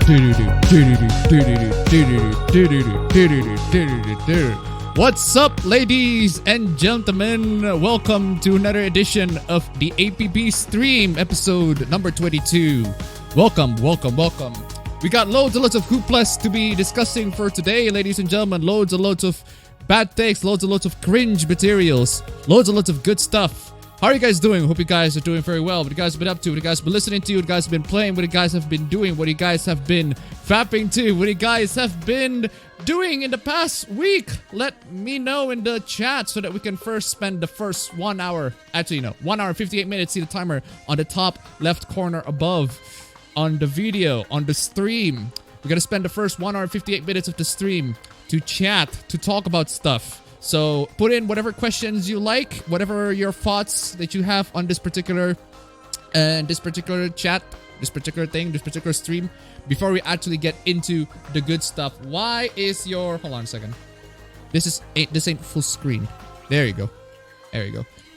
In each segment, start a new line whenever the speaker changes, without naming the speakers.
What's up, ladies and gentlemen? Welcome to another edition of the APB stream, episode number 22. Welcome. We got loads and loads of hooplas to be discussing for today, ladies and gentlemen. Loads and loads of bad takes, loads and loads of cringe materials, loads and loads of good stuff. How are you guys doing? Hope you guys are doing very well. What you guys have been up to? What you guys have been listening to? What you guys have been playing? What you guys have been doing? What you guys have been fapping to? What you guys have been doing in the past week? Let me know in the chat so that we can first spend the first 1 hour. Actually, no, 1 hour and 58 minutes. See the timer on the top left corner above on the video, on the stream. We're gonna spend the first 1 hour and 58 minutes of the stream to chat, to talk about stuff. So put in whatever questions you like, whatever your thoughts that you have on this particular chat, this particular thing, this particular stream, before we actually get into the good stuff. Why is your... Hold on a second. This ain't full screen. There you go.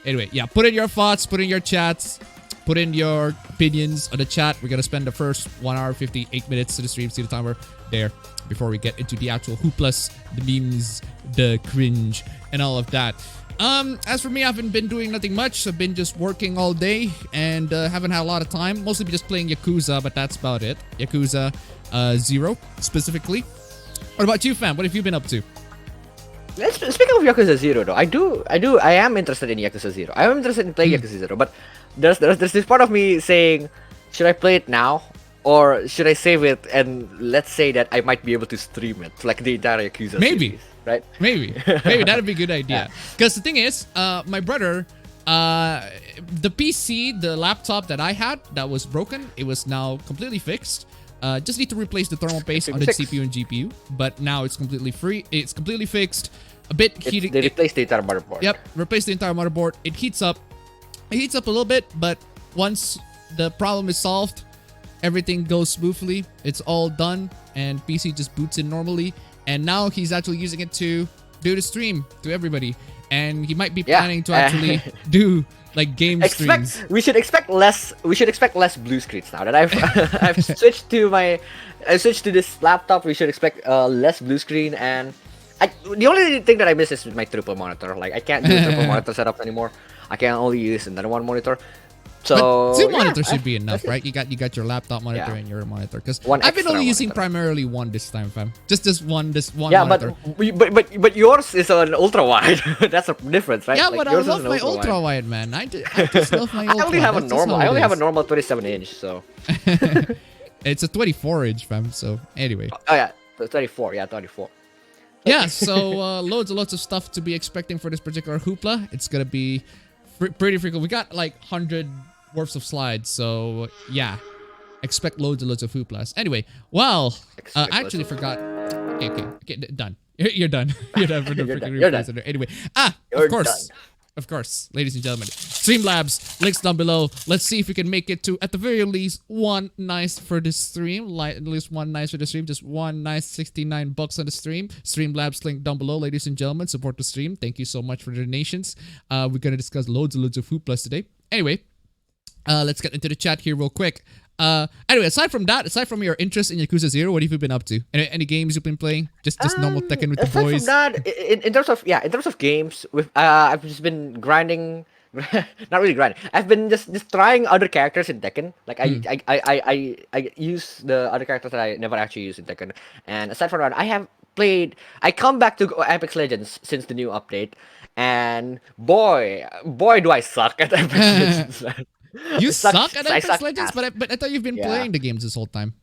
Anyway, yeah, put in your thoughts, put in your chats, put in your opinions on the chat. We're gonna spend the first 1 hour 58 minutes to the stream. See the timer there before we get into the actual hooplas, the memes, the cringe, and all of that. As for me, I haven't been doing nothing much. I've been just working all day and haven't had a lot of time. Mostly just playing Yakuza, but that's about it. Yakuza 0 specifically. What about you, fam? What have you been up to?
Speaking of Yakuza 0 though, I am interested in Yakuza 0. I am interested in playing Yakuza 0, but there's this part of me saying, should I play it now? Or should I save it and let's say that I might be able to stream it, like the entire Yakuza series, right?
Maybe that'd be a good idea. Because the thing is, my brother, the PC, the laptop that I had that was broken, it was now completely fixed. Just need to replace the thermal paste on the CPU and GPU, but now it's completely free. It's completely fixed. A bit heated.
They replaced the entire motherboard.
Yep, replaced the entire motherboard. It heats up. It heats up a little bit, but once the problem is solved, everything goes smoothly. It's all done, and PC just boots in normally. And now he's actually using it to do the stream to everybody. And he might be planning to actually do like game streams.
We should expect less blue screens now that I've switched to this laptop. We should expect less blue screen, and the only thing that I miss is my triple monitor. Like I can't do a triple monitor setup anymore. I can only use another one monitor. So
but two monitors should be enough, right? You got your laptop monitor and your monitor. Because I've been only using primarily one this time, fam. Just this one monitor.
But yours is an ultra wide. That's a difference, right?
Yeah,
like
but I love my ultra wide, man. I just love my ultra.
I only have a normal 27-inch, so
it's a 24-inch, fam. So anyway.
Oh yeah, 24. Yeah, 24.
Yeah, so loads and loads of stuff to be expecting for this particular hoopla. It's gonna be pretty frequent. We got like 100 worths of slides, so yeah, expect loads and loads of hooplas. Anyway, well, I actually forgot. Okay, done. You're done. You're done for the freaking replays. Anyway, of course, ladies and gentlemen, Streamlabs, links down below. Let's see if we can make it to, at the very least, one nice for the stream. At least one nice for the stream. Just one nice $69 on the stream. Streamlabs link down below, ladies and gentlemen. Support the stream. Thank you so much for the donations. We're gonna discuss loads and loads of hooplas today. Anyway, let's get into the chat here real quick. Anyway, aside from your interest in Yakuza 0, what have you been up to? Any games you've been playing? Just normal Tekken with the boys?
Aside from that, in terms of games, I've just been grinding. Not really grinding. I've been just trying other characters in Tekken. Like I use the other characters that I never actually use in Tekken. And aside from that, I come back to Apex Legends since the new update, and boy do I suck at Apex Legends.
You suck at Apex Legends, but I thought you've been playing the games this whole time.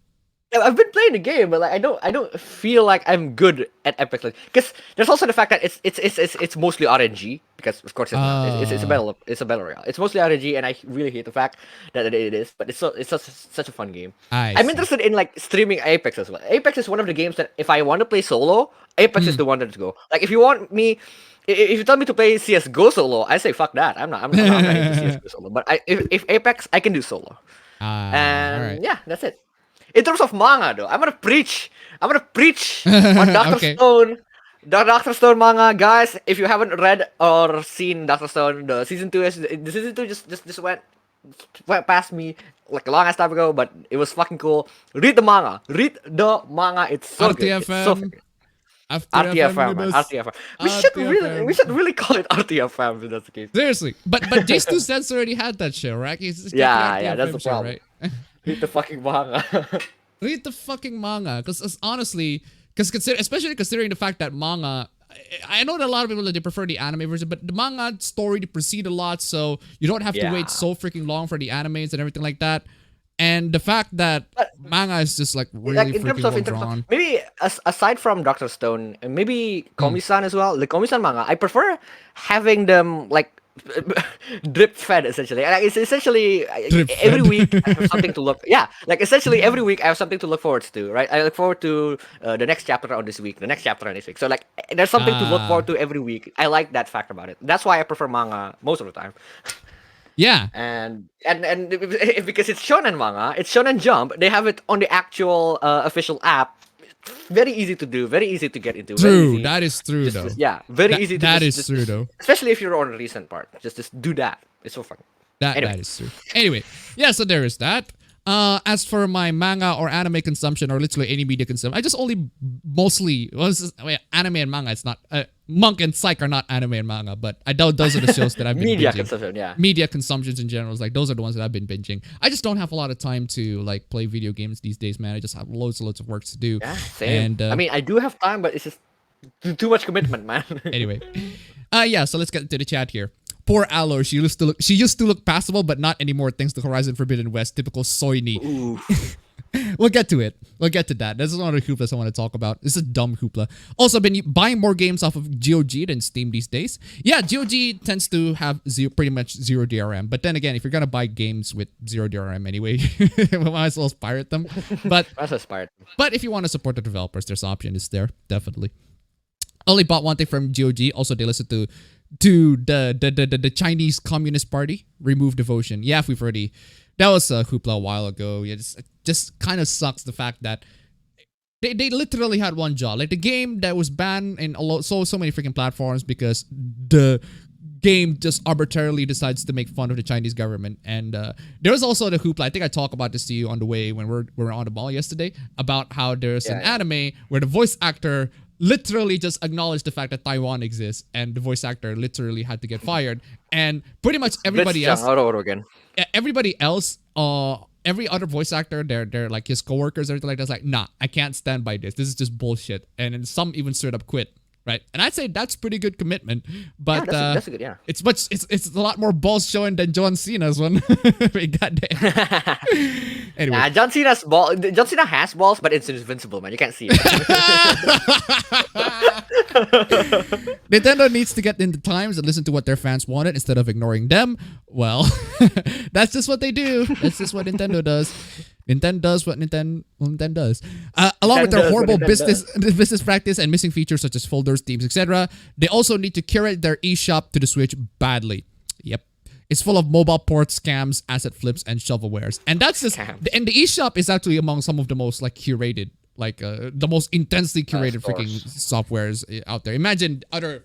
I've been playing the game, but like I don't feel like I'm good at Apex Legends. Because there's also the fact that it's mostly RNG. Because of course it's a battle royale. It's mostly RNG, and I really hate the fact that it is. But it's such a fun game. I'm interested in like streaming Apex as well. Apex is one of the games that if I want to play solo, Apex is the one to go. Like if you tell me to play CS:GO solo, I say fuck that. I'm not into CS:GO solo. But if Apex, I can do solo. And yeah, that's it. In terms of manga, though, I'm gonna preach on Dr. Stone. The Dr. Stone manga, guys. If you haven't read or seen Dr. Stone, the season two just went. went past me like a long ass time ago, but it was fucking cool. Read the manga. Read the manga. It's so good. It's so
RTFM.
fucking
After
RTFM, man.
Nibus.
RTFM.
RTFM.
We should really call it RTFM if that's the case.
Seriously, but these two sets already had that show, right? It's just
Yeah, that's the
RTFM show,
problem.
right?
Read the fucking manga.
Read the fucking manga, because honestly, especially considering the fact that manga, I know that a lot of people they prefer the anime version, but the manga story to proceed a lot, so you don't have to
Yeah.
wait so freaking long for the animes and everything like that. And the fact that manga is just like really
Like
freaking well drawn.
maybe aside from Doctor Stone, and maybe Komi-san as well, the Komi-san manga, I prefer having them like drip fed essentially. Like, it's essentially every week I have something to look. Yeah, like essentially every week I have something to look forward to. Right, I look forward to the next chapter on this week, the next chapter on this week. So like there's something to look forward to every week. I like that fact about it. That's why I prefer manga most of the time.
Yeah.
And because it's shonen manga, it's shonen Jump. They have it on the actual official app. Very easy to do, very easy to get into.
True, that is true though.
Yeah, very easy to
That is true though.
Especially if you're on the recent part. Just do that. It's so fun.
That is true. Anyway, yeah, so there is that. As for my manga or anime consumption or literally any media consumption, I just only mostly anime and manga. It's not Monk and Psych are not anime and manga, but I doubt those are the shows that I've been
Media
binging.
consumption, yeah.
Media consumptions in general is like those are the ones that I've been binging. I just don't have a lot of time to like play video games these days, man. I just have loads and loads of work to do.
Yeah, same.
And
I mean, I do have time, but it's just too much commitment, man.
Anyway, yeah. So let's get into the chat here. Poor Aloe, she used to look passable, but not anymore thanks to Horizon Forbidden West. Typical Soyni. We'll get to it. We'll get to that. That's another hoopla I want to talk about. This is a dumb hoopla. Also, I've been buying more games off of GOG than Steam these days. Yeah, GOG tends to have pretty much zero DRM. But then again, if you're gonna buy games with zero DRM anyway, might as well pirate them. But but if you want to support the developers, there's option is there definitely. Only bought one thing from GOG. Also, they listen to the Chinese Communist Party remove devotion. Yeah, we've already. That was a hoopla a while ago. Yeah, just kind of sucks the fact that they literally had one job. Like the game that was banned in so many freaking platforms because the game just arbitrarily decides to make fun of the Chinese government. And there was also the hoopla. I think I talked about this to you on the way when we were on the mall yesterday about how there's an anime where the voice actor literally just acknowledged the fact that Taiwan exists, and the voice actor literally had to get fired. And pretty much everybody else, everybody else, every other voice actor, they're like his coworkers, everything like that's like, nah, I can't stand by this. This is just bullshit. And then some even straight up quit. Right, and I'd say that's pretty good commitment, but
yeah, that's a good, yeah.
It's a lot more balls showing than John Cena's one. Goddamn. Anyway,
nah, John Cena has balls, but it's invincible, man. You can't see it.
Nintendo needs to get in the times and listen to what their fans wanted instead of ignoring them. Well, that's just what they do. That's just what Nintendo does. Nintendo does what Nintendo does. Along with their horrible business practice and missing features such as folders, themes, etc., they also need to curate their eShop to the Switch badly. Yep. It's full of mobile port scams, asset flips, and shovelwares. And that's just... And the eShop is actually among some of the most like curated, like the most intensely curated freaking softwares out there. Imagine other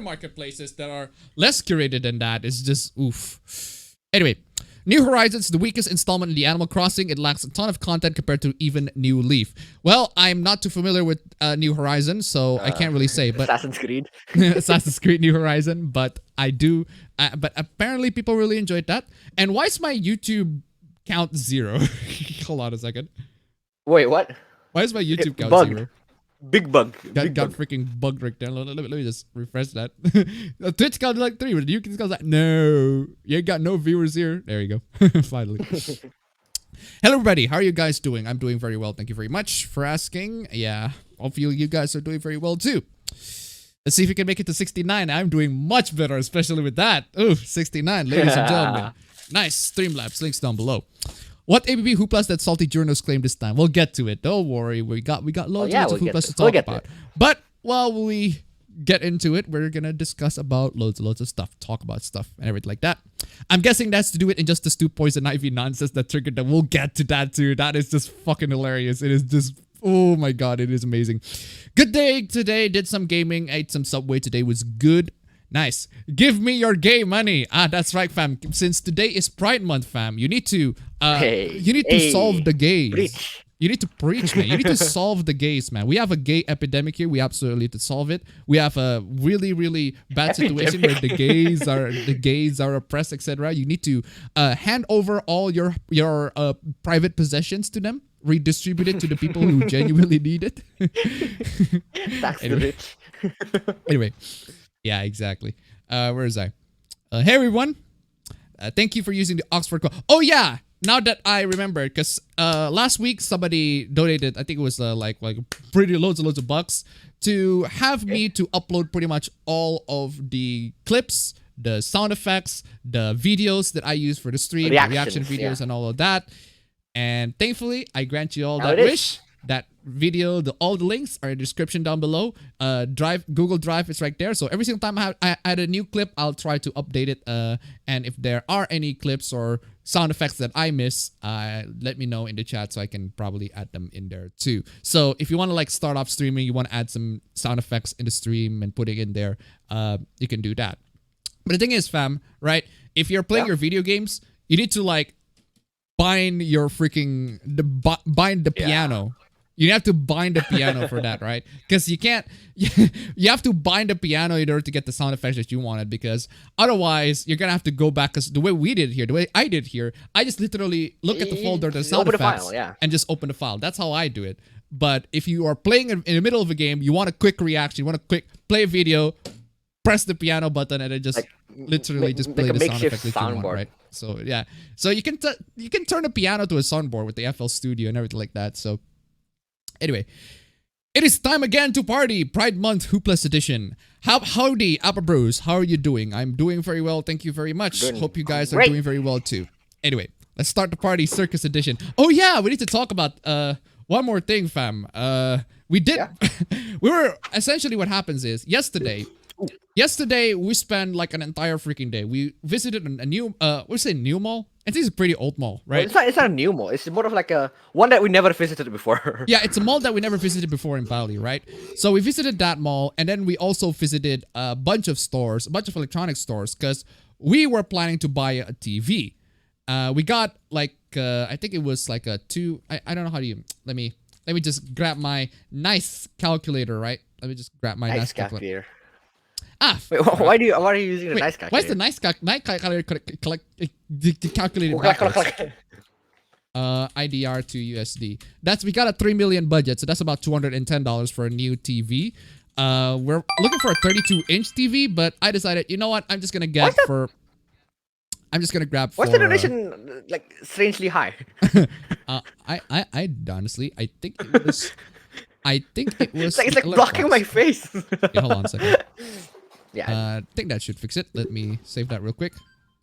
marketplaces that are less curated than that. It's just oof. Anyway, New Horizons, the weakest installment in the Animal Crossing. It lacks a ton of content compared to even New Leaf. Well, I'm not too familiar with New Horizons, so I can't really say. But
Assassin's Creed.
Assassin's Creed New Horizon, but I do. But apparently people really enjoyed that. And why is my YouTube count 0? Hold on a second.
Wait, what?
Why is my YouTube count 0?
Big bug.
Got freaking bugged right there. Let me just refresh that. Twitch count like 3, but YouTube count like no. You ain't got no viewers here. There you go. Finally. Hello everybody. How are you guys doing? I'm doing very well. Thank you very much for asking. Yeah, hopefully you guys are doing very well too. Let's see if we can make it to 69. I'm doing much better, especially with that. Ooh, 69, ladies and gentlemen. Nice Streamlabs. Links down below. What APB hooplas that Salty Journos claim this time? We'll get to it. Don't worry. We got loads of hooplas to talk about. But while we get into it, we're gonna discuss about loads of stuff, talk about stuff and everything like that. I'm guessing that's to do with Injustice 2 Poison Ivy nonsense that triggered them. We'll get to that too. That is just fucking hilarious. It is just, oh my god, it is amazing. Good day today. Did some gaming, ate some Subway. Today was good. Nice. Give me your gay money. Ah, that's right, fam. Since today is Pride Month, fam, you need to solve the gays.
Preach.
You need to preach, man. You need to solve the gays, man. We have a gay epidemic here. We absolutely need to solve it. We have a really, really bad situation where the gays are oppressed, etc. You need to hand over all your private possessions to them, redistribute it to the people who genuinely need it.
That's the rich.
Anyway, yeah, exactly. Where is I? Hey everyone. Thank you for using the Oxford code. Oh yeah. Now that I remember, because last week somebody donated, I think it was like pretty loads of bucks to have me to upload pretty much all of the clips, the sound effects, the videos that I use for the stream, the reaction videos, and all of that. And thankfully, I grant you all that wish. That video, all the links are in the description down below. Google Drive is right there. So every single time I add a new clip, I'll try to update it. And if there are any clips or sound effects that I miss, let me know in the chat so I can probably add them in there too. So if you want to like start off streaming, you want to add some sound effects in the stream and put it in there, you can do that. But the thing is, fam, right? If you're playing your video games, you need to like bind your freaking bind the piano. You have to bind the piano for that, right? Because you can't, you have to bind the piano in order to get the sound effects that you wanted, because otherwise you're going to have to go back, because the way we did here, the way I did here, I just literally look at the folder, the sound effects, and just open the file. That's how I do it. But if you are playing in the middle of a game, you want a quick reaction, you want to play a video, press the piano button, and it just literally just play the sound effects that you want, right? So yeah, so you can turn the piano to a soundboard with the FL Studio and everything like that. So anyway, it is time again to party. Pride Month Hoopless Edition. Howdy, Appa Bros. How are you doing? I'm doing very well. Thank you very much. Hope you guys are doing very well too. Anyway, let's start the party. Circus Edition. Oh yeah, we need to talk about one more thing, fam. We were essentially, what happens is yesterday we spent like an entire freaking day. We visited a new new mall. I think it's a pretty old mall, right?
Well, it's not a new mall. It's more of like one that we never visited before.
Yeah, it's a mall that we never visited before in Bali, right? So we visited that mall, and then we also visited a bunch of stores, a bunch of electronic stores, because we were planning to buy a TV. We got like I think it was like a I don't know how do you let me just grab my nice calculator, right? Let me just grab my nice calculator.
Wait, why are you using the nice calculator?
Why is the nice calculator calculated backwards? IDR to USD. We got a 3 million budget, so that's about $210 for a new TV. We're looking for a 32-inch TV, but I decided, you know what? I'm just gonna grab for. What's the donation
like strangely high?
I honestly, I think it was.
It's like blocking my face.
Okay, hold on a second.
Yeah.
I think that should fix it. Let me save that real quick.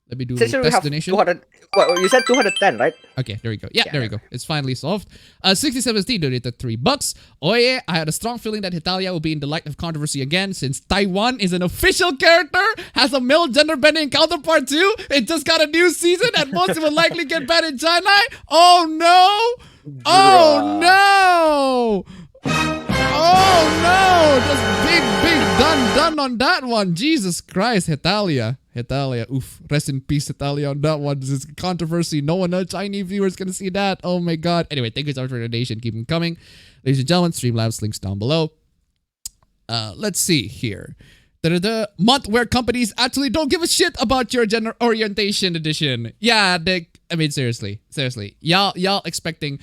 Let me do the test donation.
Well, you said 210, right?
Okay, there we go. Yeah, there we go. It's finally solved. 67ST donated $3. Oh yeah, I had a strong feeling that Hitalia will be in the light of controversy again, since Taiwan is an official character, has a male gender bending counterpart too. It just got a new season, and most it will likely get banned in China. Oh no! Oh no! Oh no! Just big done on that one. Jesus Christ, Hitalia. Oof. Rest in peace, Hitalia, on that one. This is controversy. No one, no Chinese viewers gonna see that. Oh my god. Anyway, thank you so much for the donation. Keep them coming. Ladies and gentlemen, Streamlabs links down below. Let's see here. The month where companies actually don't give a shit about your gender orientation edition. Yeah, I mean, seriously. Y'all expecting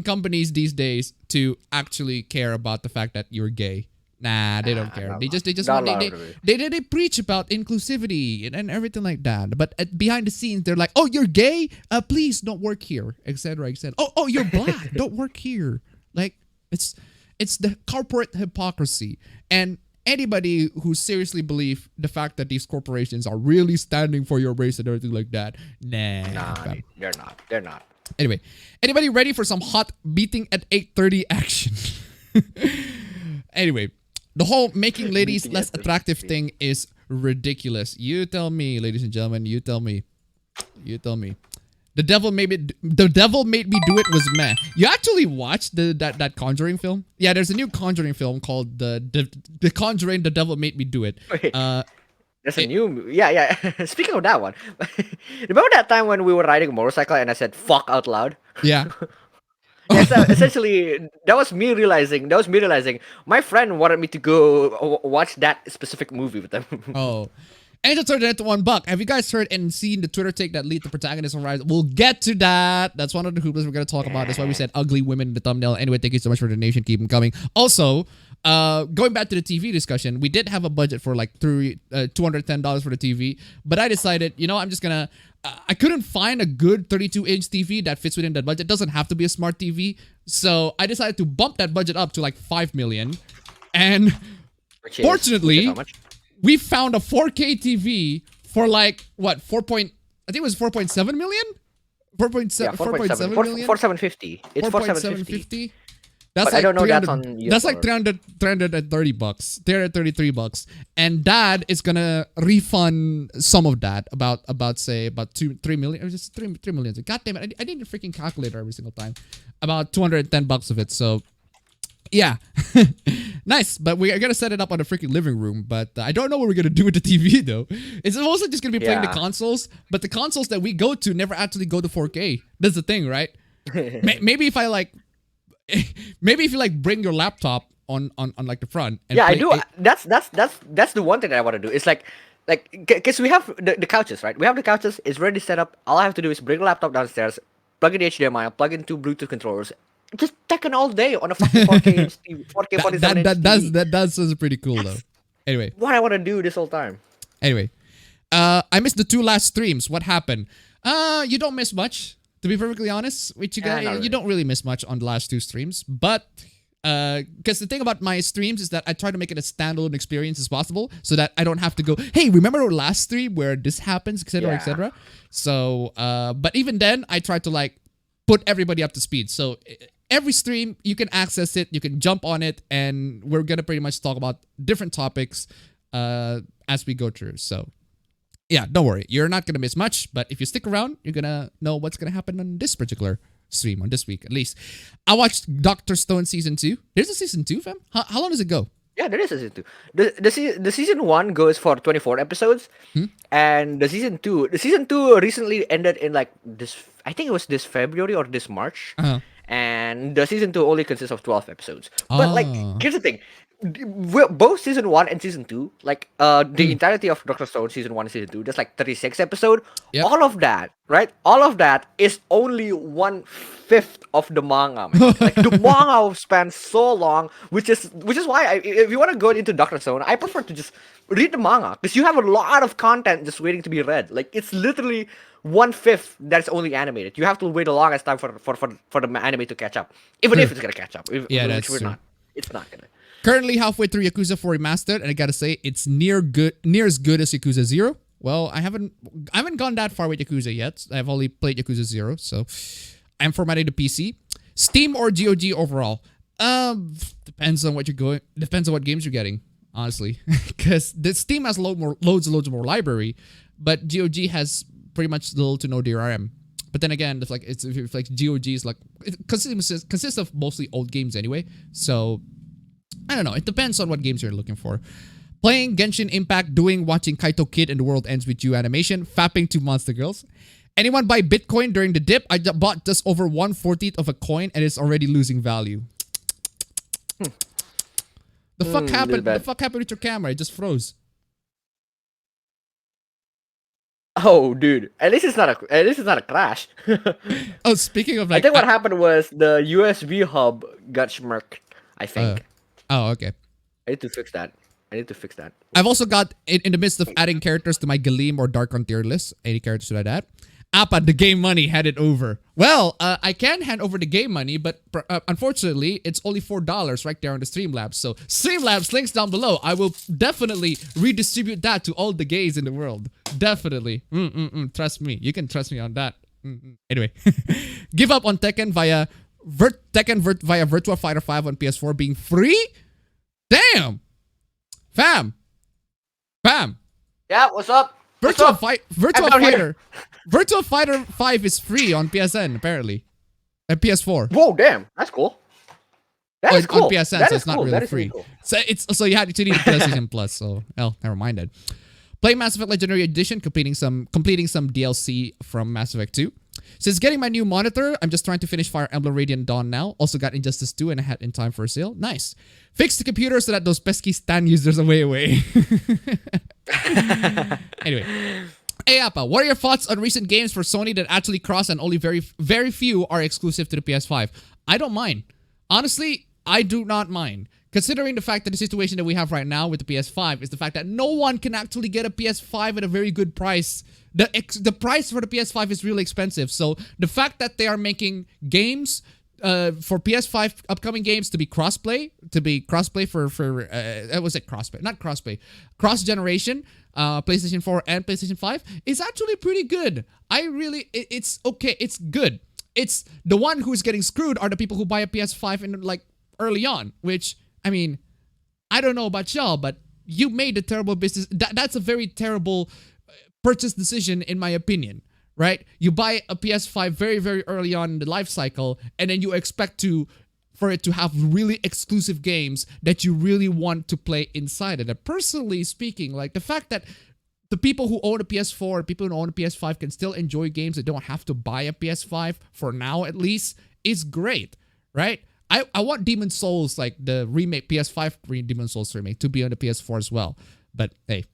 companies these days to actually care about the fact that you're gay. Nah, they don't care. They preach about inclusivity and everything like that. But behind the scenes, they're like, "Oh, you're gay? Please don't work here," etc., etc. Oh, you're black? Don't work here. Like it's the corporate hypocrisy. And anybody who seriously believes the fact that these corporations are really standing for your race and everything like that, nah,
they're not.
Anyway, anybody ready for some hot beating at 8:30 action? Anyway, the whole making ladies less attractive thing is ridiculous. You tell me, ladies and gentlemen. You tell me. The devil made me do it was meh. You actually watched that Conjuring film? Yeah, there's a new Conjuring film called the Conjuring. The devil made me do it.
Wait, there's a new yeah. Speaking of that one, remember that time when we were riding a motorcycle and I said "fuck" out loud?
Yeah.
Yeah, so essentially, that was me realizing. My friend wanted me to go watch that specific movie with them.
Oh. And to turn it into $1. Have you guys heard and seen the Twitter take that lead the protagonist on Rise? We'll get to that. That's one of the hoops we're going to talk about. That's why we said ugly women in the thumbnail. Anyway, thank you so much for the donation. Keep them coming. Also, going back to the TV discussion, we did have a budget for like $210 for the TV. But I decided, I'm just going to... I couldn't find a good 32-inch TV that fits within that budget. It doesn't have to be a smart TV. So I decided to bump that budget up to like $5 million. And fortunately... we found a 4K TV for like what I think it was 4.7 million. 4.7 million.
4750. It's 4750.
That's
but
like
I don't know that's on
that's like $330, $333, and Dad is gonna refund some of that about 3 million or just 3 million. God damn it! I need a freaking calculator every single time. About $210 of it. So. Yeah, nice. But we are gonna set it up on the freaking living room. But I don't know what we're gonna do with the TV though. It's mostly just gonna be playing the consoles. But the consoles that we go to never actually go to 4K. That's the thing, right? Maybe if you like bring your laptop on like the front. And
I do. That's the one thing that I want to do. It's like because we have the couches, right? We have the couches. It's ready set up. All I have to do is bring the laptop downstairs, plug in the HDMI, plug in two Bluetooth controllers. Just Tekken all day on a fucking 4K TV, 4K 47 inch TV.
That sounds pretty cool though. Anyway,
what I want to do this whole time.
Anyway, I missed the 2 last streams. What happened? You don't miss much, to be perfectly honest with you guys. You don't really miss much on the last 2 streams, but because the thing about my streams is that I try to make it as standalone experience as possible, so that I don't have to go, hey, remember our last stream where this happens, etc., etc. So, but even then, I try to like put everybody up to speed. So. Every stream, you can access it, you can jump on it, and we're going to pretty much talk about different topics as we go through. So, yeah, don't worry. You're not going to miss much, but if you stick around, you're going to know what's going to happen on this particular stream, on this week at least. I watched Dr. Stone Season 2. There's a Season 2, fam? How long does it go?
Yeah, there is a Season 2. The Season 1 goes for 24 episodes, and the Season 2 recently ended in like this, I think it was this February or this March. And the Season 2 only consists of 12 episodes. But like, here's the thing. Both Season 1 and Season 2, like the entirety of Dr. Stone Season 1 and Season 2, there's like 36 episodes. Yep. All of that, right? All of that is only 1/5 of the manga. Man. Like the manga spans so long, which is why if you want to go into Dr. Stone, I prefer to just read the manga because you have a lot of content just waiting to be read. Like it's literally 1/5 that's only animated. You have to wait the longest time for the anime to catch up, even if it's gonna catch up.
That's true.
It's not gonna.
Currently halfway through Yakuza 4 Remastered, and I gotta say it's near as good as Yakuza 0. Well, I haven't gone that far with Yakuza yet. I've only played Yakuza 0, so I'm formatting the PC. Steam or GOG overall? Depends on what games you're getting, honestly. Because the Steam has loads more library, but GOG has pretty much little to no DRM. But then again, it's like GOG is like it consists of mostly old games anyway. So I don't know. It depends on what games you're looking for. Playing Genshin Impact, watching Kaito Kid and the World Ends With You animation, fapping to Monster Girls. Anyone buy Bitcoin during the dip? I bought just over 1/40th of a coin and it's already losing value. The fuck happened? The fuck happened with your camera? It just froze.
Oh, dude! At least it's not a crash.
Oh, speaking of like,
I think what happened was the USB hub got schmirked. I think.
Okay.
I need to fix that.
I've also got in the midst of adding characters to my Galeem or Dark on tier list. Any characters should I add? Appa, the game money, hand it over. Well, I can hand over the game money, but unfortunately, it's only $4 right there on the Streamlabs. So Streamlabs, links down below. I will definitely redistribute that to all the gays in the world. Definitely. Trust me. You can trust me on that. Anyway, give up on Tekken via Virtua Fighter 5 on PS4 being free? Damn! Fam!
Yeah, what's up?
Virtua Fighter. Virtua Fighter 5 is free on PSN apparently, and PS4.
Whoa, damn, that's cool. That is cool.
On PSN,
that
so
is
it's not
cool.
really
That is
free.
cool.
So you had to need PlayStation Plus. So never mind then. Playing Mass Effect Legendary Edition, completing some DLC from Mass Effect 2. Since getting my new monitor, I'm just trying to finish Fire Emblem Radiant Dawn now. Also got Injustice 2 and I had in time for a sale. Nice. Fix the computer so that those pesky Stan users are way away. Anyway. Hey Appa, what are your thoughts on recent games for Sony that actually cross and only very few are exclusive to the PS5? I don't mind. Honestly, I do not mind. Considering the fact that the situation that we have right now with the PS5 is the fact that no one can actually get a PS5 at a very good price. The price for the PS5 is really expensive. So the fact that they are making games for PS5 upcoming games to be crossplay for was it crossplay? Not crossplay. Cross generation, PlayStation 4 and PlayStation 5 is actually pretty good. It's okay. It's good. It's the one who's getting screwed are the people who buy a PS5 in like early on, which I mean, I don't know about y'all, but you made a terrible business. That's a very terrible purchase decision, in my opinion, right? You buy a PS5 very, very early on in the life cycle, and then you expect for it to have really exclusive games that you really want to play inside it. And personally speaking, like the fact that the people who own a PS4, people who own a PS5 can still enjoy games that don't have to buy a PS5 for now, at least, is great, right? I want Demon's Souls, like the remake, PS5 Demon's Souls remake, to be on the PS4 as well. But hey,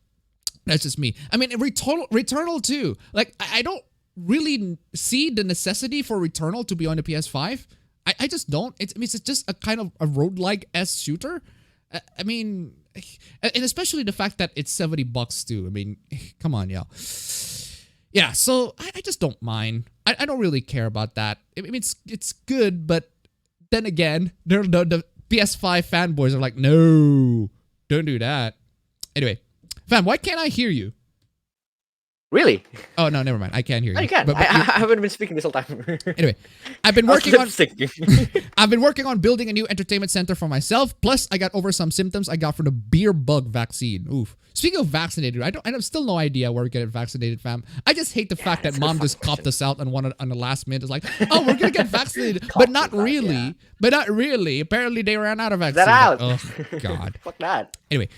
that's just me. I mean, Returnal too. Like, I don't really see the necessity for Returnal to be on the PS5. I just don't. It's just a kind of a roguelike-esque shooter. I mean, and especially the fact that it's $70 too. I mean, come on, y'all. Yeah, so I just don't mind. I don't really care about that. I mean, it's good, but then again, the PS5 fanboys are like, no, don't do that. Anyway, fam, why can't I hear you?
Really?
Oh, no, never mind. I can't hear you.
No, you can. I haven't been speaking this whole time.
Anyway, I've been working on building a new entertainment center for myself. Plus, I got over some symptoms I got from the beer bug vaccine. Oof. Speaking of vaccinated, I have still no idea where we get vaccinated, fam. I just hate the fact that mom just copped us out on the last minute. It's like, oh, we're gonna get vaccinated, but not really. Yeah. But not really. Apparently, they ran out of vaccine.
That out.
Oh God.
Fuck that.
Anyway.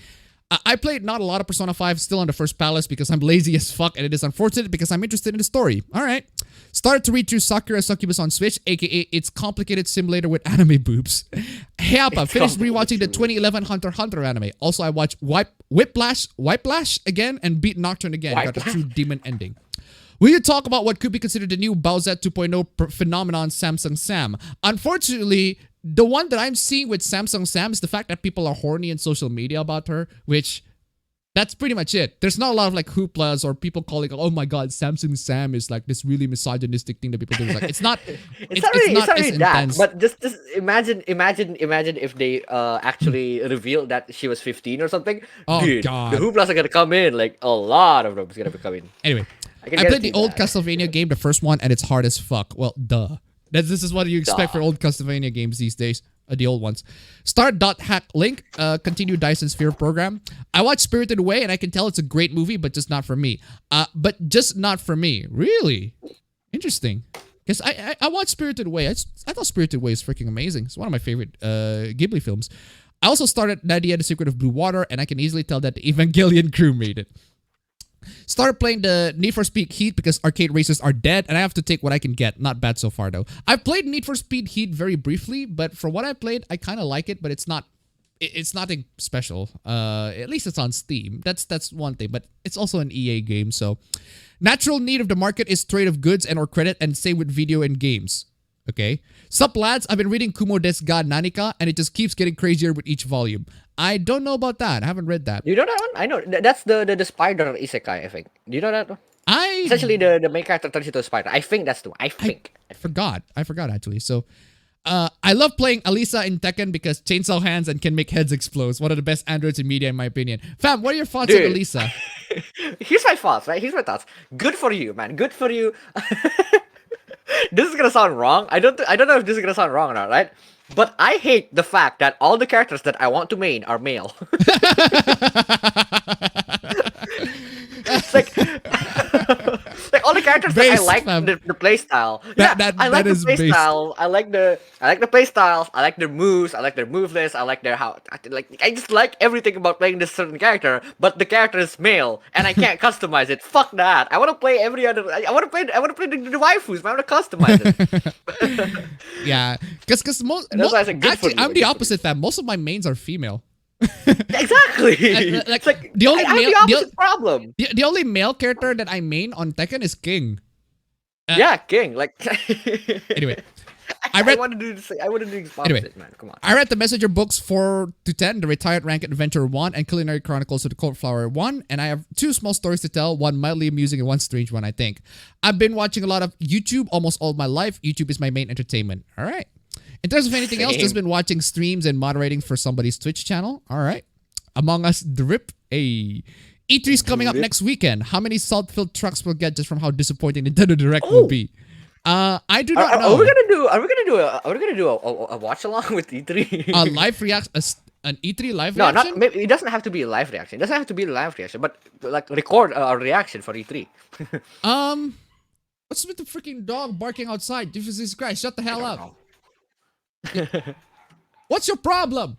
I played not a lot of Persona 5, still on the first palace because I'm lazy as fuck, and it is unfortunate because I'm interested in the story. Alright. Started to read through Sakura Succubus on Switch, aka It's Complicated Simulator with Anime Boobs. Hey Appa, finished rewatching the 2011 Hunter x Hunter anime. Also, I watched Whiplash again and beat Nocturne again. Got the true demon ending. Will you talk about what could be considered the new Bowsette 2.0 phenomenon, Samsung Sam? Unfortunately, the one that I'm seeing with Samsung Sam is the fact that people are horny in social media about her, which that's pretty much it. There's not a lot of like hooplas or people calling, oh my god, Samsung Sam is like this really misogynistic thing that people do. Like, it's not really
that. But just imagine if they actually revealed that she was 15 or something.
Oh
dude,
god,
the hooplas are gonna come in. Like a lot of them is gonna be coming.
Anyway, I played the old Castlevania game, the first one, and it's hard as fuck. Well, duh. This is what you expect for old Castlevania games these days. The old ones. Start.hack link. Continue Dyson Sphere program. I watched Spirited Away and I can tell it's a great movie, but just not for me. Really? Interesting. Because I watched Spirited Away. I thought Spirited Away is freaking amazing. It's one of my favorite Ghibli films. I also started Nadia the Secret of Blue Water, and I can easily tell that the Evangelion crew made it. Started playing the Need for Speed Heat because arcade races are dead, and I have to take what I can get. Not bad so far, though. I've played Need for Speed Heat very briefly, but for what I played, I kind of like it, but it's nothing special. At least it's on Steam. That's one thing, but it's also an EA game, so... Natural need of the market is trade of goods and or credit, and same with video and games. Okay? Sup, lads? I've been reading Kumo desu ga Nanika, and it just keeps getting crazier with each volume. I don't know about that. I haven't read that.
You know that one? I know. That's the spider isekai, I think. Do you know that one?
I
Essentially, the main character turns into a spider. I think that's the one. I
forgot, actually. So, I love playing Alisa in Tekken because chainsaw hands and can make heads explode. One of the best androids in media, in my opinion. Fam, what are your thoughts on Alisa?
Here's my thoughts, right? Here's my thoughts. Good for you, man. Good for you. This is gonna sound wrong. I don't know if this is gonna sound wrong or not, right? But I hate the fact that all the characters that I want to main are male. It's like all the characters that I
Base,
like
fam.
the play style. I like
That
the
is
play
based.
style. I like the play styles. I like their moves. I like their move list. I like their I just like everything about playing this certain character. But the character is male, and I can't customize it. Fuck that. I want to play every other. I want to play. I want to play the waifus. But I want to customize it.
Yeah, because
And that's why I said good for
actually
you,
I'm
like,
the
good for
opposite, fam. Most of my mains are female.
Exactly.
Like,
It's like
the only
I have
male-
the
the-
opposite problem.
The only male character that I main on Tekken is King.
Yeah, King. Like.
Anyway,
I
read-
want to do this. I want to do the
Anyway.
opposite, man. Come on.
I read the Messenger books 4 to 10, the Retired Rank Adventure 1, and Culinary Chronicles of the Court Flower 1, and I have 2 small stories to tell, one mildly amusing and one strange one, I think. I've been watching a lot of YouTube almost all my life. YouTube is my main entertainment. All right. In terms of anything else, just been watching streams and moderating for somebody's Twitch channel. All right. Among Us Drip. A E3's coming up next weekend. How many salt-filled trucks we'll get just from how disappointing Nintendo Direct will be? I do not know.
Are we gonna do a watch along with E3?
A live reaction, an E3 live
No,
reaction?
not maybe it doesn't have to be a live reaction. It doesn't have to be a live reaction, but like record a reaction for E3.
What's with the freaking dog barking outside? Jesus Christ, shut the hell up. What's your problem?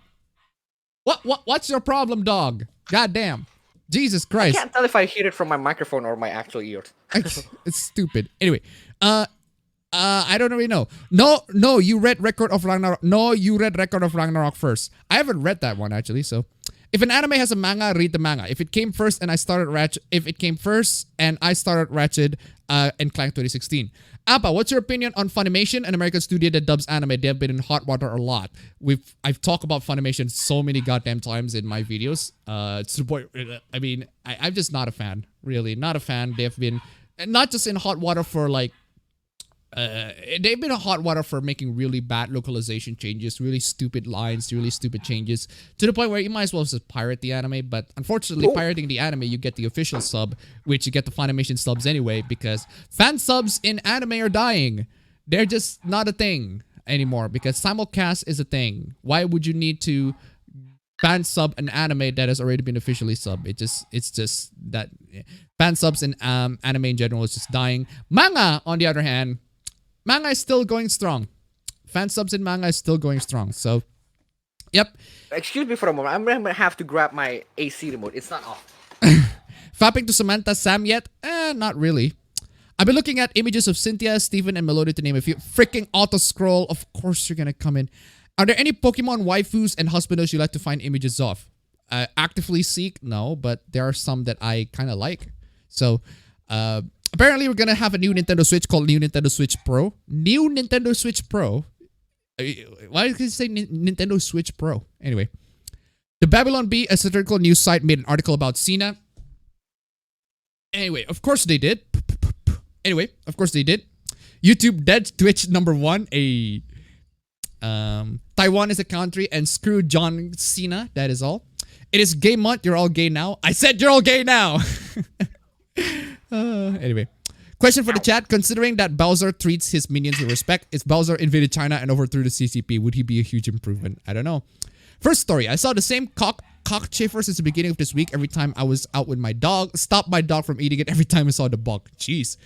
What's your problem, dog? God damn. Jesus
I
Christ.
can't tell if I hear it from my microphone or my actual ears.
It's stupid. Anyway, I don't really know. No, you read Record of Ragnarok. No, you read Record of Ragnarok first. I haven't read that one actually, so if an anime has a manga, read the manga. If it came first and I started Ratchet and Clank 2016. Appa, what's your opinion on Funimation, an American studio that dubs anime? They have been in hot water a lot. I've talked about Funimation so many goddamn times in my videos. It's the point. I mean, I'm just not a fan. Really, not a fan. They've been not just in hot water for like. They've been in hot water for making really bad localization changes, really stupid lines, really stupid changes, to the point where you might as well just pirate the anime. But unfortunately, pirating the anime, you get the official sub, which you get the Funimation subs anyway, because fan subs in anime are dying. They're just not a thing anymore, because simulcast is a thing. Why would you need to fan sub an anime that has already been officially sub? It's just that fan subs in anime in general is just dying. Manga, on the other hand, manga is still going strong. Fan subs in manga is still going strong. So, yep.
Excuse me for a moment. I'm gonna have to grab my AC remote. It's not off.
Fapping to Samantha, Sam yet? Not really. I've been looking at images of Cynthia, Steven, and Melody to name a few. Freaking auto scroll. Of course you're gonna come in. Are there any Pokemon waifus and husbandos you like to find images of? Actively seek? No, but there are some that I kind of like. So, apparently, we're gonna have a new Nintendo Switch called New Nintendo Switch Pro. New Nintendo Switch Pro. Why did you say Nintendo Switch Pro? Anyway, the Babylon Bee, a satirical news site, made an article about Cena. Anyway, of course they did. Anyway, of course they did. YouTube dead Twitch number 1. Taiwan is a country, and screw John Cena. That is all. It is gay month. You're all gay now. I said you're all gay now. Anyway, question for the chat. Considering that Bowser treats his minions with respect, if Bowser invaded China and overthrew the CCP, would he be a huge improvement? I don't know. First story. I saw the same cockchafer since the beginning of this week. Every time I was out with my dog, stopped my dog from eating it every time I saw the bug. Jeez.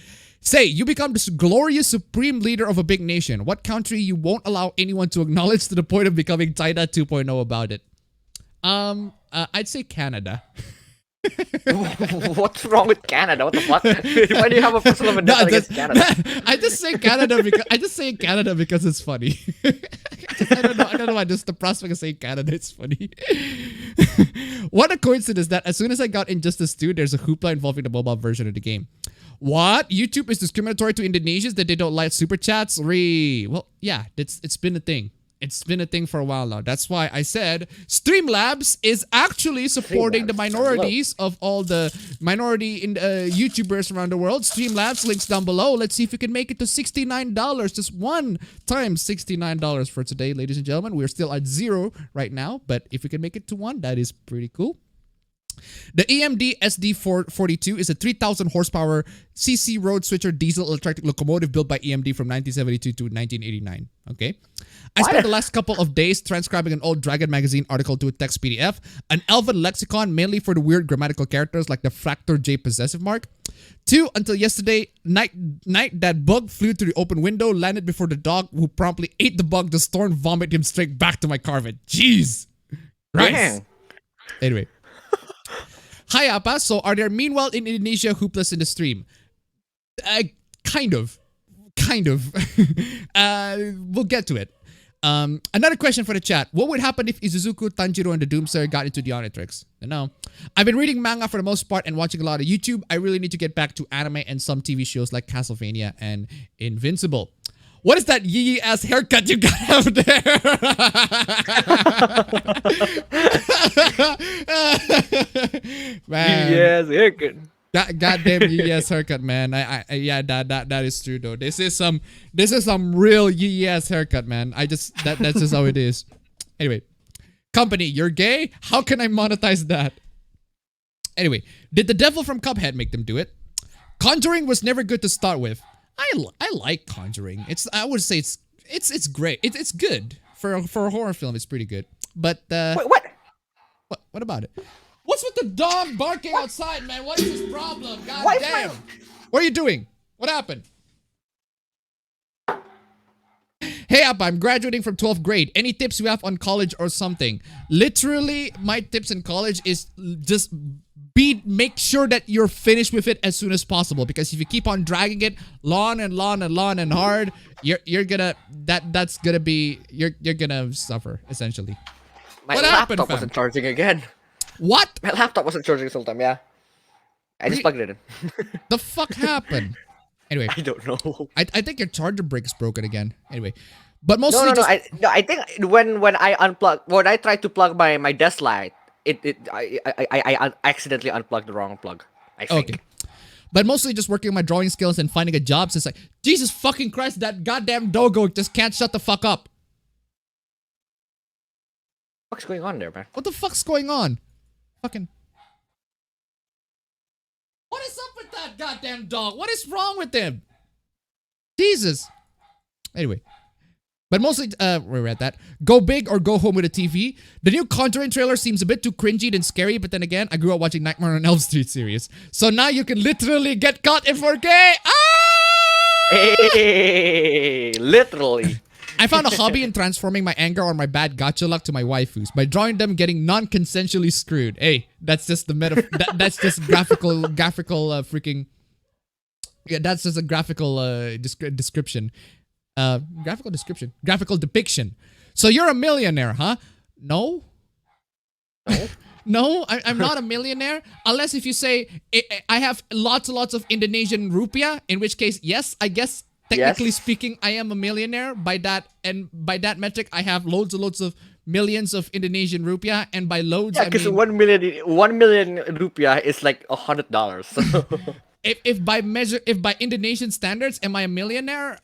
Say, you become this glorious supreme leader of a big nation. What country you won't allow anyone to acknowledge to the point of becoming China 2.0 about it? I'd say Canada.
What's wrong with Canada? What the fuck? Why do you have a personal vendetta against Canada?
I just say Canada because it's funny. I don't know why. Just the prospect of saying Canada, it's funny. What a coincidence that as soon as I got Injustice 2, there's a hoopla involving the mobile version of the game. What? YouTube is discriminatory to Indonesians that they don't like super chats? Well, yeah, it's been a thing. It's been a thing for a while now. That's why I said Streamlabs is actually supporting the minorities of all the minority YouTubers around the world. Streamlabs, links down below. Let's see if we can make it to $69. Just one time $69 for today, ladies and gentlemen. We're still at 0 right now, but if we can make it to 1, that is pretty cool. The EMD SD442 is a 3,000 horsepower CC road switcher diesel electric locomotive built by EMD from 1972 to 1989. Okay. I spent the last couple of days transcribing an old Dragon magazine article to a text PDF, an Elven lexicon mainly for the weird grammatical characters like the Fractor J possessive mark. 2, until yesterday night that bug flew through the open window, landed before the dog, who promptly ate the bug. The storm vomited him straight back to my carpet. Jeez. Right. Anyway. Hi, Appa. So, are there meanwhile in Indonesia hoopless in the stream? Kind of. We'll get to it. Another question for the chat. What would happen if Izuzuku, Tanjiro, and the Doomsayer got into the Omnitrix? No. I've been reading manga for the most part and watching a lot of YouTube. I really need to get back to anime and some TV shows like Castlevania and Invincible. What is that yee ass haircut you got out there? Man.
Yes, haircut.
That goddamn yee-ass haircut, man. Yeah, that is true though. This is some real yee-ass haircut, man. That's just how it is. Anyway, company, you're gay? How can I monetize that? Anyway, did the devil from Cuphead make them do it? Conjuring was never good to start with. I like Conjuring. I would say it's great. It's good for a horror film. It's pretty good. But
Wait,
what about it? What's with the dog barking outside, man? What is this problem? God damn. What are you doing? What happened? Hey, Appa, I'm graduating from 12th grade. Any tips you have on college or something? Literally, my tips in college is just make sure that you're finished with it as soon as possible. Because if you keep on dragging it long and hard, you're gonna suffer, essentially.
My laptop wasn't charging again.
What?
My laptop wasn't charging this whole time, yeah. I just plugged it in.
The fuck happened? Anyway.
I don't know.
I think your charger brick is broken again. Anyway. But mostly
No, I think when I tried to plug my desk light, I accidentally unplugged the wrong plug. I think.
Okay. But mostly just working on my drawing skills and finding a job. So it's like, Jesus fucking Christ, that goddamn dogo just can't shut the fuck up.
What's going on there, man?
What the fuck's going on? Fucking. What is up with that goddamn dog? What is wrong with him? Jesus. Anyway. But mostly, we're at that. Go big or go home with a TV. The new Conjuring trailer seems a bit too cringy and scary, but then again, I grew up watching Nightmare on Elm Street series. So now you can literally get caught in 4K. Ah!
Hey, literally.
I found a hobby in transforming my anger or my bad gacha luck to my waifus by drawing them getting non-consensually screwed. Hey, that's just the that's just graphical freaking. Yeah, that's just a graphical description. Graphical depiction. So you're a millionaire, huh? No. No, I'm not a millionaire. Unless if you say, I have lots of Indonesian rupiah, in which case, yes, I guess, technically speaking, I am a millionaire. By that metric, I have loads of millions of Indonesian rupiah, and by loads,
yeah, because 1 million rupiah is like $100. So.
if by Indonesian standards, am I a millionaire?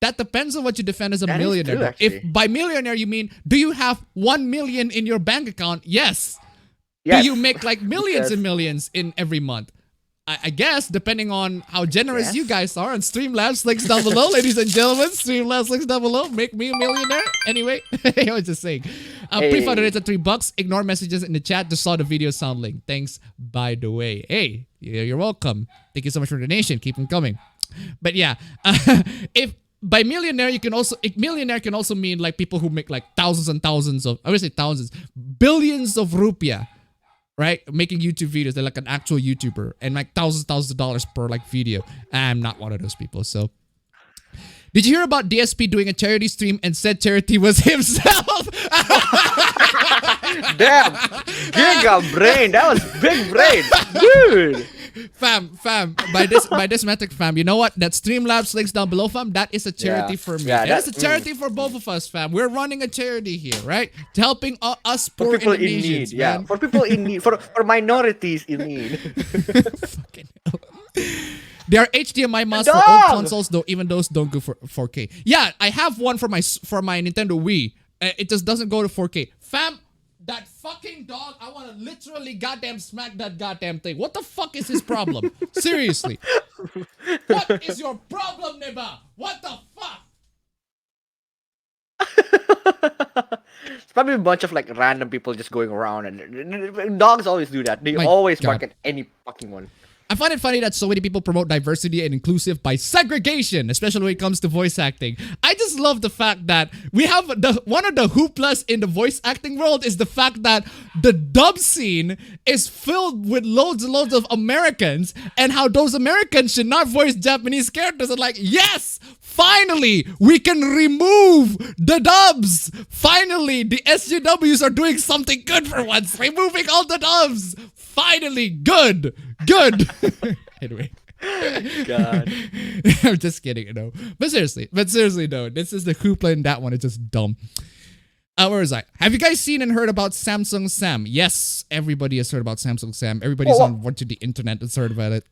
That depends on what you define as a millionaire.
True,
if by millionaire you mean, do you have 1 million in your bank account? Yes. Do you make like millions and millions in every month? I guess, depending on how generous you guys are. And Streamlabs, links down below, ladies and gentlemen. Streamlabs, links down below. Make me a millionaire. Anyway, I was just saying. Pre-funded it's at $3. Ignore messages in the chat. Just saw the video sound link. Thanks, by the way. Hey, you're welcome. Thank you so much for the donation. Keep them coming. But yeah, if by millionaire can also mean like people who make like thousands and thousands of, I would say thousands, billions of rupiah, right? Making YouTube videos. They're like an actual YouTuber and like thousands of dollars per like video. I'm not one of those people. So did you hear about DSP doing a charity stream and said charity was himself?
Damn, giga brain. That was big brain, dude.
Fam, by this metric, fam, you know what? That Streamlabs links down below, fam, that is a charity for me. Yeah, that's a charity for both of us, fam. We're running a charity here, right? To helping us poor
people
Indonesians,
in need,
man.
for people in need, for minorities in need.
Fucking hell. There are HDMI mouse for old consoles, though even those don't go for 4K. Yeah, I have one for my Nintendo Wii. It just doesn't go to 4K. Fam, That fucking dog, I want to literally goddamn smack that goddamn thing. What the fuck is his problem? Seriously. What is your problem, Neba? What the fuck?
It's probably a bunch of like random people just going around, and dogs always do that. They
My
always
God.
bark at any fucking one.
I find it funny that so many people promote diversity and inclusive by segregation, especially when it comes to voice acting. I just love the fact that we have one of the hooplas in the voice acting world is the fact that the dub scene is filled with loads and loads of Americans, and how those Americans should not voice Japanese characters. And like, yes, finally, we can remove the dubs. Finally, the SJWs are doing something good for once, removing all the dubs. Finally, good. Anyway.
God.
I'm just kidding, you know. But seriously, no. This is the hoopla in that one. It's just dumb. Where was I? Have you guys seen and heard about Samsung Sam? Yes, everybody has heard about Samsung Sam. Everybody's on went to the internet and heard about it.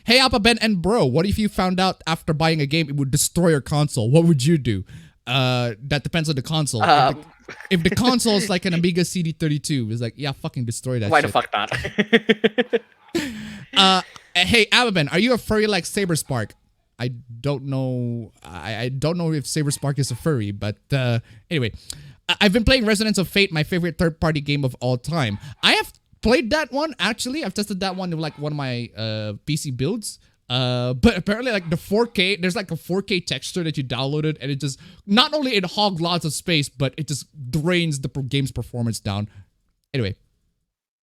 Hey, APB and bro, what if you found out after buying a game it would destroy your console? What would you do? That depends on the console. If the console is like an Amiga CD32, it's like, yeah, fucking destroy that
Why
shit.
the fuck not?
Hey, Ababen, are you a furry like Saberspark? I don't know. I don't know if Saberspark is a furry, but anyway. I've been playing Resonance of Fate, my favorite third-party game of all time. I have played that one, actually. I've tested that one in like one of my PC builds. But apparently like the 4K, there's like a 4K texture that you downloaded, and it just, not only it hogs lots of space, but it just drains the game's performance down. Anyway.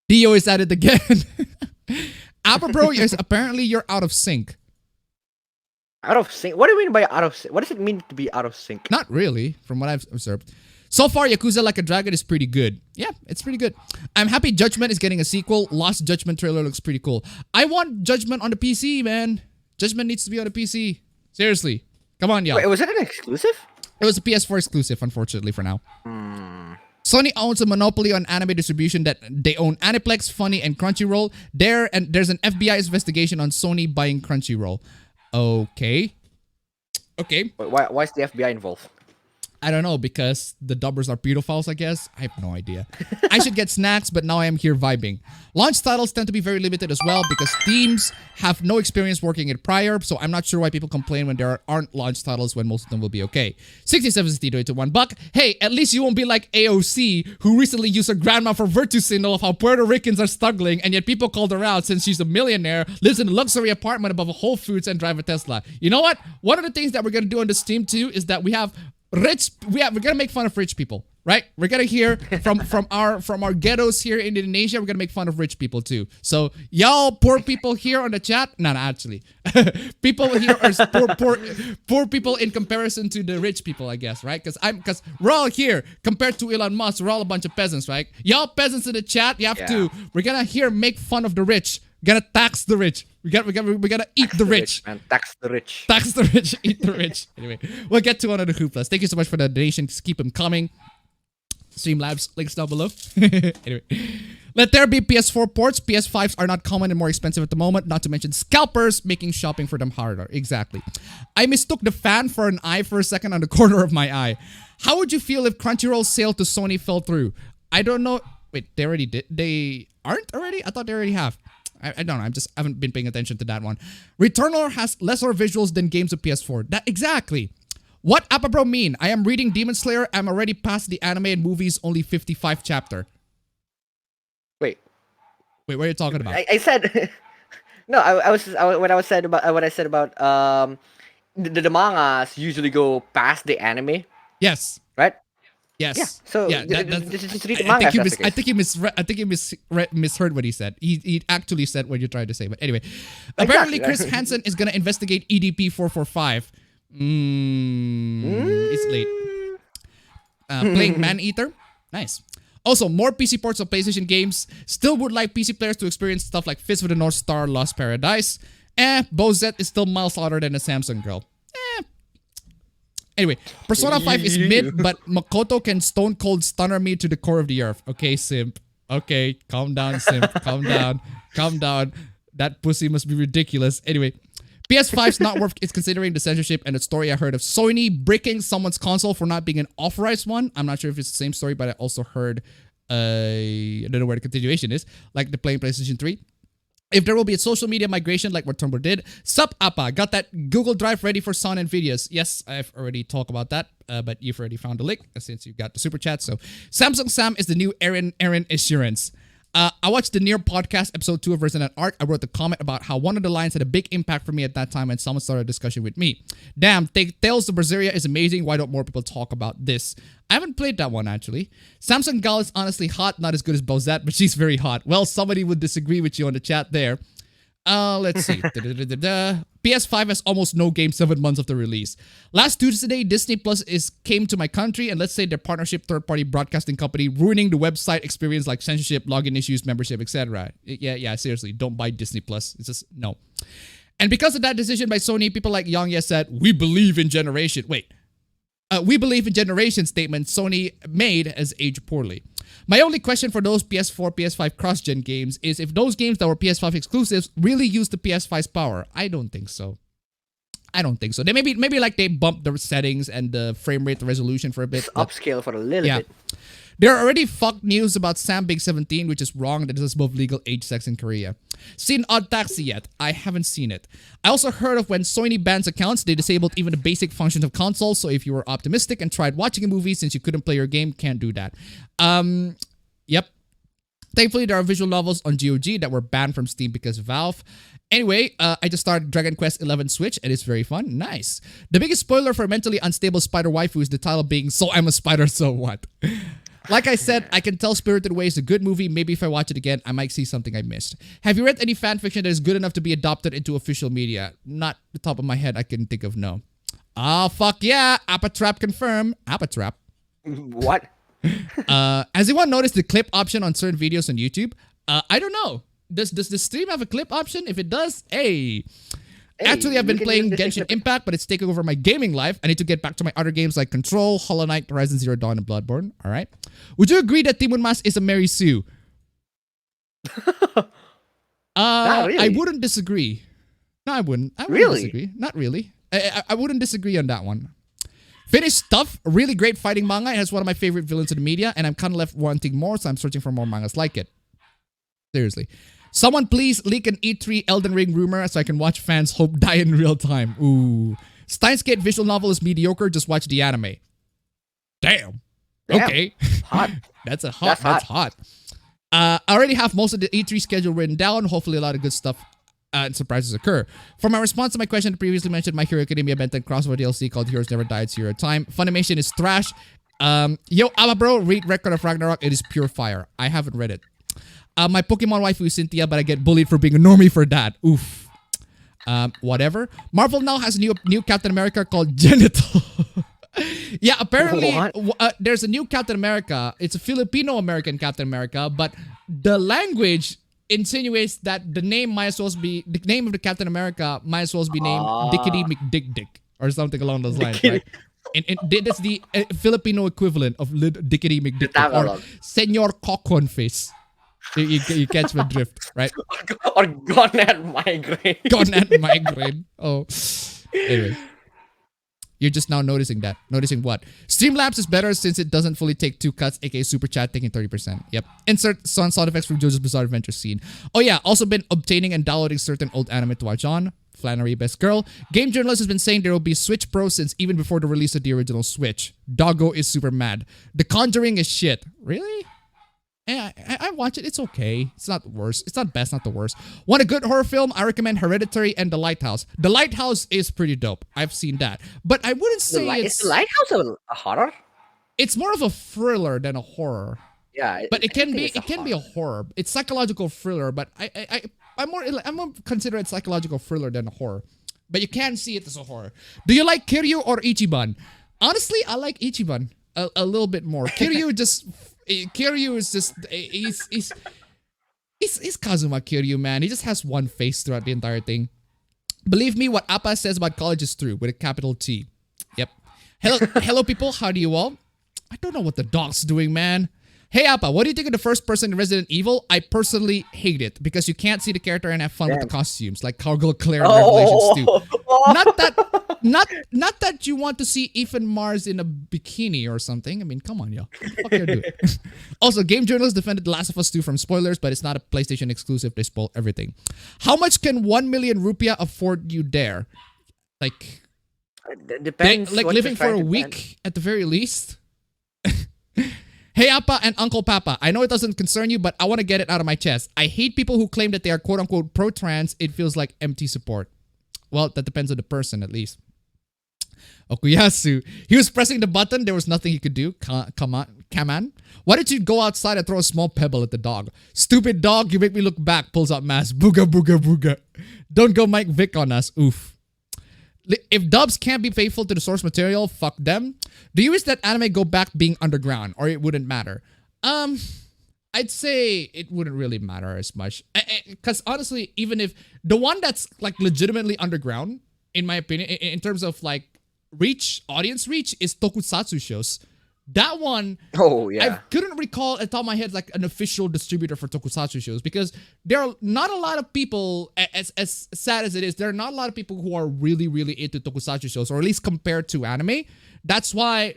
Dio is at it again. Appa bro, yes, apparently you're out of sync.
Out of sync? What do you mean by out of sync? What does it mean to be out of sync?
Not really, from what I've observed. So far, Yakuza Like a Dragon is pretty good. Yeah, it's pretty good. I'm happy Judgment is getting a sequel. Lost Judgment trailer looks pretty cool. I want Judgment on the PC, man. Judgment needs to be on the PC. Seriously. Come on, y'all.
Wait, was it an exclusive?
It was a PS4 exclusive, unfortunately, for now. Sony owns a monopoly on anime distribution that they own Aniplex, Funny, and Crunchyroll. There's an FBI investigation on Sony buying Crunchyroll. Okay. Okay.
Why is the FBI involved?
I don't know, because the dubbers are pedophiles, I guess. I have no idea. I should get snacks, but now I am here vibing. Launch titles tend to be very limited as well because teams have no experience working it prior, so I'm not sure why people complain when there aren't launch titles when most of them will be okay. 67 cedi to $1. Hey, at least you won't be like AOC, who recently used her grandma for virtue signal of how Puerto Ricans are struggling, and yet people called her out since she's a millionaire, lives in a luxury apartment above a Whole Foods, and drive a Tesla. You know what? One of the things that we're going to do on the stream too is that we're gonna make fun of rich people, right? We're gonna hear from our ghettos here in Indonesia. We're gonna make fun of rich people too. So y'all poor people here on the chat, no, actually, people here are poor people in comparison to the rich people, I guess, right? Because we're all here compared to Elon Musk. We're all a bunch of peasants, right? Y'all peasants in the chat, you have to. We're gonna here make fun of the rich. We're gonna tax the rich. We gotta eat the rich.
Man, tax the rich.
Tax the rich, eat the rich. Anyway, we'll get to one of the hooplas. Thank you so much for the donations. Keep them coming. Streamlabs, links down below. Anyway, let there be PS4 ports. PS5s are not common and more expensive at the moment, not to mention scalpers, making shopping for them harder. Exactly. I mistook the fan for an eye for a second on the corner of my eye. How would you feel if Crunchyroll's sale to Sony fell through? I don't know. Wait, they already did? They aren't already? I thought they already have. I don't know. I haven't been paying attention to that one. Returnal has lesser visuals than games of PS4. That exactly. What Appa Bro mean? I am reading Demon Slayer. I'm already past the anime and movies. Only 55 chapter.
Wait,
what are you talking about?
I said no. What I said about the mangas usually go past the anime.
Yes.
Right.
Yes.
Yeah. So
yeah,
just read the manga.
I think you misheard what he said. He actually said what you're trying to say. But anyway, apparently Chris Hansen is gonna investigate EDP 445. It's late. Playing Man-Eater. Nice. Also, more PC ports of PlayStation games. Still would like PC players to experience stuff like Fist with the North Star, Lost Paradise. Bozet is still miles louder than a Samsung girl. Anyway, Persona 5 is mid, but Makoto can stone cold stunner me to the core of the earth. Okay, simp. Okay, calm down, simp. Calm down. Calm down. That pussy must be ridiculous. Anyway, PS5's not worth is considering the censorship and the story I heard of Sony breaking someone's console for not being an authorized one. I'm not sure if it's the same story, but I also heard, I don't know where the continuation is, like the playing PlayStation 3. If there will be a social media migration like what Tumblr did. Sup, Appa, got that Google Drive ready for sound and videos. Yes, I've already talked about that, but you've already found the link since you got the super chat. So Samsung Sam is the new Aaron Assurance. I watched the Near podcast episode 2 of Resident Arc. I wrote a comment about how one of the lines had a big impact for me at that time and someone started a discussion with me. Damn, Tales of Berseria is amazing. Why don't more people talk about this? I haven't played that one actually. Samsung Gal is honestly hot, not as good as Bozette, but she's very hot. Well, somebody would disagree with you on the chat there. Let's see. PS5 has almost no game 7 months after release. Last Tuesday, Disney Plus came to my country, and let's say their partnership third-party broadcasting company ruining the website experience like censorship, login issues, membership, etc. Yeah, seriously, don't buy Disney Plus. It's just no. And because of that decision by Sony, people like Yang said, "We believe in generation." Wait. We believe in generation statement Sony made has aged poorly. My only question for those PS4, PS5 cross-gen games is if those games that were PS5 exclusives really use the PS5's power. I don't think so. They maybe like they bumped the settings and the frame rate, the resolution for a bit.
Upscale for a little bit.
There are already fucked news about Sam being 17, which is wrong. That is above legal age sex in Korea. Seen Odd Taxi yet? I haven't seen it. I also heard of when Sony bans accounts, they disabled even the basic functions of consoles. So if you were optimistic and tried watching a movie since you couldn't play your game, can't do that. Yep. Thankfully, there are visual novels on GOG that were banned from Steam because of Valve. Anyway, I just started Dragon Quest XI Switch and it's very fun. Nice. The biggest spoiler for Mentally Unstable Spider Waifu is the title being So I'm a Spider, So What? Like I said, I can tell Spirited Away is a good movie. Maybe if I watch it again, I might see something I missed. Have you read any fanfiction that is good enough to be adopted into official media? Not the top of my head, I can think of no. Fuck yeah. Appatrap confirmed. Appatrap.
What?
Has anyone noticed the clip option on certain videos on YouTube? I don't know. Does the stream have a clip option? If it does, hey. Actually, I've been playing Genshin Impact, but it's taking over my gaming life. I need to get back to my other games like Control, Hollow Knight, Horizon Zero Dawn, and Bloodborne. All right. Would you agree that Timun Mas is a Mary Sue?
Not really.
I wouldn't disagree. No, I wouldn't. I wouldn't
Really?
disagree. Not really. I wouldn't disagree on that one. Finished Stuff, really great fighting manga. It has one of my favorite villains in the media, and I'm kind of left wanting more, so I'm searching for more mangas like it. Seriously. Someone please leak an E3 Elden Ring rumor so I can watch fans' hope die in real time. Ooh. Steins Gate visual novel is mediocre, just watch the anime. Damn. Okay.
Hot.
That's hot. I already have most of the E3 schedule written down. Hopefully a lot of good stuff and surprises occur. For my response to my question, I previously mentioned My Hero Academia Benten crossover DLC called Heroes Never Die, It's Hero Time. Funimation is trash. Yo, Ama bro, read Record of Ragnarok. It is pure fire. I haven't read it. My Pokemon waifu is Cynthia, but I get bullied for being a normie for that. Oof. Whatever. Marvel now has a new Captain America called Genital. Yeah, apparently there's a new Captain America. It's a Filipino-American Captain America, but the language insinuates that the name of the Captain America might as well be named Dickity McDick Dick or something along those lines, right? And that's the Filipino equivalent of Dickity McDick Dick or Senor Cockon Face. You catch my drift, right?
Or gonad migraine.
Gonad migraine. Oh. Anyway. You're just now noticing that. Noticing what? Streamlabs is better since it doesn't fully take 2 cuts, aka Super Chat taking 30%. Yep. Insert sound effects from JoJo's Bizarre Adventure scene. Oh yeah, also been obtaining and downloading certain old anime to watch on. Flannery, best girl. Game Journalist has been saying there will be Switch Pro since even before the release of the original Switch. Doggo is super mad. The Conjuring is shit. Really? Yeah, I watch it. It's okay. It's not worse. It's not best, not the worst. Want a good horror film? I recommend Hereditary and The Lighthouse. The Lighthouse is pretty dope. I've seen that. But I wouldn't say
Is The Lighthouse a horror?
It's more of a thriller than a horror.
Yeah.
But it can be a horror. It's psychological thriller, but I'm more consider it psychological thriller than a horror. But you can see it as a horror. Do you like Kiryu or Ichiban? Honestly, I like Ichiban a little bit more. Kiryu is just he's Kazuma Kiryu, man. He just has one face throughout the entire thing. Believe me, what Appa says about college is true with a capital T. Yep. Hello people. How do you all? I don't know what the dog's doing, man. Hey Appa, what do you think of the first person in Resident Evil? I personally hate it because you can't see the character and have fun with the costumes, like Cargill Claire in Revelations 2. Not that you want to see Ethan Mars in a bikini or something. I mean, come on, yo. Fuck you doing? Also, game journalists defended The Last of Us 2 from spoilers, but it's not a PlayStation exclusive. They spoil everything. How much can 1 million rupiah afford you there? Like,
Depends.
like living for a week at the very least. Hey Appa and Uncle Papa, I know it doesn't concern you, but I want to get it out of my chest. I hate people who claim that they are quote-unquote pro-trans. It feels like empty support. Well, that depends on the person at least. Okuyasu, he was pressing the button. There was nothing he could do. Come on. Why did you go outside and throw a small pebble at the dog? Stupid dog, you make me look back. Pulls out mask. Booga, booga, booga. Don't go Mike Vick on us. Oof. If dubs can't be faithful to the source material, fuck them. Do you wish that anime go back being underground, or it wouldn't matter? I'd say it wouldn't really matter as much. Because honestly, even if the one that's like legitimately underground, in my opinion, in terms of like reach, audience reach, is tokusatsu shows. That one, I couldn't recall at the top of my head like an official distributor for tokusatsu shows, because there are not a lot of people, as sad as it is, there are not a lot of people who are really, really into tokusatsu shows, or at least compared to anime. That's why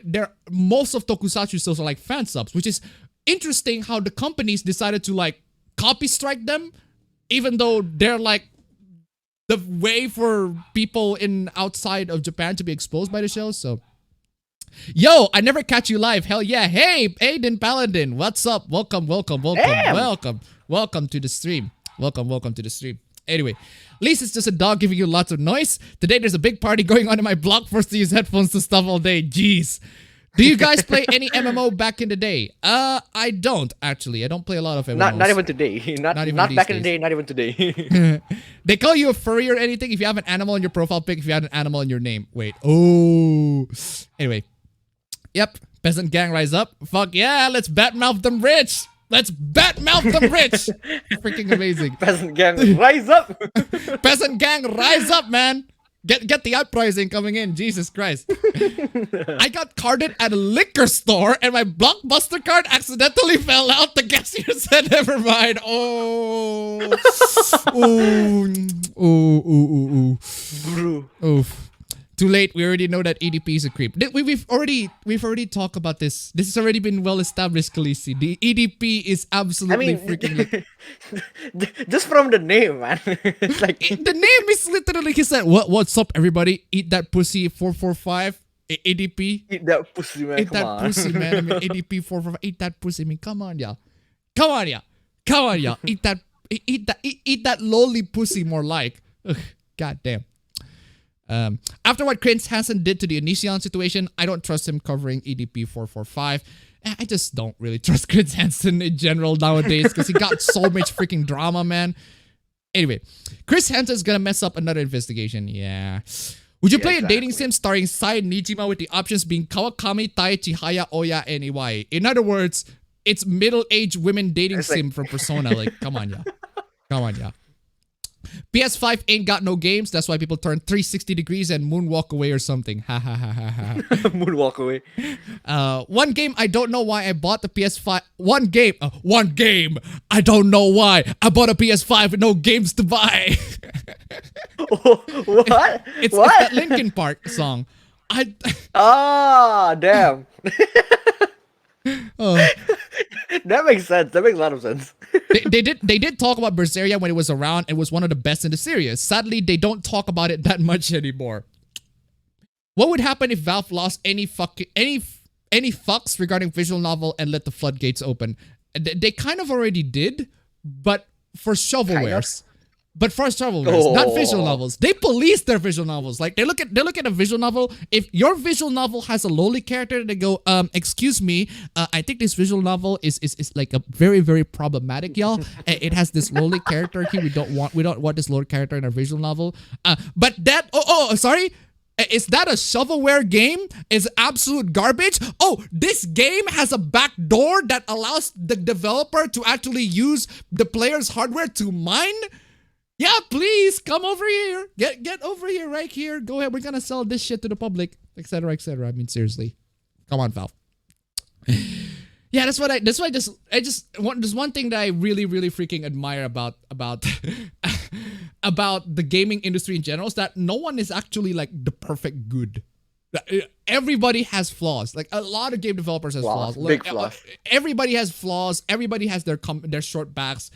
most of tokusatsu shows are like fan subs, which is interesting how the companies decided to like copy strike them, even though they're like the way for people in outside of Japan to be exposed by the show. So yo, I never catch you live. Hell yeah. Hey, Aiden Paladin. What's up? Welcome to the stream. Welcome to the stream. Anyway, at least it's just a dog giving you lots of noise. Today there's a big party going on in my block. Forced to use headphones to stuff all day. Jeez. Do you guys play any MMO back in the day? I don't actually. I don't play a lot of MMOs.
Not even today. Not back in the day. Not even today.
They call you a furry or anything if you have an animal in your profile pic. If you have an animal in your name. Wait. Oh. Anyway. Yep. Peasant gang rise up. Fuck yeah. Let's badmouth them rich. Freaking amazing.
Peasant gang rise up.
Peasant gang rise up, man. Get the uprising coming in. Jesus Christ. I got carded at a liquor store and my Blockbuster card accidentally fell out. The cashier said, never mind. Oh. Oof. Too late. We already know that EDP is a creep. We've already talked about this. This has already been well established, Khaleesi. The EDP is absolutely freaking.
Just from the name, man. It's like
the name is literally. He said, "What's up, everybody? Eat that pussy 445 EDP.
Eat that pussy, man.
Eat
Come
that
on.
pussy, man. I mean, EDP 445. Eat that pussy. I mean, come on, y'all. Eat that lowly pussy, more like. Ugh, God damn." After what Chris Hansen did to the Onision situation, I don't trust him covering EDP 445. I just don't really trust Chris Hansen in general nowadays because he got so much freaking drama, man. Anyway, Chris Hansen's gonna mess up another investigation. Yeah. Would you play a dating sim starring Sai Nijima with the options being Kawakami, Tai, Chihaya, Oya, and Iwai? In other words, it's middle-aged women dating sim from Persona. Like, come on, yeah. PS5 ain't got no games. That's why people turn 360 degrees and moonwalk away or something. Ha ha ha ha ha.
Moonwalk away.
One game I don't know why I bought the PS5. One game. I don't know why I bought a PS5 with no games to buy.
What?
It's that Linkin Park song.
Damn.
Oh.
That makes sense. That makes a lot of sense.
They did talk about Berseria when it was around. It was one of the best in the series. Sadly, they don't talk about it that much anymore. What would happen if Valve lost any fucks regarding visual novel and let the floodgates open? They kind of already did, but for shovelwares. But for shovelwares, not visual novels. They police their visual novels. Like they look at a visual novel. If your visual novel has a lowly character, they go, excuse me, I think this visual novel is like a very, very problematic, y'all. It has this lowly character here. We don't want this lowly character in our visual novel. But that sorry. Is that a shovelware game? Is absolute garbage? Oh, this game has a back door that allows the developer to actually use the player's hardware to mine? Yeah, please come over here. Get over here, right here. Go ahead. We're gonna sell this shit to the public, etc., etc. I mean, seriously, come on, Valve. Yeah, that's what I just want. There's one thing that I really freaking admire about about the gaming industry in general is that no one is actually like the perfect good. Everybody has flaws. Like a lot of game developers has flaws.
Big flaws.
Everybody has flaws. Everybody has their short backs.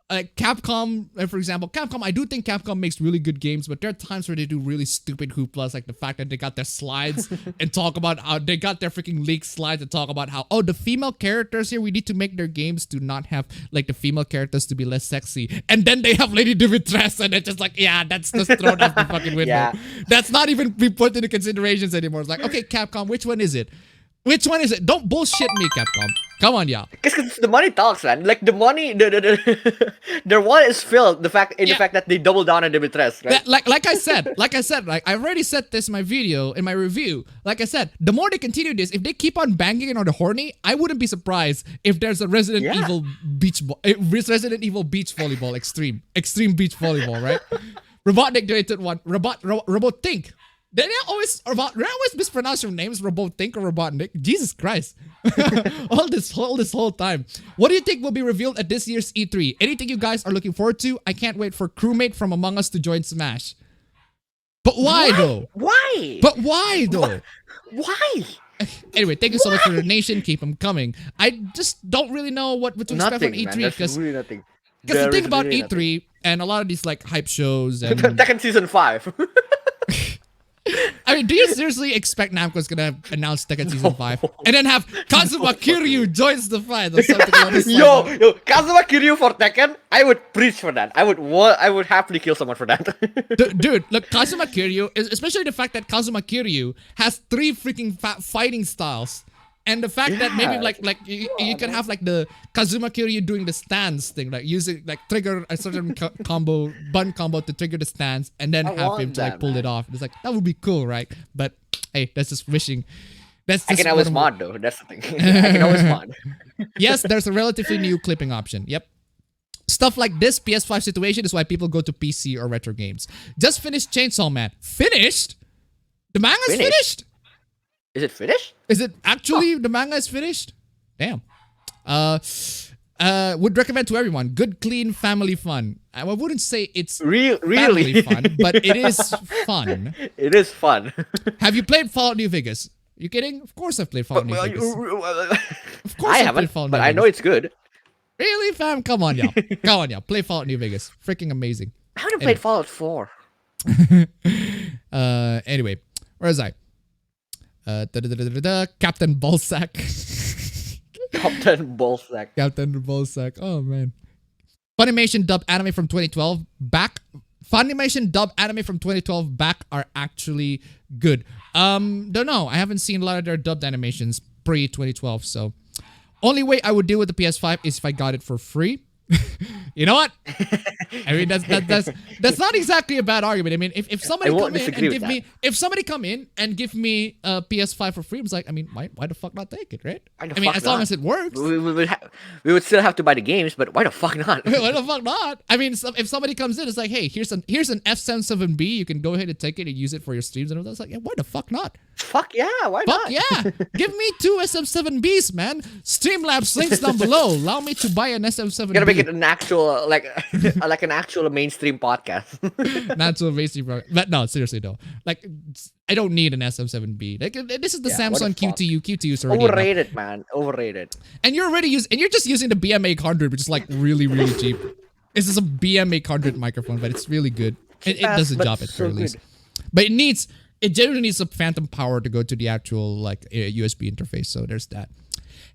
Capcom, for example, I do think Capcom makes really good games, but there are times where they do really stupid hooplas, like the fact that they got their slides and talk about how they got their freaking leaked slides and talk about how, oh, the female characters here, we need to make their games to not have like the female characters to be less sexy. And then they have Lady Dimitrescu and it's just like, yeah, that's just thrown out the fucking window.
Yeah.
That's not even be put into considerations anymore. It's like, okay, Capcom, which one is it? Which one is it? Don't bullshit me, Capcom. Come on, y'all.
Because the money talks, man. Like the money, their wallet is filled. The fact that they double down on Dimitrescu, right?
Like I said, like I already said this in my video, in my review. Like I said, the more they continue this, if they keep on banging on the horny, I wouldn't be surprised if there's a Resident Evil beach volleyball extreme beach volleyball, right? Robotnik donated one. Robotink. They always mispronounce your names, Robotink or Robotnik. Jesus Christ. all this whole time. What do you think will be revealed at this year's E3? Anything you guys are looking forward to? I can't wait for crewmate from Among Us to join Smash. But why though?
Why?
But why though?
Why?
Anyway, thank you so much for the donation. Keep them coming. I just don't really know what to expect from E3
because really nothing.
Because the thing about E3 and a lot of these like hype shows and
Tekken Season 5.
I mean, do you seriously expect Namco's gonna announce Tekken Season 5 and then have Kazuma Kiryu joins the fight or something along this line?
Yo, Kazuma Kiryu for Tekken? I would preach for that. I would happily kill someone for that.
Dude, look, Kazuma Kiryu, especially the fact that Kazuma Kiryu has 3 freaking fighting styles. And the fact that maybe like you can have like the Kazuma Kiryu doing the stance thing, like using like trigger a certain button combo to trigger the stance, and then have him to like pull it off. It's like that would be cool, right? But hey, that's just wishing. That's just
I can always mod though. That's the thing. I can always mod.
Yes, there's a relatively new clipping option. Yep. Stuff like this PS5 situation is why people go to PC or retro games. Just finished Chainsaw Man. Finished? The manga's finished?
Is it finished?
Is it actually the manga is finished? Damn. Would recommend to everyone. Good, clean, family fun. I wouldn't say it's family fun, but it is fun.
It is fun.
Have you played Fallout New Vegas? You kidding? Of course I've played Fallout New Vegas. Of course
I haven't, but I know it's good.
Really, fam? Come on, y'all. Come on, y'all. Play Fallout New Vegas. Freaking amazing.
I haven't played Fallout 4.
Anyway, where was I? Captain Ballsack.
Captain Ballsack.
Captain Ballsack. Oh man. Funimation dub anime from 2012 back. Funimation dub anime from 2012 back are actually good. Don't know. I haven't seen a lot of their dubbed animations pre 2012. So, only way I would deal with the PS5 is if I got it for free. You know what? I mean that's not exactly a bad argument. I mean, if somebody come in and give me give me a PS5 for free, I was like, I mean, why the fuck not take it, right? I mean, as long as it works.
We would still have to buy the games, but why the fuck not?
Why the fuck not? I mean, if somebody comes in, it's like, hey, here's an F77B. You can go ahead and take it and use it for your streams, and I was like, yeah, why the fuck not?
Fuck yeah, why not?
Fuck yeah, give me 2 SM7Bs, man. Streamlabs links down below. Allow me to buy an SM7B.
Gotta make it an actual like an actual mainstream podcast.
Not so mainstream, but no, seriously though. Like, I don't need an SM7B. Like, this is the Samsung QTU. QTU's already
overrated, man. Overrated.
And you're just using the BM800, which is like really cheap. It's just a BM800 microphone, but it's really good. It does the job at the very least. But it generally needs some phantom power to go to the actual like USB interface. So there's that.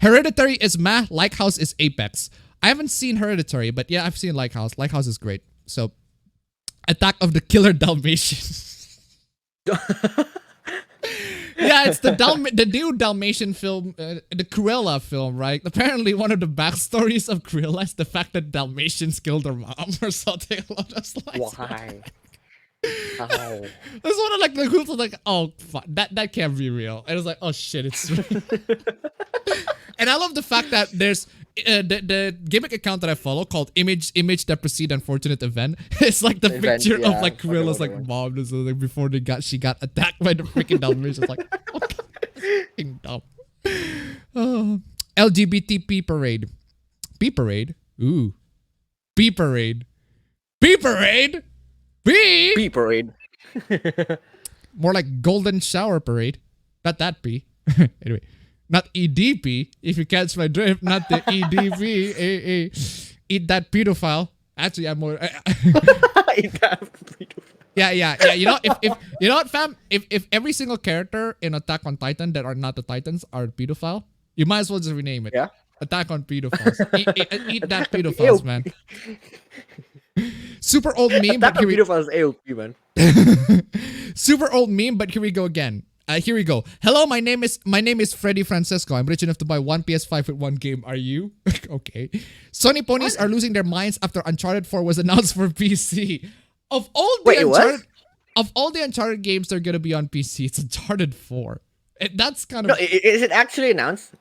Hereditary is meh. Lighthouse is Apex. I haven't seen Hereditary, but yeah, I've seen Lighthouse. Lighthouse is great. So, Attack of the Killer Dalmatian. Yeah, it's the new Dalmatian film, the Cruella film, right? Apparently, one of the backstories of Cruella is the fact that Dalmatians killed her mom or something along those lines.
Why? How?
That's one of like the groups was like, oh fuck, that can't be real. And it was like, oh shit, it's real. And I love the fact that there's the gimmick account that I follow called image that precede unfortunate event. It's like the picture of like Cruella's like mom or something before she got attacked by the freaking Dalmatians. Like, oh, fucking dumb. LGBTP parade. P parade? Ooh. P parade. P parade? P?
P parade.
More like golden shower parade. Not that P. Anyway. Not EDP. If you catch my drift. Not the EDP. Eat that pedophile. Actually, I'm more...
Eat that pedophile.
Yeah. You know, if you know what, fam? If every single character in Attack on Titan that are not the Titans are pedophile, you might as well just rename it.
Yeah.
Attack on pedophiles. Eat that pedophiles, man. Super old meme,
Attack
but here
on
we
pedophiles AOP, man.
super old meme, but here we go again. Here we go. Hello, my name is Freddy Francesco. I'm rich enough to buy one PS5 with one game. Are you? Okay. Sony ponies are losing their minds after Uncharted 4 was announced for PC. Of all the Uncharted games that are gonna be on PC, it's Uncharted 4. That's kind of...
No, is it actually announced?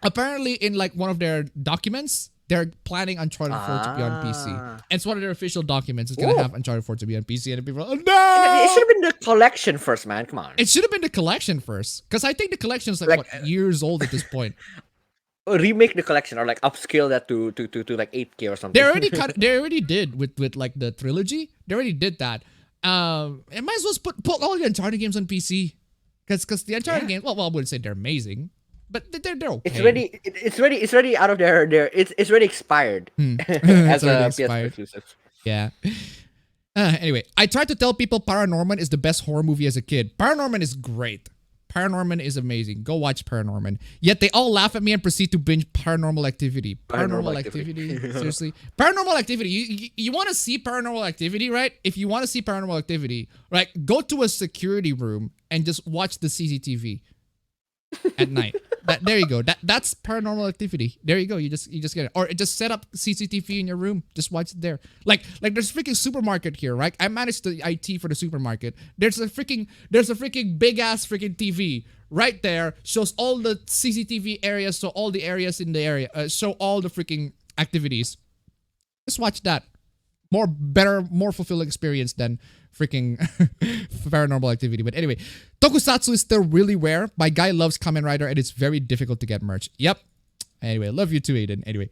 Apparently, in like one of their documents, they're planning Uncharted 4 to be on PC. And it's one of their official documents. It's gonna have Uncharted 4 to be on PC, and people are like, oh, no!
It should have been the collection first, man. Come on.
It should have been the collection first, because I think the collection is like what, years old at this point.
Remake the collection or like upscale that to like 8K or something.
They already did with like the trilogy. They already did that. It might as well put all the Uncharted games on PC, because the Uncharted games, well, I wouldn't say they're amazing, but they're okay.
It's already out of their it's already expired as a PS4 exclusive.
Yeah. Anyway, I tried to tell people Paranorman is the best horror movie as a kid. Paranorman is great. Paranorman is amazing. Go watch Paranorman. Yet they all laugh at me and proceed to binge Paranormal Activity. Paranormal Activity? Seriously? Paranormal Activity. You want to see Paranormal Activity, right? If you want to see Paranormal Activity, right, go to a security room and just watch the CCTV at night. There you go. That's Paranormal Activity. There you go. You just get it. Or just set up CCTV in your room. Just watch it there. Like there's a freaking supermarket here, right? I managed the IT for the supermarket. There's a freaking big ass freaking TV right there. Shows all the CCTV areas, so all the areas in the area, show all the freaking activities. Just watch that. More fulfilling experience than freaking Paranormal Activity. But anyway, Tokusatsu is still really rare. My guy loves Kamen Rider and it's very difficult to get merch. Yep. Anyway, love you too, Aiden. Anyway,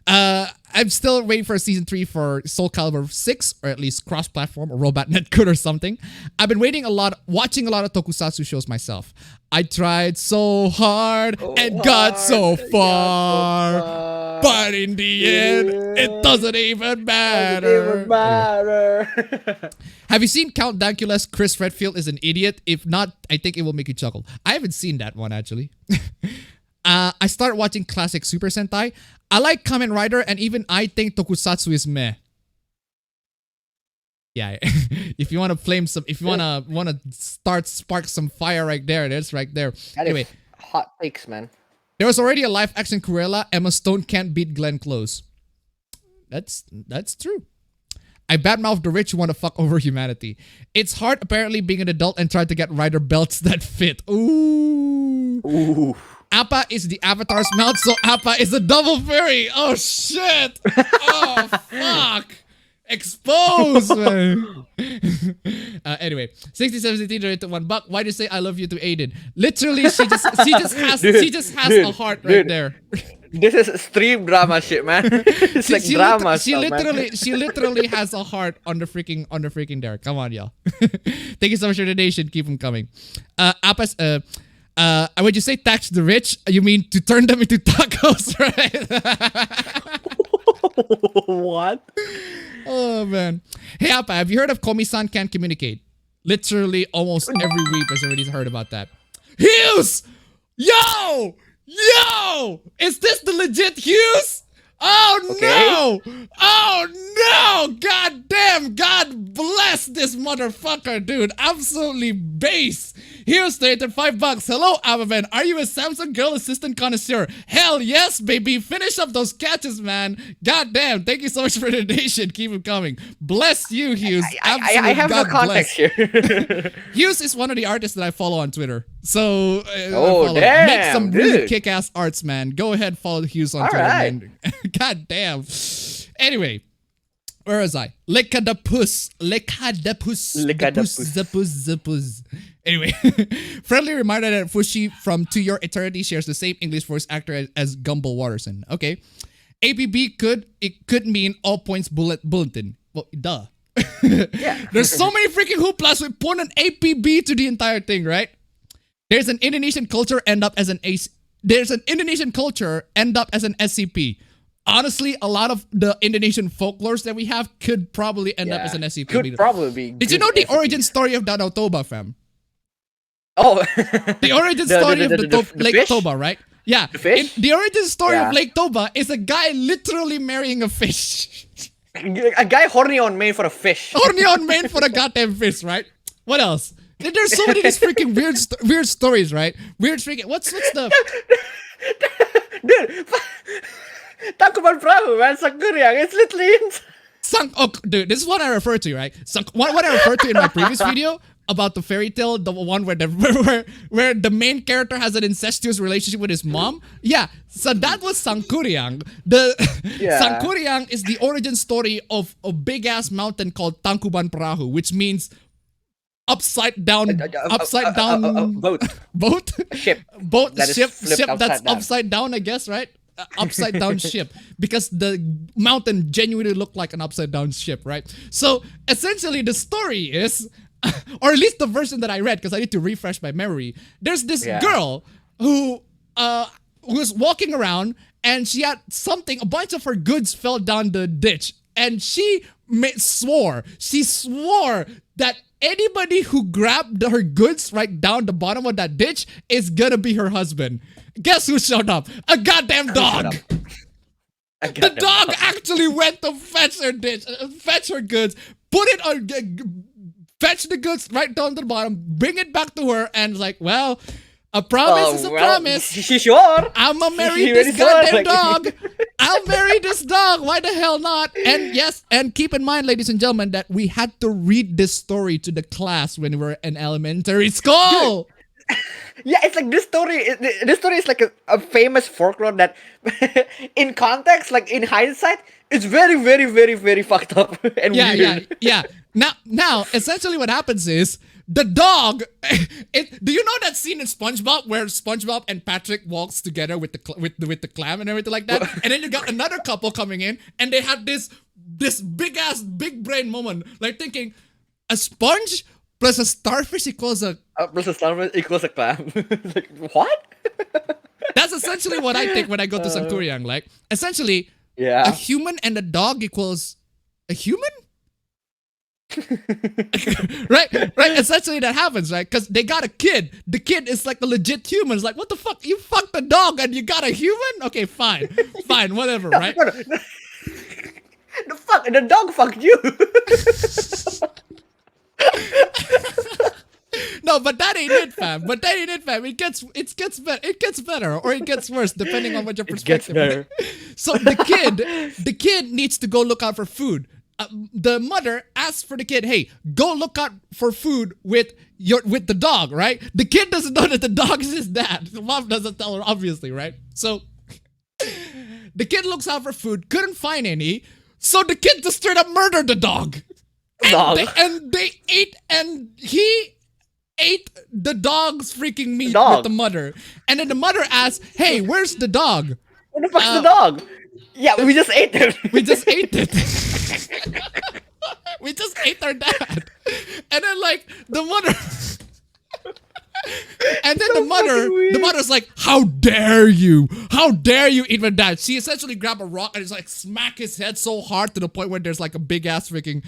I'm still waiting for season 3 for Soul Calibur 6, or at least cross-platform or Robot Netcode or something. I've been watching a lot of Tokusatsu shows myself. I tried so hard and got so far. But in the end, it doesn't even matter. Have you seen Count Dankula's Chris Redfield is an idiot? If not, I think it will make you chuckle. I haven't seen that one, actually. I started watching classic Super Sentai. I like Kamen Rider, and even I think Tokusatsu is meh. Yeah, if you want to flame some, if you want to spark some fire right there, that's right there. Anyway,
hot takes, man.
There was already a live-action Cruella. Emma Stone can't beat Glenn Close. That's true. I badmouth the rich who want to fuck over humanity. It's hard, apparently, being an adult and trying to get rider belts that fit. Ooh. Appa is the Avatar's mount, so Appa is a double fairy. Oh, shit. Oh, fuck. Exposed, man. Anyway, 6017 donated $1. Why do you say I love you to Aiden? Literally, she just has a heart right there.
This is stream drama shit, man. It's like drama. She
literally has a heart on the freaking there. Come on, y'all. Thank you so much for the donation. Keep them coming. Appa's when you say tax the rich, you mean to turn them into tacos, right?
What?
Oh, man. Hey, Appa, have you heard of Komi-san can't communicate? Literally, almost every week has already heard about that. Hughes! Yo! Is this the legit Hughes? Oh, okay. No! Oh, no! God damn! God bless this motherfucker, dude. Absolutely base. Here's donated $5. Hello, Avaben. Are you a Samsung girl assistant connoisseur? Hell yes, baby. Finish up those catches, man. God damn. Thank you so much for the donation. Keep them coming. Bless you, Hughes.
I have no context here.
Hughes is one of the artists that I follow on Twitter. So,
damn,
make some really kick-ass arts, man. Go ahead, follow Hughes on Twitter, man. God damn. Anyway, where was I? Licka the puss. Anyway, friendly reminder that Fushi from To Your Eternity shares the same English voice actor as Gumball Watterson. Okay. APB could mean all points bulletin. Well, duh.
Yeah.
There's so many freaking hooplas with put an APB to the entire thing, right? There's an Indonesian culture end up as an SCP. Honestly, a lot of the Indonesian folklores that we have could probably end up as an SCP.
Could probably be.
Did you know the origin story of Danau Toba, fam?
Oh,
the origin story of the Lake
fish?
Toba, right? Yeah.
The fish?
The origin story
Yeah.
of Lake Toba is a guy literally marrying a fish.
a guy horny on main for a fish.
Horny on main for a goddamn fish, right? What else? There's so many of these freaking weird stories, right? Weird freaking. What's the?
Dude, Takuban Prahu, man, Sakuriang, it's literally
Dude, this is what I refer to, right? What I referred to in my previous video about the fairy tale, the one where where the main character has an incestuous relationship with his mom. Yeah, so that was Sangkuriang. Sangkuriang is the origin story of a big ass mountain called Tangkuban Perahu, which means upside down
boat.
Boat?
Ship.
Boat,
that is
ship
flipped
that's
down.
upside down, I guess, right? Upside down ship, because the mountain genuinely looked like an upside down ship, right? So essentially the story is, or at least the version that I read, because I need to refresh my memory, there's this girl who was walking around and she had a bunch of her goods fell down the ditch, and she swore that anybody who grabbed her goods right down the bottom of that ditch is gonna be her husband. Guess who showed up? A goddamn dog. The dog actually went to fetch her goods, put it on, fetch the goods right down to the bottom, bring it back to her, and like, well, a promise is a promise.
Sure.
I'ma marry this goddamn dog. I'll marry this dog. Why the hell not? And yes, and keep in mind, ladies and gentlemen, that we had to read this story to the class when we were in elementary school.
Yeah, it's like this story is like a famous folklore that in context, like in hindsight, it's very, very, very, very fucked up and weird.
Yeah. Now, essentially what happens is the dog. Do you know that scene in SpongeBob where SpongeBob and Patrick walks together with the clam and everything like that, and then you got another couple coming in and they have this big brain moment, like thinking a sponge plus a starfish equals a
clam. Like, what?
That's essentially what I think when I go to Sangkuriang. Like, essentially, a human and a dog equals a human? right. Essentially, that happens, right? Because they got a kid. The kid is like a legit human. It's like, what the fuck? You fucked the dog and you got a human? Okay, fine, whatever, right?
No. The dog fucked you.
No, but that ain't it, fam. It gets better, or it gets worse, depending on what your perspective is. So the kid needs to go look out for food. The mother asks for the kid, "Hey, go look out for food with the dog," right? The kid doesn't know that the dog is his dad. The mom doesn't tell her, obviously, right? So the kid looks out for food, couldn't find any, so the kid just straight up murdered the dog. And he ate the dog's freaking meat with the mother. And then the mother asks, "Hey, where's the dog?"
Where the fuck's the dog? Yeah, we just ate it.
We just ate it. We just ate our dad. And then like the mother and then the mother's like, "How dare you? How dare you eat my dad?" She essentially grabbed a rock and just like smack his head so hard to the point where there's like a big ass freaking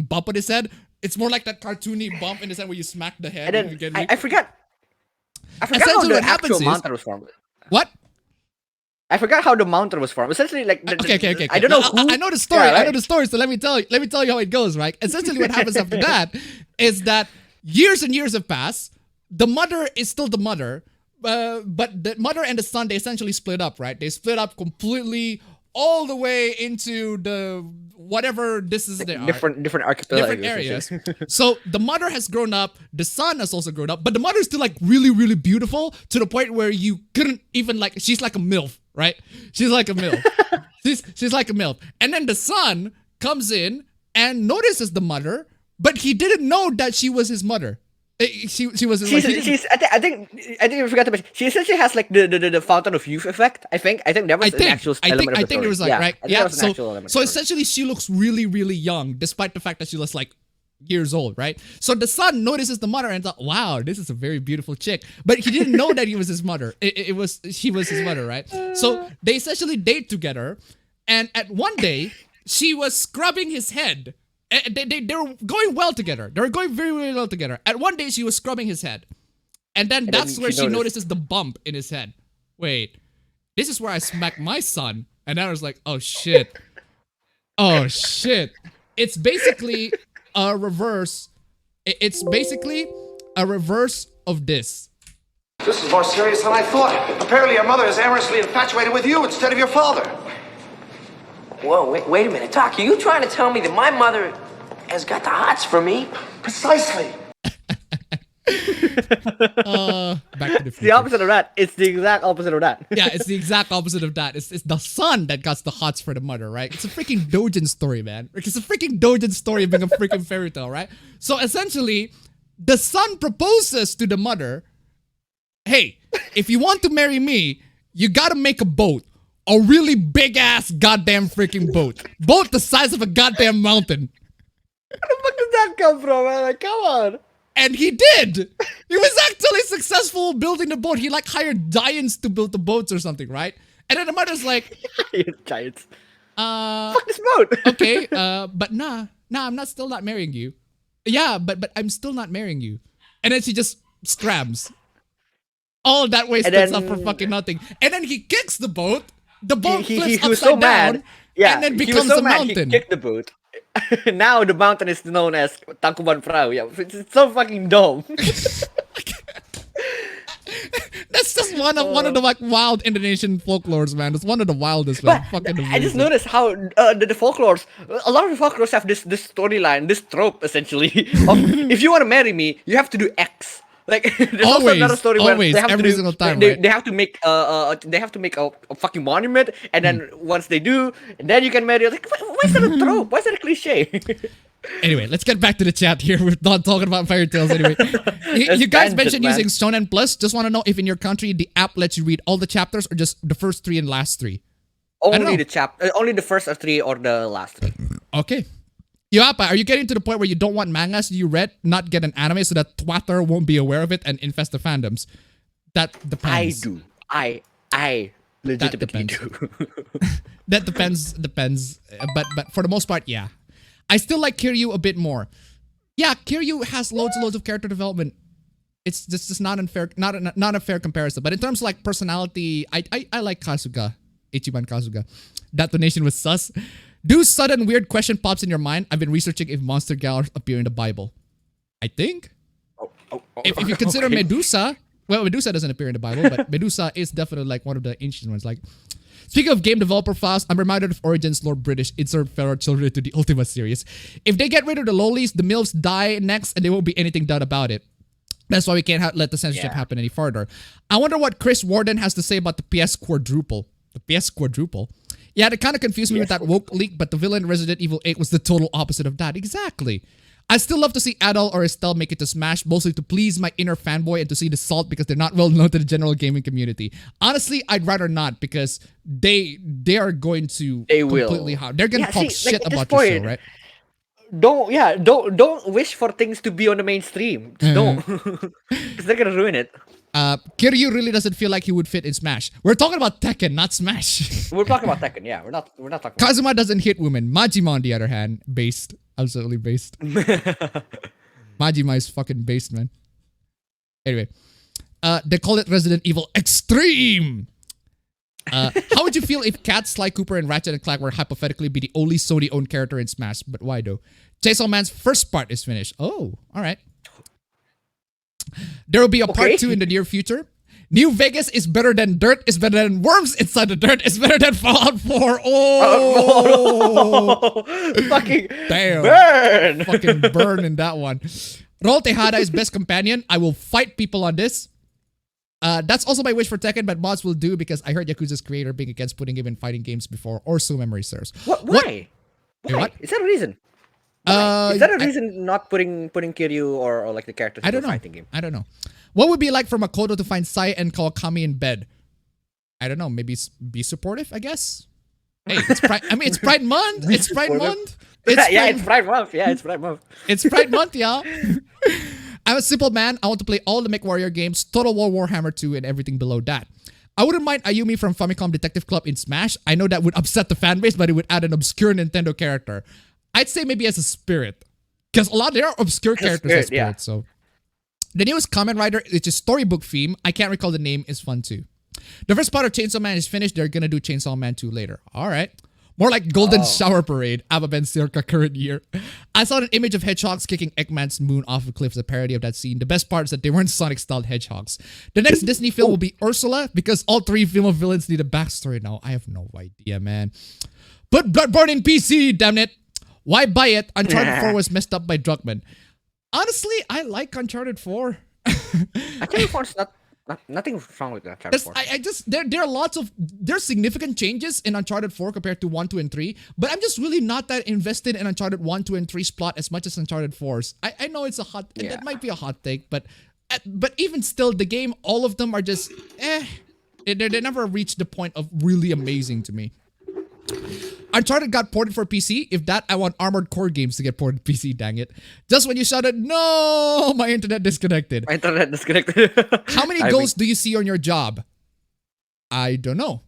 bump on his head. It's more like that cartoony bump in his head where you smack the head.
And
and
then
you get
I forgot how
essentially
the
what
actual
happens
mountain was formed.
What?
I forgot how the mountain was formed. Essentially, like
Okay.
I don't know who.
I know the story.
Yeah, right?
I know the story. So let me tell you how it goes. Right. Essentially, what happens after that is that years and years have passed. The mother is still the mother, but the mother and the son, they essentially split up. Right. They split up completely, all the way into the whatever this is. Like
different archipelagos.
Different areas. So the mother has grown up. The son has also grown up, but the mother is still like really, really beautiful to the point where you couldn't even like. She's like a MILF. Right? She's like a MILF. she's like a MILF. And then the son comes in and notices the mother, but he didn't know that she was his mother. She was in,
She's
like, he didn't-
she's I think you forgot to mention she essentially has like the fountain of youth effect. I think that was an actual element of the
I think
story.
there was like,
yeah,
right?
I think
Yeah.
that was an actual element of
So
the story.
essentially, she looks really, really young, despite the fact that she was like years old, right? So the son notices the mother and thought, "Wow, this is a very beautiful chick," but he didn't know that he was his mother. She was his mother, right? So they essentially date together, and at one day she was scrubbing his head. They were going well together. They were going very, very well together. At one day she was scrubbing his head, and then that's
then
where
she
she
noticed-
notices the bump in his head. Wait, this is where I smacked my son. And I was like, oh shit. Oh shit. It's basically a reverse. It's basically a reverse of this.
This is more serious than I thought. Apparently your mother is amorously infatuated with you instead of your father.
Whoa, wait a minute. Doc, are you trying to tell me that my mother has got the hots for me?
Precisely.
Back to the
It's the
future.
opposite of that. It's the exact opposite of that.
Yeah, it's the exact opposite of that. It's the son that got the hots for the mother, right? It's a freaking Dojin story, man. It's a freaking Dojin story being a freaking fairy tale, right? So essentially, the son proposes to the mother, hey, if you want to marry me, you gotta make a boat. A really big ass goddamn freaking boat. Boat the size of a goddamn mountain.
Where the fuck did that come from, man? Like, come on.
And he did. He was actually successful building the boat. He like hired giants to build the boats or something, right? And then the mother's like,
You giants.
uh,
Fuck this boat.
okay, but nah, I'm not still not marrying you. Yeah, but I'm still not marrying you. And then she just scrams. All that wasted
then-
stuff for fucking nothing. And then he kicks the boat. The boat
he
flips
was
upside
so
down.
mad. Yeah,
and then
he was
becomes
so
a
mad,
mountain.
He kicked the boat. Now the mountain is known as Tangkuban Perahu. Yeah, it's so fucking dumb.
That's just one of the like wild Indonesian folklores, man. It's one of the wildest, man.
But
Fucking
I just
amazing.
noticed how the folklores, a lot of the folklores have this storyline, this trope essentially of if you want to marry me, you have to do X. Like there's also
Always,
another story where
always,
they have
every
to do,
single time,
they,
right?
they have to make a fucking monument, and then once they do, then you can marry. Like why is that a trope? Why is that a cliche?
Anyway, let's get back to the chat here. We're not talking about fairy tales anyway. You guys
tangent,
mentioned
man.
using Shonen Plus. Just want to know if in your country the app lets you read all the chapters or just the first 3 and last 3. don't know.
Only the first 3 or the last 3.
Okay. Yoapa, are you getting to the point where you don't want mangas you read not get an anime so that Twitter won't be aware of it and infest the fandoms? That
I
depends.
do. I legitimately
depends.
do.
That depends. But for the most part, yeah. I still like Kiryu a bit more. Yeah, Kiryu has loads and loads of character development. It's just not unfair, not a fair comparison. But in terms of like personality, I like Kasuga, Ichiban Kasuga. That donation was sus. Do sudden weird question pops in your mind? I've been researching if monster gals appear in the Bible. I think if you consider
okay.
Medusa, well, Medusa doesn't appear in the Bible, but Medusa is definitely like one of the ancient ones. Like, speaking of game developer files, I'm reminded of Origin's Lord British insert feral children to the Ultima series. If they get rid of the lowlies, the MILFs die next, and there won't be anything done about it. That's why we can't let the censorship happen any further. I wonder what Chris Warden has to say about the PS quadruple. The PS quadruple. Yeah, it kind of confused me with that woke leak, but the villain in Resident Evil 8 was the total opposite of that. Exactly. I still love to see Adol or Estelle make it to Smash, mostly to please my inner fanboy and to see the salt because they're not well known to the general gaming community. Honestly, I'd rather not because they are going to completely they're gonna talk shit about your show, right?
Don't wish for things to be on the mainstream. Just don't, because they're gonna ruin it.
Kiryu really doesn't feel like he would fit in Smash. We're talking about Tekken, not Smash.
We're talking about Tekken, yeah. We're not talking about
Kazuma doesn't hit women. Majima, on the other hand, based. Absolutely based. Majima is fucking based, man. Anyway, they call it Resident Evil Extreme. How would you feel if Cat, Sly Cooper, and Ratchet and Clank were hypothetically be the only Sony-owned character in Smash? But why though? Chainsaw Man's first part is finished. Oh, all right. There will be a part 2 in the near future. New Vegas is better than dirt, is better than worms inside the dirt, is better than Fallout 4. Oh!
fucking
Damn.
burn.
Fucking burn in that one. Rol Tejada is best companion. I will fight people on this. That's also my wish for Tekken, but mods will do because I heard Yakuza's creator being against putting him in fighting games before, or so memory serves.
Why?
Wait, what?
Is that a reason? Is that a reason not putting Kiryu or like the characters
I
in
don't
the
know.
fighting game?
I don't know. What would be like for Makoto to find Sai and Kawakami in bed? I don't know. Maybe be supportive, I guess. Hey, it's Pride. I mean, it's Pride Month. It's Pride Month.
It's Pride Month. Yeah, it's Pride Month.
It's Pride Month, y'all. I'm a simple man. I want to play all the MechWarrior games, Total War Warhammer 2, and everything below that. I wouldn't mind Ayumi from Famicom Detective Club in Smash. I know that would upset the fan base, but it would add an obscure Nintendo character. I'd say maybe as a spirit. Because there are obscure characters as spirit, so. The newest Kamen Rider, which is storybook theme, I can't recall the name, is fun too. The first part of Chainsaw Man is finished. They're gonna do Chainsaw Man 2 later. Alright. More like Golden Shower Parade, APB circa current year. I saw an image of hedgehogs kicking Eggman's moon off a cliff as a parody of that scene. The best part is that they weren't Sonic-styled hedgehogs. The next Disney film will be Ursula, because all 3 female villains need a backstory now. I have no idea, man. Put Bloodborne in PC, damn it. Why buy it? Uncharted 4 was messed up by Druckmann. Honestly, I like Uncharted 4.
Uncharted 4 is nothing wrong with Uncharted 4.
There are lots of significant changes in Uncharted 4 compared to 1, 2, and 3, but I'm just really not that invested in Uncharted 1, 2, and 3's plot as much as Uncharted 4's. I know it's that might be a hot take, but even still, the game, all of them are just They never reached the point of really amazing to me. Uncharted got ported for PC. If that, I want Armored Core games to get ported to PC, dang it. Just when you shouted, no, my internet disconnected. How many ghosts do you see on your job? I don't know.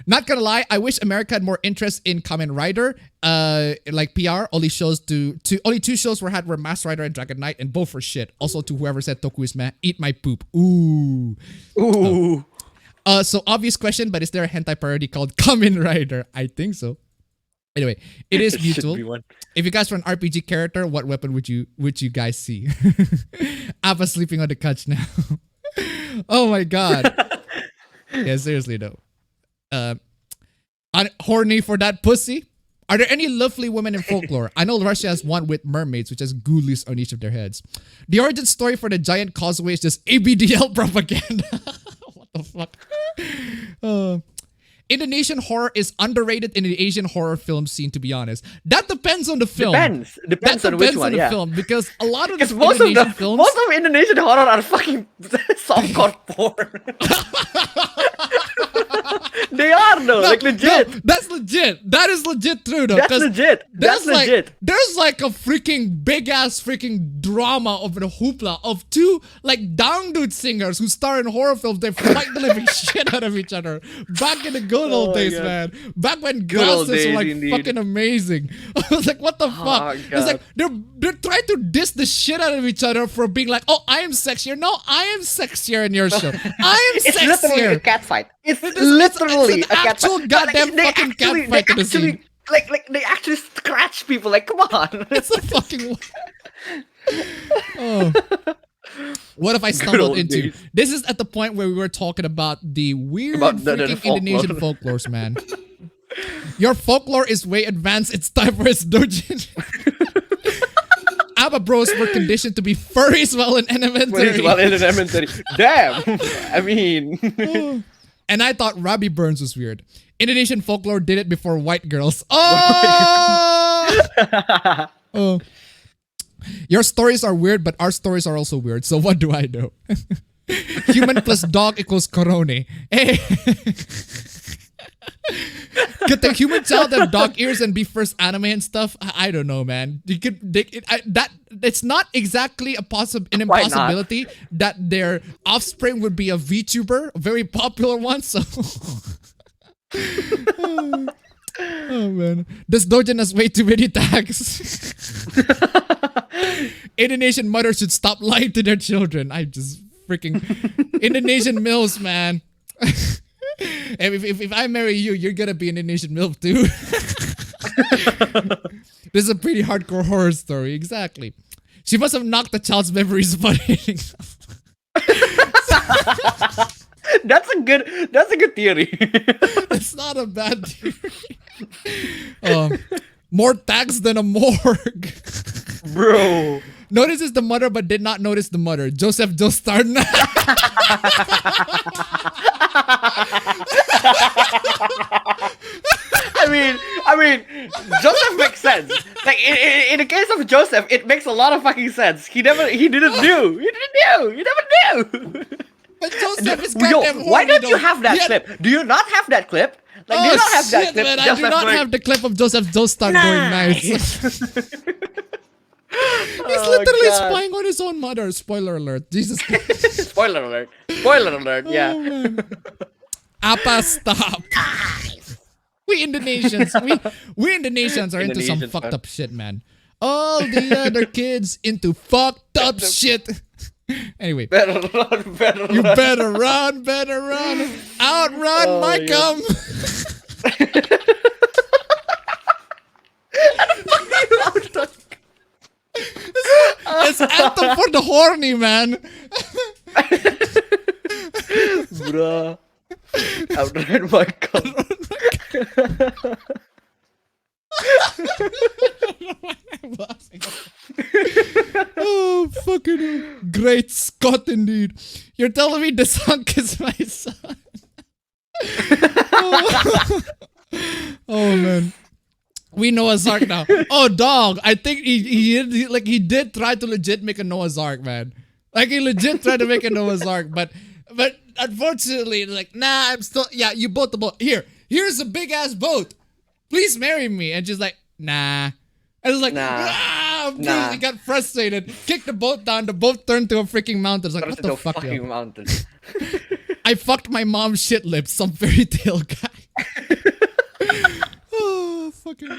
Not gonna lie, I wish America had more interest in Kamen Rider. Like PR, only 2 shows were Masked Rider and Dragon Knight, and both were shit. Also, to whoever said Toku is meh, eat my poop. Ooh. So obvious question, but is there a hentai parody called Kamen Rider? I think so. Anyway, it is mutual. If you guys were an RPG character, what weapon would you guys see? Appa sleeping on the couch now. Oh my god. Yeah, seriously though. Horny for that pussy? Are there any lovely women in folklore? I know Russia has one with mermaids, which has ghoulies on each of their heads. The origin story for the giant causeway is just ABDL propaganda. What the fuck? Indonesian horror is underrated in the Asian horror film scene, to be honest. That depends on the film.
Depends on which one,
film, because a lot of
the Indonesian films... Most of Indonesian horror are fucking softcore porn. They are though, like legit.
No, that's legit. That is legit true though.
That's legit. That's legit.
There's like a freaking big ass freaking drama of the hoopla of 2 like dangdut singers who star in horror films. They fight the living shit out of each other. Back in the good old days, man. Back when glasses were like fucking amazing. I was like, what the fuck? It's like they're trying to diss the shit out of each other for being like, oh, I am sexier. No, I am sexier in your show. I am sexier.
It's literally a cat fight. It's literally
it's an actual goddamn fucking cat fight in the scene.
Like they actually scratch people. Like, come on.
It's a fucking. Oh. What if I stumbled into? This is at the point where we were talking about the weird freaking Indonesian folklores, man. Your folklore is way advanced. It's time for its dojin. ABBA bros were conditioned to be furries while in elementary.
Damn. I mean.
And I thought Robbie Burns was weird. Indonesian folklore did it before white girls. Oh! Oh. Your stories are weird, but our stories are also weird. So what do I know? Human plus dog equals corone. Hey. Could the human child have dog ears and be first anime and stuff? I don't know, man. You could it's not exactly an impossibility that their offspring would be a VTuber, a very popular one. So, oh man, this dojin has way too many tags. Indonesian mothers should stop lying to their children. I just freaking Indonesian MILFs, man. If I marry you, you're gonna be an Indonesian MILF too. This is a pretty hardcore horror story, exactly. She must have knocked the child's memories about hitting.
That's a good theory.
It's not a bad theory. More tags than a morgue.
Bro.
Notices the mother but did not notice the mother. Joseph Joestar.
I mean, Joseph makes sense. Like in the case of Joseph, it makes a lot of fucking sense. He never knew.
But Joseph is
Yo,
goddamn
why
horny,
don't you
though.
have that
He had-
clip? Do you not have that clip? Like, do you not have that
shit,
clip?
man, I do
Joseph
not
going,
have the clip of Joseph Joestar going nice. He's
Oh,
literally
God.
spying on his own mother. Spoiler alert. Jesus Christ.
Spoiler alert. Spoiler alert. Yeah.
Oh, man. Appa, stop. We Indonesians are into some
Indonesians,
fucked
man.
up shit, man. All the other kids into fucked up shit. Anyway,
Better run. Better
you
run.
better run, outrun
Oh,
Micah. It's anthem for the horny, man.
Bruh. Outrun my car.
Oh, fucking hell. Great Scott, indeed. You're telling me this hunk is my son? Oh, man. We Noah's Ark now. Oh, dog. I think he did try to legit make a Noah's Ark, man. Like, he legit tried to make a Noah's Ark, but unfortunately, like, nah, I'm still, yeah, you bought the boat. Here's a big ass boat. Please marry me. And she's like, nah. And it's like,
Nah.
He got frustrated, kicked the boat down. The boat turned to a freaking mountain. It's like, what the fuck,
fucking
yo?
mountain.
I fucked my mom's shit lips. Some fairy tale guy. Oh, fucking.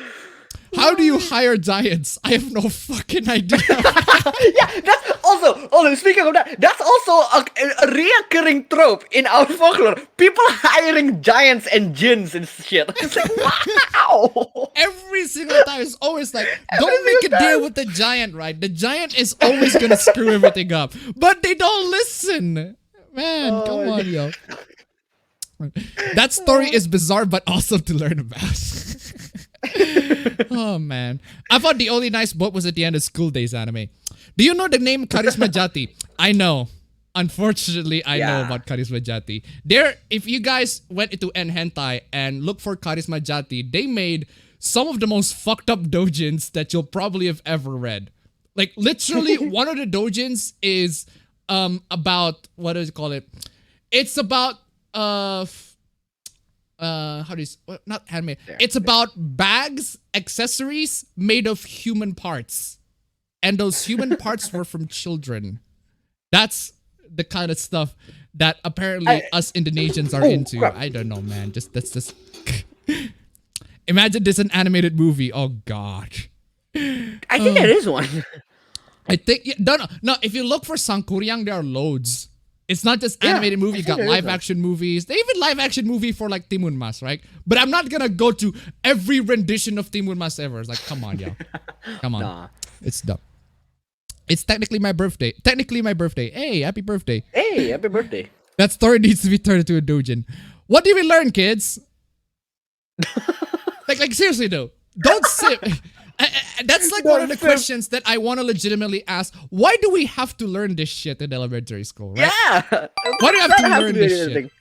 How do you hire giants? I have no fucking idea.
Yeah, that's also speaking of that, that's also a reoccurring trope in our folklore. People hiring giants and jinns and shit. It's like, wow.
Every single time, it's always like, don't make a deal with the giant, right? The giant is always gonna screw everything up. But they don't listen. Man, come on, yo. That story is bizarre, but awesome to learn about. Oh, man. I thought the only nice boat was at the end of School Days anime. Do you know the name Charisma Jati? I know. Unfortunately, I know about Charisma Jati. There, if you guys went into Hentai and look for Charisma Jati, they made some of the most fucked up doujins that you'll probably have ever read. Like, literally, one of the doujins is about, what do you call it? It's about, how do you, not handmade. It's about bags, accessories made of human parts. And those human parts were from children. That's the kind of stuff that apparently us Indonesians are into.
Crap.
I don't know, man. That's just imagine this an animated movie. Oh god.
I think there is one.
I think no. If you look for Sangkuriang, there are loads. It's not just animated movie. You got live action movies. They even live action movie for like Timun Mas, right? But I'm not gonna go to every rendition of Timun Mas ever. It's like, come on, yo. Come on.
Nah.
It's dumb. It's technically my birthday. Hey, happy birthday.
Hey, happy birthday.
That story needs to be turned into a doujin. What did we learn, kids? like seriously though. Don't sit. That's like one of the questions that I want to legitimately ask. Why do we have to learn this shit in elementary school, right?
Yeah.
Why do you have to learn
do
this
anything.
shit?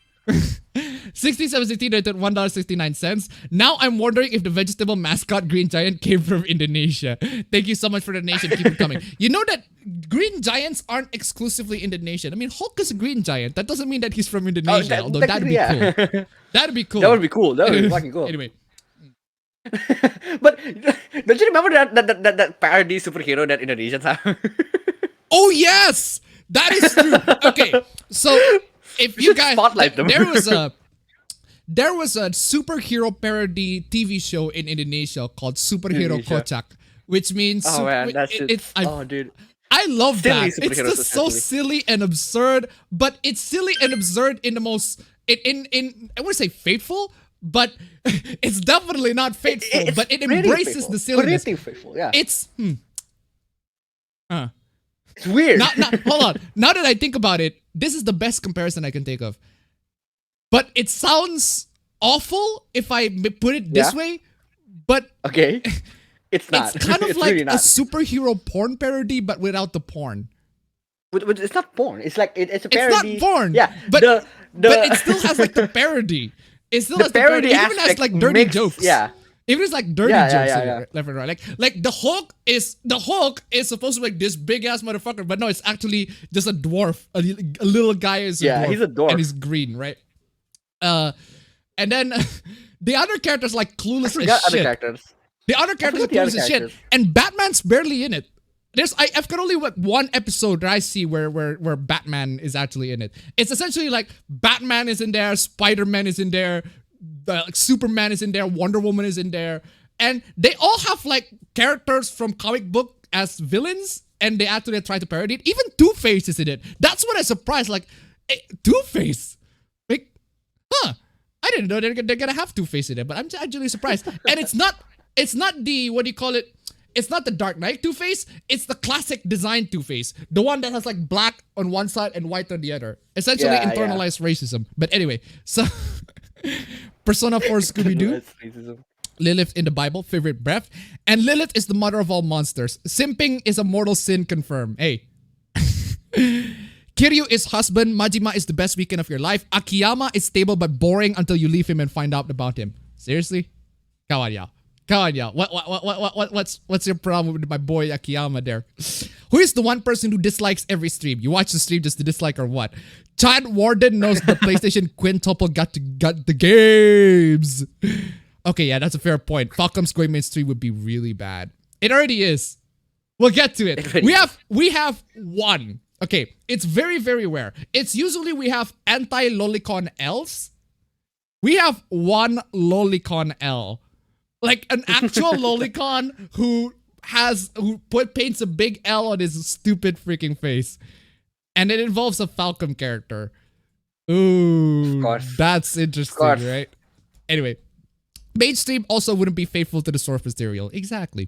6716 at $1.69. Now I'm wondering if the vegetable mascot Green Giant came from Indonesia. Thank you so much for the donation. Keep it coming. You know that Green Giants aren't exclusively Indonesian. I mean, Hulk is a Green Giant. That doesn't mean that he's from Indonesia, although that'd be cool. That'd be cool.
That would be cool. That would be fucking cool.
Anyway.
But don't you remember that parody superhero that Indonesians have?
Oh yes, that is true. Okay, so if you guys,
spotlight them.
there was a superhero parody TV show in Indonesia called Superhero
Indonesia.
Kocak, which means
Oh man, that shit. Dude.
I love
Silly
that. It's
superheroes,
just so
essentially.
silly and absurd, but it's silly and absurd in the most in I wouldn't say faithful, but it's definitely not faithful.
It's
but it
pretty
embraces
faithful.
the silliness.
Pretty faithful, yeah.
It's
It's weird.
Hold on. Now that I think about it, this is the best comparison I can think of. But it sounds awful if I put it this way, but
Okay. It's not.
it's kind of like
really
a
not.
superhero porn parody, but without the porn.
But it's not porn. It's like it's a
It's
parody.
not porn,
Yeah,
but but it still has like the parody. It still
The
has the parody.
parody
It even has
aspect
like dirty
makes-
jokes.
yeah.
Even it's like dirty
Yeah,
jokes
yeah,
in
yeah.
it, left and right. Like the Hulk is supposed to be like this big ass motherfucker, but no, it's actually just a dwarf. A little guy is a
Yeah,
dwarf.
he's a dwarf.
And he's green, right? And then the other characters like clueless
I forgot
as
other
shit.
characters.
The other characters are
forgot the other
clueless as shit,
characters.
and Batman's barely in it. I've got only one episode that I see where Batman is actually in it. It's essentially like Batman is in there, Spider-Man is in there, like Superman is in there, Wonder Woman is in there, and they all have like characters from comic book as villains, and they actually try to parody it. Even Two-Face is in it. That's what I surprised. Like Two-Face, like, huh? I didn't know they're gonna have Two-Face in it, but I'm actually surprised. And it's not the, what do you call it? It's not the Dark Knight Two-Face. It's the classic design Two-Face, the one that has like black on one side and white on the other. Essentially
Yeah,
internalized racism. But anyway, so Persona 4 Scooby-Doo.
That's racism.
Lilith in the Bible, favorite breath. And Lilith is the mother of all monsters. Simping is a mortal sin confirmed. Hey. Kiryu is husband. Majima is the best weekend of your life. Akiyama is stable but boring until you leave him and find out about him. Seriously? Come on, y'all. What's your problem with my boy Akiyama there? Who is the one person who dislikes every stream? You watch the stream just to dislike or what? Chad Warden knows the PlayStation quintuple got the games. Okay, yeah, that's a fair point. Falcom's going mainstream would be really bad. It already is. We'll get to it. We have one. Okay, it's very, very rare. It's usually we have anti-lolicon Ls. We have one lolicon L. Like an actual lolicon who paints a big L on his stupid freaking face. And it involves a Falcom character. Ooh,
Of course.
that's interesting, right? Anyway, mainstream also wouldn't be faithful to the source material. Exactly.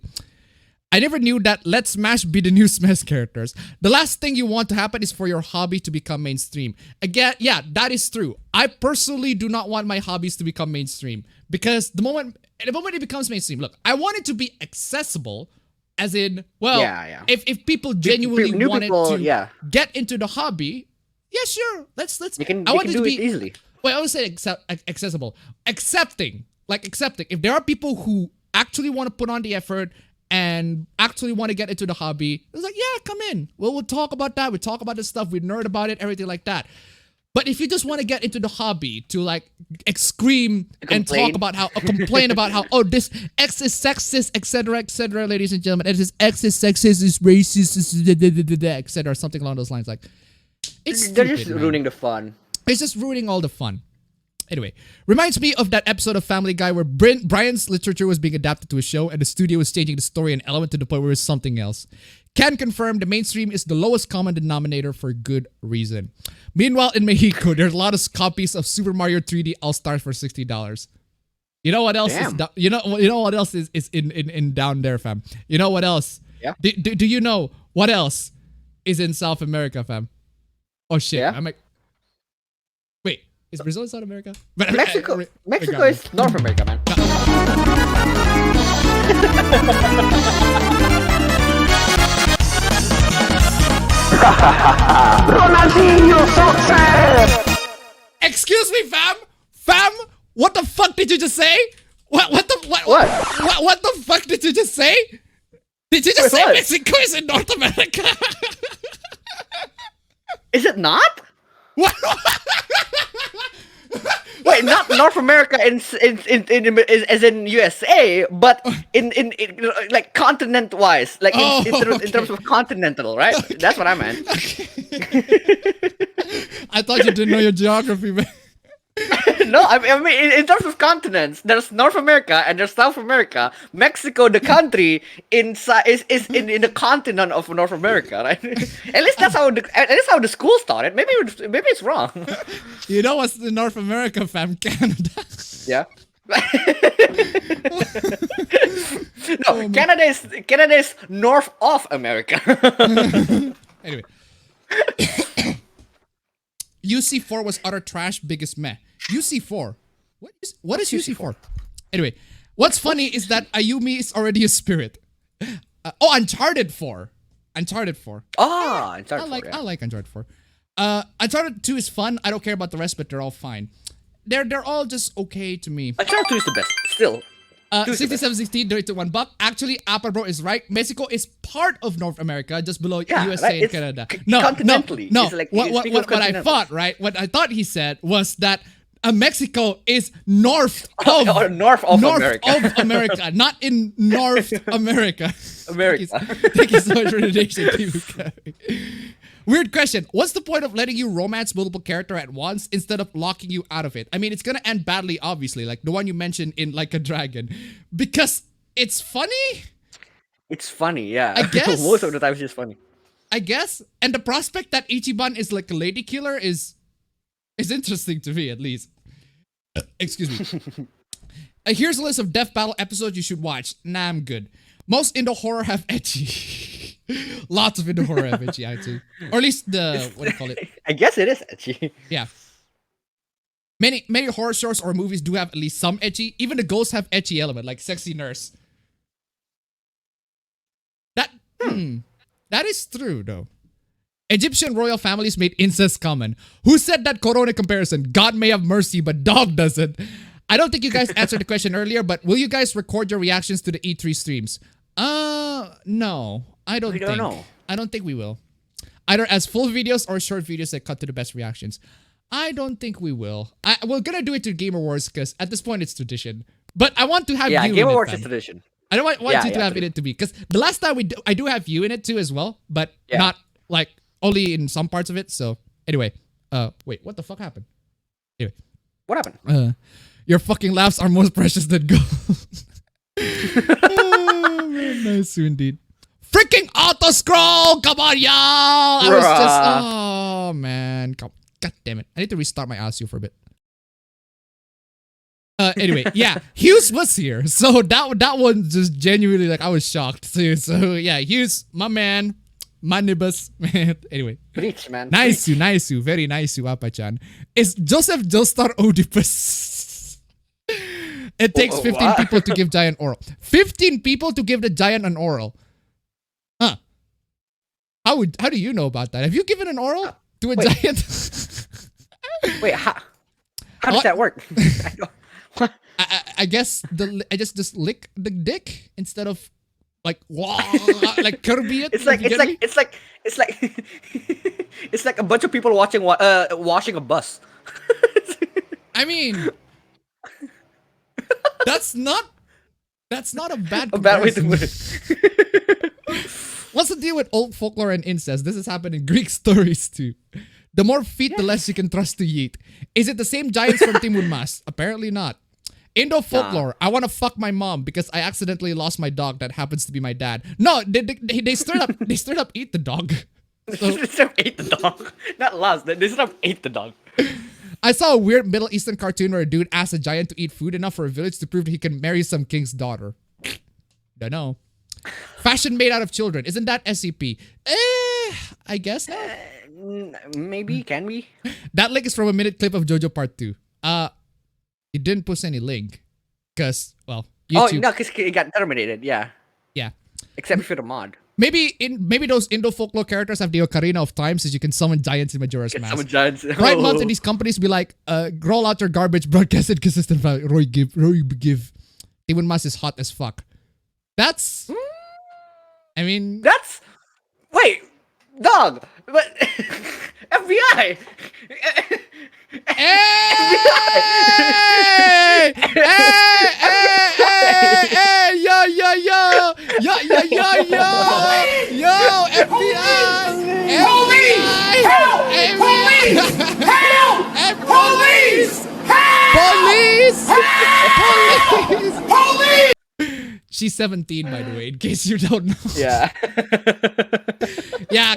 I never knew that Let Smash be the new Smash characters. The last thing you want to happen is for your hobby to become mainstream. Again, yeah, that is true. I personally do not want my hobbies to become mainstream because the moment it becomes mainstream, look, I want it to be accessible, as in, well,
Yeah.
if people genuinely
new
wanted
people,
to
yeah.
get into the hobby, yeah, sure, let's.
You can,
I
you
want
can
it to
do
be
it easily.
Well, I would say accessible. Accepting. If there are people who actually want to put on the effort and actually want to get into the hobby, it's like, yeah, come in. We'll talk about that. We talk about this stuff. We nerd about it, everything like that. But if you just want to get into the hobby to like scream and talk about how, complain about how, oh, this X is sexist, etc., ladies and gentlemen, this X is sexist, is racist, etc., something along those lines. Like, it's
They're
stupid,
just
man.
ruining the fun.
It's just ruining all the fun. Anyway, reminds me of that episode of Family Guy where Brian's literature was being adapted to a show and the studio was changing the story and element to the point where it's something else. Can confirm the mainstream is the lowest common denominator for good reason. Meanwhile, in Mexico, there's a lot of copies of Super Mario 3D All-Stars for $60. You know what else is
Damn.
you know what else is in down there, fam? You know what else?
Yeah.
Do you know what else is in South America, fam? Oh shit.
Yeah.
I'm like, wait, is Brazil in South America? But
Mexico is North America, man.
Ronaldinho success!
Excuse me, fam. Fam, what the fuck did you just say? What the fuck did you just say? Did you just
Wait,
say
what?
Mexico is in North America?
Is it not?
What?
Wait, not North America as in USA, but in like continent wise, like in terms of continental, right? That's what I meant.
I thought you didn't know your geography, man.
No, I mean in terms of continents, there's North America and there's South America. Mexico, the country is in the continent of North America, right? At least that's how the school started. Maybe it's wrong.
You know what's in North America, fam? Canada.
Yeah. No, Canada is north of America.
Anyway. UC4 was utter trash, biggest meh. UC4? What is UC4? Anyway, what's funny is that Ayumi is already a spirit. Uncharted 4. Uncharted 4.
Ah,
I like Uncharted 4. Uncharted 2 is fun. I don't care about the rest, but they're all fine. They're all just okay to me.
Uncharted 2 is the best. Still.
6716 to $1. Actually, Apple is right. Mexico is part of North America, just below
Yeah,
USA
right?
and
It's
Canada.
continentally.
No.
It's like-
What
speaking of
I
continental.
thought, right? What I thought he said was that Mexico is north of
Or north of America.
of America, not in North America.
America.
Thank you so much for the donation, Team Curry. Weird question. What's the point of letting you romance multiple character at once instead of locking you out of it? I mean, it's gonna end badly, obviously, like the one you mentioned in Like a Dragon, because it's funny,
It's funny, yeah.
I guess.
Most of the time it's just funny.
I guess. And the prospect that Ichiban is like a lady killer is interesting to me, at least. Excuse me. Here's a list of Death Battle episodes you should watch. Nah, I'm good. Most Indo horror have ecchi. Lots of Indo horror have ecchi, actually. Or at least the, what do you call it?
I guess it is actually.
Yeah. Many horror shows or movies do have at least some ecchi. Even the ghosts have ecchi element, like Sexy Nurse. That is true, though. Egyptian royal families made incest common. Who said that Corona comparison? God may have mercy, but dog doesn't. I don't think you guys answered the question earlier, but will you guys record your reactions to the E3 streams? No. I don't think.
know.
I don't think we will. Either as full videos or short videos that cut to the best reactions. I don't think we will. We're gonna do it to Game Awards because at this point it's tradition. But I want to have
Yeah,
you
Game
in
Awards
it,
is
fam.
tradition.
I don't want
Yeah,
you to
yeah,
have it to be because the last time I do have you in it too as well, but
Yeah.
not like only in some parts of it. So anyway, wait, what the fuck happened? Anyway,
What happened?
your fucking laughs are more precious than gold. Oh, man, nice indeed. Freaking auto scroll! Come on, y'all! I was just, oh man, God damn it! I need to restart my ASU for a bit. Anyway, yeah, Hughes was here, so that one just genuinely like I was shocked too. So yeah, Hughes, my man, my nibus. Anyway,
Preach, man.
nice you, very nice you, Apa-chan. Is Joseph Joestar Oedipus? It takes 15
what?
people to give giant oral. 15 people to give the giant an oral. Huh? How do you know about that? Have you given an oral to a
wait.
giant?
Wait, how does
What?
that work? I don't- what?
I guess I just lick the dick instead of like like Kirby it.
It's like
if you get me?
it's like a bunch of people washing a bus.
I mean, that's not a bad
A bad way to
comparison.
put it.
What's the deal with old folklore and incest? This has happened in Greek stories too. The more feet, the less you can trust to yeet. Is it the same giants from Timun Mas? Apparently not. Indo folklore. I want to fuck my mom because I accidentally lost my dog that happens to be my dad. No, they straight up eat the dog. So,
They sort of ate the dog. Not lost. They sort of ate the dog.
I saw a weird Middle Eastern cartoon where a dude asked a giant to eat food enough for a village to prove that he can marry some king's daughter. Don't know. Fashion made out of children. Isn't that SCP? I guess not.
Maybe, can we?
That link is from a minute clip of JoJo Part 2. You didn't post any link. Because, well, YouTube.
Oh, no, because it got terminated, yeah.
Yeah.
Except for the mod.
Maybe those Indo folklore characters have the ocarina of time since you can summon giants in Majora's
Get
Mask.
some giants.
Pride Month and these companies be like, roll out your garbage, broadcasted consistent value. Roy give. Timun Mas is hot as fuck. That's... I mean...
That's... Wait! Dog! But... FBI!
Hey! Hey! Yo! FBI!
Police! Help! Police! Help! Police! Police!
She's 17, by the way, in case you don't know.
Yeah.
Yeah,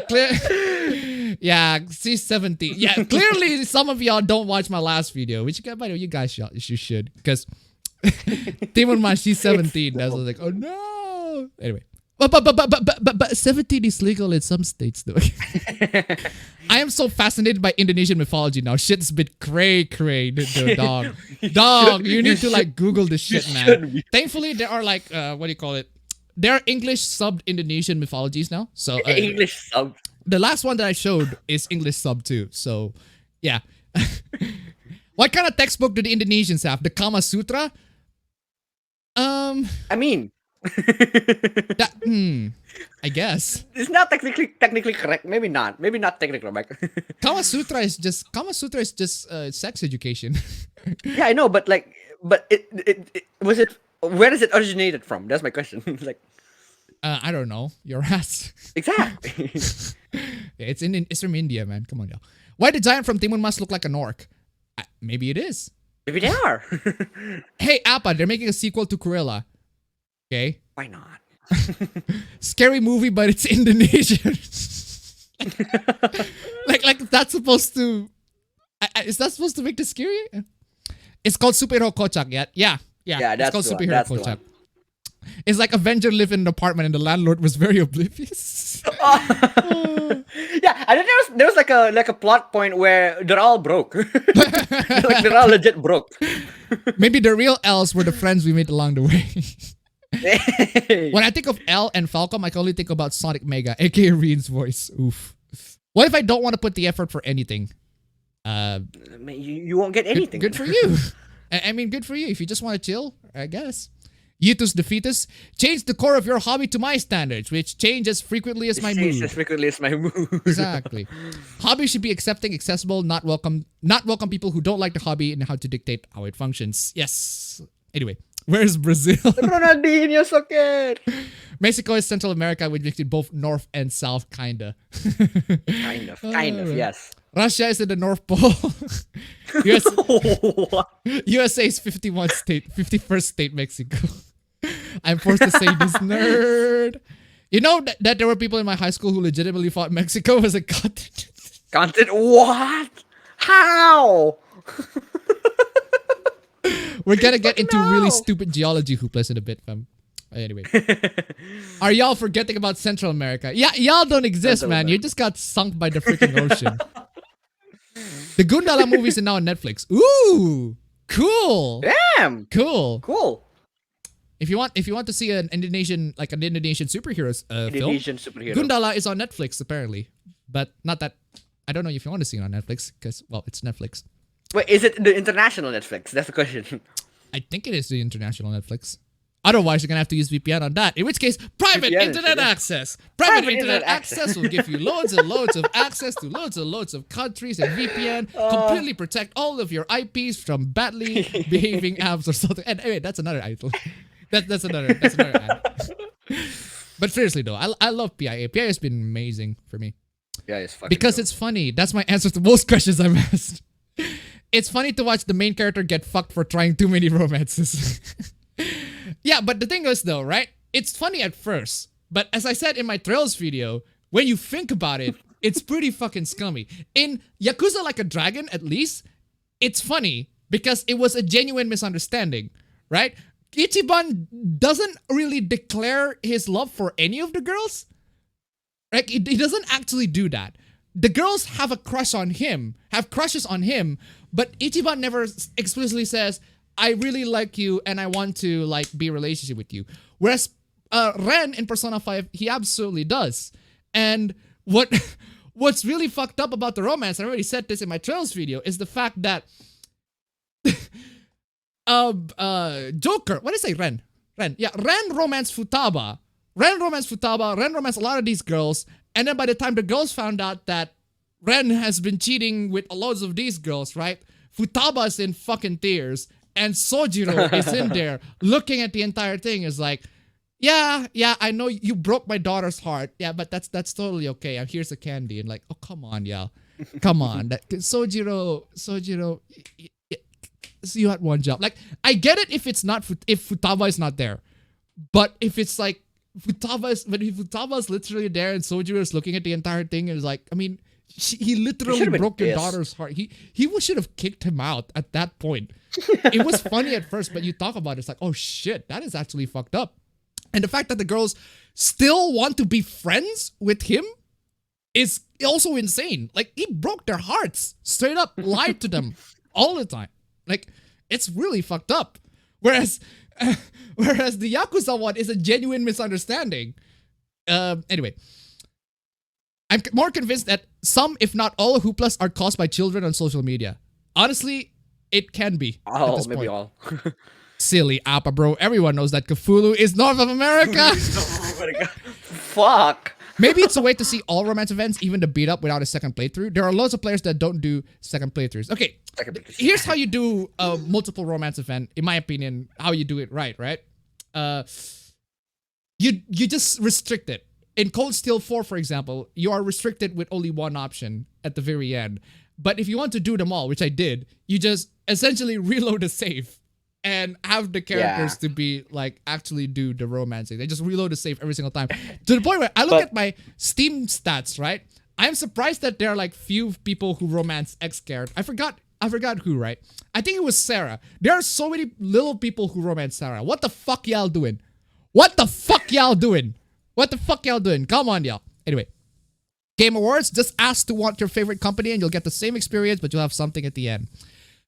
yeah, she's 17. Yeah, clearly some of y'all don't watch my last video, which, by the way, you guys you should, because Timun Mas, she's 17. That's like, oh no. Anyway, but 17 is legal in some states, though. I am so fascinated by Indonesian mythology now. Shit's a bit cray, dog. Dog, you need to like Google this shit, man. Thankfully, there are like, what do you call it? There are English subbed Indonesian mythologies now. So
English sub.
the last one that I showed is English sub too. So, yeah. What kind of textbook do the Indonesians have? The Kama Sutra?
I mean,
I guess.
it's not technically correct. Maybe not. Maybe not technically correct.
Kama Sutra is just sex education.
Yeah, I know, but like, it was it. Where does it originated from? That's my question. Like,
I don't know. Your ass.
exactly.
Yeah, it's from India, man. Come on, y'all. Why the giant from Timun Mas look like an orc? Maybe it is.
Maybe they are.
Hey, Appa, they're making a sequel to Cruella. Okay.
Why not?
Scary movie, but it's Indonesian. like that's supposed to. Is that supposed to make the scary? It's called Superhero Kocak. Yeah.
Yeah,
It's
that's
called
the one,
Superhero
that's the
Kocak.
one.
It's like Avenger lived in an apartment and the landlord was very oblivious.
Yeah, I think there was like a plot point where they're all broke. Like they're all legit broke.
Maybe the real L's were the friends we made along the way.
Hey.
When I think of L and Falcom, I can only think about Sonic Mega, aka Reen's voice. Oof. What if I don't want to put the effort for anything?
I mean, you won't get anything.
Good for you. I mean, good for you. If you just want to chill, I guess. Yutus Defeatus, change the core of your hobby to my standards, which change as frequently as my mood.
As frequently as my mood.
Exactly. Hobby should be accepting, accessible, not welcome people who don't like the hobby and how to dictate how it functions. Yes. Anyway, where's Brazil?
Ronaldinho soccer.
Mexico is Central America, which makes it both North and South, kinda.
Kind of, yes.
Russia is in the North Pole.
What?
USA is 51st state Mexico. I'm forced to say this, nerd. You know that there were people in my high school who legitimately thought Mexico was a continent.
Content? What? How?
We're gonna get into
No.
really stupid geology hooplas in a bit, fam. Anyway. Are y'all forgetting about Central America? Yeah, y'all don't exist,
Central
man.
America.
You just got sunk by the freaking ocean. The Gundala movies are now on Netflix. Ooh, cool.
Damn.
Cool.
Cool.
If you want to see an Indonesian superheroes film,
Indonesian superhero.
Gundala is on Netflix apparently, but not that. I don't know if you want to see it on Netflix because it's Netflix.
Wait, is it the international Netflix? That's the question.
I think it is the international Netflix. Otherwise, you're gonna have to use VPN on that. In which case, private
VPN
internet
is-
access. Private
Private
internet
internet
access will give you loads and loads of access to loads of countries, and VPN completely protect all of your IPs from badly behaving apps or something. And anyway, that's another item. That's another ad. But seriously though, I love PIA. PIA has been amazing for me.
Yeah, it's fucking
Because
dope.
it's funny. That's my answer to most questions I'm asked. It's funny to watch the main character get fucked for trying too many romances. Yeah, but the thing is though, right? It's funny at first. But as I said in my Trails video, when you think about it, it's pretty fucking scummy. In Yakuza Like a Dragon, at least, it's funny because it was a genuine misunderstanding, right? Ichiban doesn't really declare his love for any of the girls. Like, he doesn't actually do that. The girls have a crush on him, have crushes on him, but Ichiban never explicitly says, I really like you and I want to like be in a relationship with you. Whereas Ren in Persona 5, he absolutely does. And what's really fucked up about the romance, I already said this in my Trails video, is the fact that Joker, what did I say? Ren. Yeah, Ren romanced Futaba. Ren romanced a lot of these girls, and then by the time the girls found out that Ren has been cheating with loads of these girls, right? Futaba's in fucking tears, and Sojiro is in there looking at the entire thing is like, yeah, I know you broke my daughter's heart. Yeah, but that's totally okay. Here's a candy. And like, oh, come on, y'all. Come on. Sojiro, so you had one job. Like, I get it if Futaba is not there. But if it's like, Futaba is literally there and Sojiro is looking at the entire thing and is like, I mean, he literally
should've been
broke your
pissed.
daughter's heart. He should have kicked him out at that point. It was funny at first, but you talk about it, it's like, oh shit, that is actually fucked up. And the fact that the girls still want to be friends with him is also insane. Like, he broke their hearts, straight up lied to them all the time. Like, it's really fucked up. Whereas the Yakuza one is a genuine misunderstanding. Anyway, I'm more convinced that some, if not all, hooplas are caused by children on social media. Honestly, it can be.
Oh, maybe all.
Silly Appa, bro. Everyone knows that Cthulhu is North of America.
Fuck.
Maybe it's a way to see all romance events, even the beat up, without a second playthrough. There are loads of players that don't do second playthroughs. Okay, here's how you do a multiple romance event, in my opinion, how you do it right? You just restrict it. In Cold Steel 4, for example, you are restricted with only one option at the very end. But if you want to do them all, which I did, you just essentially reload the save and have the characters to be like actually do the romancing. They just reload the save every single time. To the point where I look at my Steam stats, right? I'm surprised that there are like few people who romance X character. I forgot who, right? I think it was Sarah. There are so many little people who romance Sarah. What the fuck y'all doing? What the fuck y'all doing? What the fuck y'all doing? Come on, y'all. Anyway. Game Awards, just ask to want your favorite company and you'll get the same experience, but you'll have something at the end.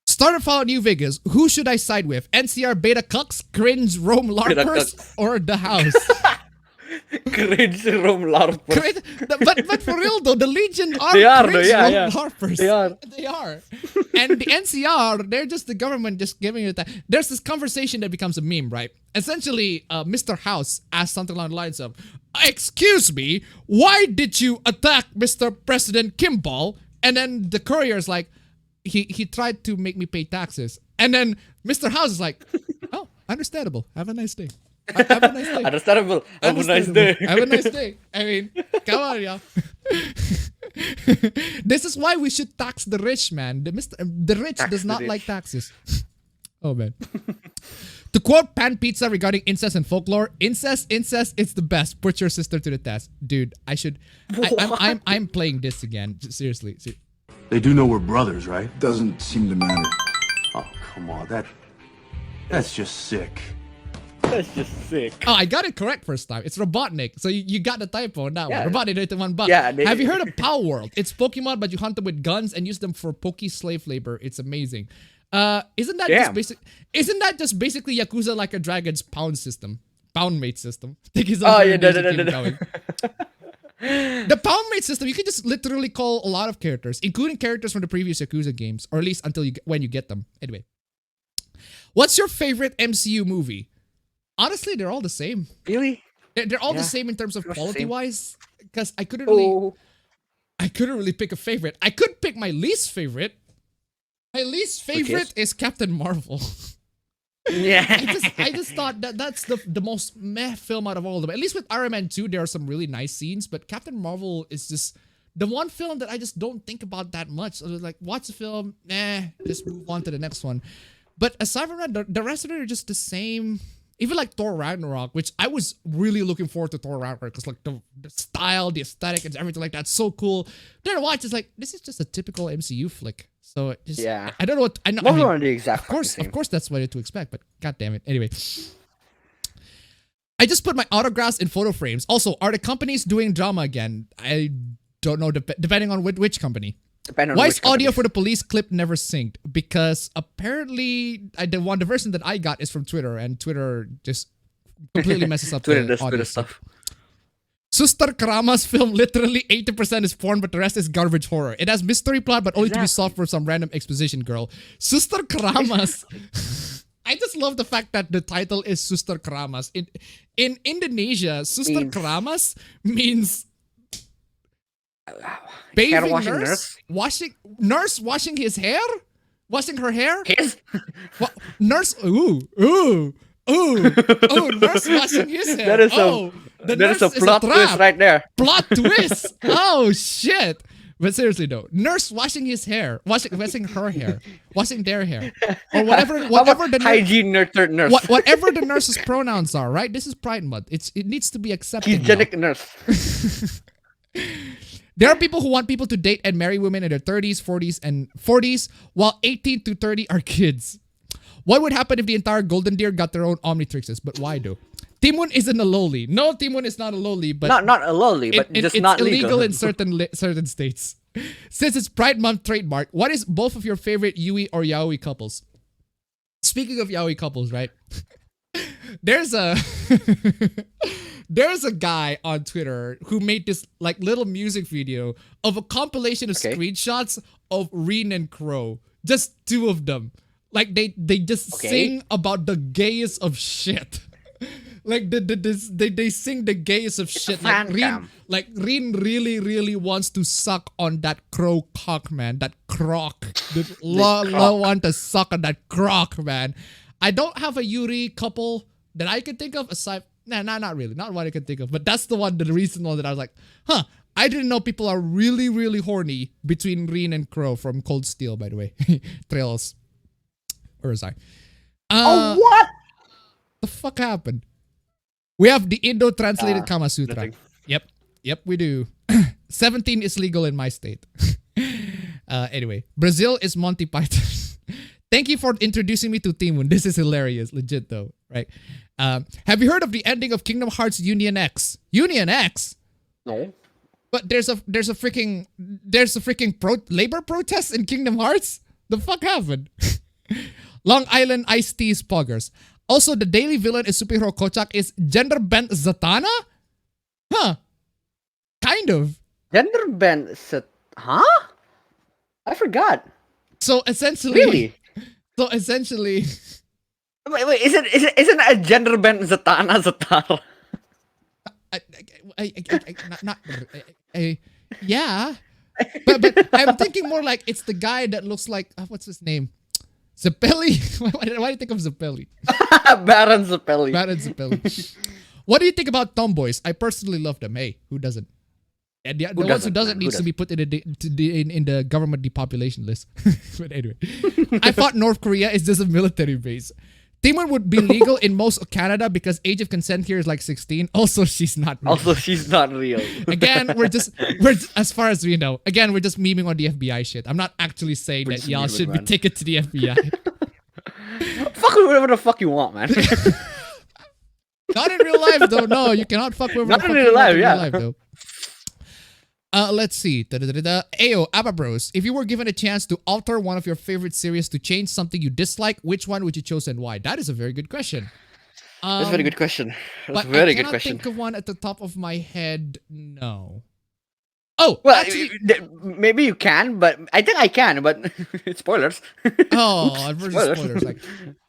Starter Fallout New Vegas. Who should I side with? NCR Beta Cucks, Cringe Rome LARPers, or The House?
Cringe Rome LARPers.
But for real though, the Legion are Cringe Rome LARPers. They are. And the NCR, they're just the government just giving it that. There's this conversation that becomes a meme, right? Essentially, Mr. House asked something along the lines of, excuse me, why did you attack Mr. President Kimball? And then the courier's like, he tried to make me pay taxes. And then Mr. House is like, oh, understandable. Have a nice day. Have a nice day.
Understandable. Have a nice day.
Have a nice day. I mean, come on, y'all. This is why we should tax the rich, man. The rich does not like taxes. Oh, man. To quote Pan Pizza regarding incest and folklore, incest, it's the best. Put your sister to the test. Dude, I'm playing this again. Seriously.
They do know we're brothers, right?
Doesn't seem to matter.
Oh, come on. That's just sick.
That's just sick.
Oh, I got it correct first time. It's Robotnik. So you got the typo on that one. Robotnik did it $1.
Yeah,
have you heard of Pow World? It's Pokemon, but you hunt them with guns and use them for Poke slave labor. It's amazing. Isn't that just basically Yakuza Like a Dragon's pound mate system? I think no. The pound mate system, you can just literally call a lot of characters, including characters from the previous Yakuza games, or at least until when you get them. Anyway, what's your favorite MCU movie? Honestly, they're all the same.
Really?
They're all the same in terms of quality-wise, because I couldn't really pick a favorite. I could pick my least favorite. My least favorite is Captain Marvel.
Yeah.
I just thought that's the most meh film out of all of them. At least with Iron Man 2, there are some really nice scenes, but Captain Marvel is just the one film that I just don't think about that much. I was like, watch the film, just move on to the next one. But aside from that, the rest of it are just the same. Even like Thor Ragnarok, which I was really looking forward to Thor Ragnarok because like the style, the aesthetic, and everything like that's so cool. Then I watch, it's like this is just a typical MCU flick. So just, I don't know what I know. I mean,
the exact
of course, that's what to expect. But god damn it. Anyway, I just put my autographs in photo frames. Also, are the companies doing drama again? I don't know. Depending on which company. Why is audio for the police clip never synced? Because apparently the version that I got is from Twitter, and Twitter just completely messes up the audio stuff. Suster Karama's film, literally 80% is porn, but the rest is garbage horror. It has mystery plot, but only to be solved for some random exposition girl. Suster Karamas. I just love the fact that the title is Suster Karamas. In Indonesia, Suster Karamas means bathing nurse washing his hair, washing her hair. Nurse, nurse washing his hair.
That is a plot twist right there.
Plot twist. Oh shit! But seriously though, nurse washing his hair, washing her hair, washing their hair, or whatever the
hygiene nurse.
Whatever the nurse's pronouns are, right? This is Pride Month. It needs to be accepted.
Hygienic nurse.
There are people who want people to date and marry women in their 30s, 40s, while 18 to 30 are kids. What would happen if the entire Golden Deer got their own Omnitrixes? But why though? Timun isn't a loli. No, Timun is not a loli, but
not a loli, but just not
legal in certain states. Since it's Pride Month trademark, what is both of your favorite Yui or Yaoi couples? Speaking of Yaoi couples, right? There's there's a guy on Twitter who made this like little music video of a compilation of screenshots of Reen and Crow. Just two of them. Like they just sing about the gayest of shit. Like they sing the gayest of shit. Like Reen really wants to suck on that crow cock, man. That croc. Want to suck on that croc, man. I don't have a Yuri couple that I can think of aside. Nah, not really. Not what I can think of. But that's the recent one that I was like, huh. I didn't know people are really horny between Reen and Crow from Cold Steel, by the way. Trails. Or was I?
What?
The fuck happened? We have the Indo-translated Kama Sutra.
Nothing.
Yep, we do. 17 is legal in my state. Anyway, Brazil is Monty Python. Thank you for introducing me to Timun. This is hilarious. Legit though, right? Have you heard of the ending of Kingdom Hearts Union X? Union X?
No.
But there's a freaking labor protest in Kingdom Hearts? The fuck happened? Long Island Iced Tea's Poggers. Also, the daily villain is Superhero Kochak is gender bent Zatanna? Huh. Kind of.
Gender bent huh? I forgot.
So essentially
Really?
So essentially
Wait, isn't a gender bent Zatanna Zatara?
Yeah. But I'm thinking more like it's the guy that looks like what's his name? Zappelli? Why do you think of Zappelli?
Baron Zappelli.
Baron Zappelli. What do you think about tomboys? I personally love them. Hey, who doesn't? And the ones who doesn't needs to be put in the government depopulation list. But anyway, I thought North Korea is just a military base. Timor would be legal in most of Canada because age of consent here is like 16. Also, she's not real. Again, we're as far as we know. Again, we're just memeing on the FBI shit. I'm not actually saying that y'all should be taken to the FBI.
Fuck whatever the fuck you want, man.
Not in real life, though. No, you cannot fuck with
not in real life,
though. Let's see. Ayo, Abba Bros. If you were given a chance to alter one of your favorite series to change something you dislike, which one would you choose and why? That is a very good question.
That's a very good question. That's a
very
good question.
I cannot think of one at the top of my head. No. Oh,
well,
actually,
maybe you can, but I think I can, but it's spoilers.
Oh, spoilers. Like,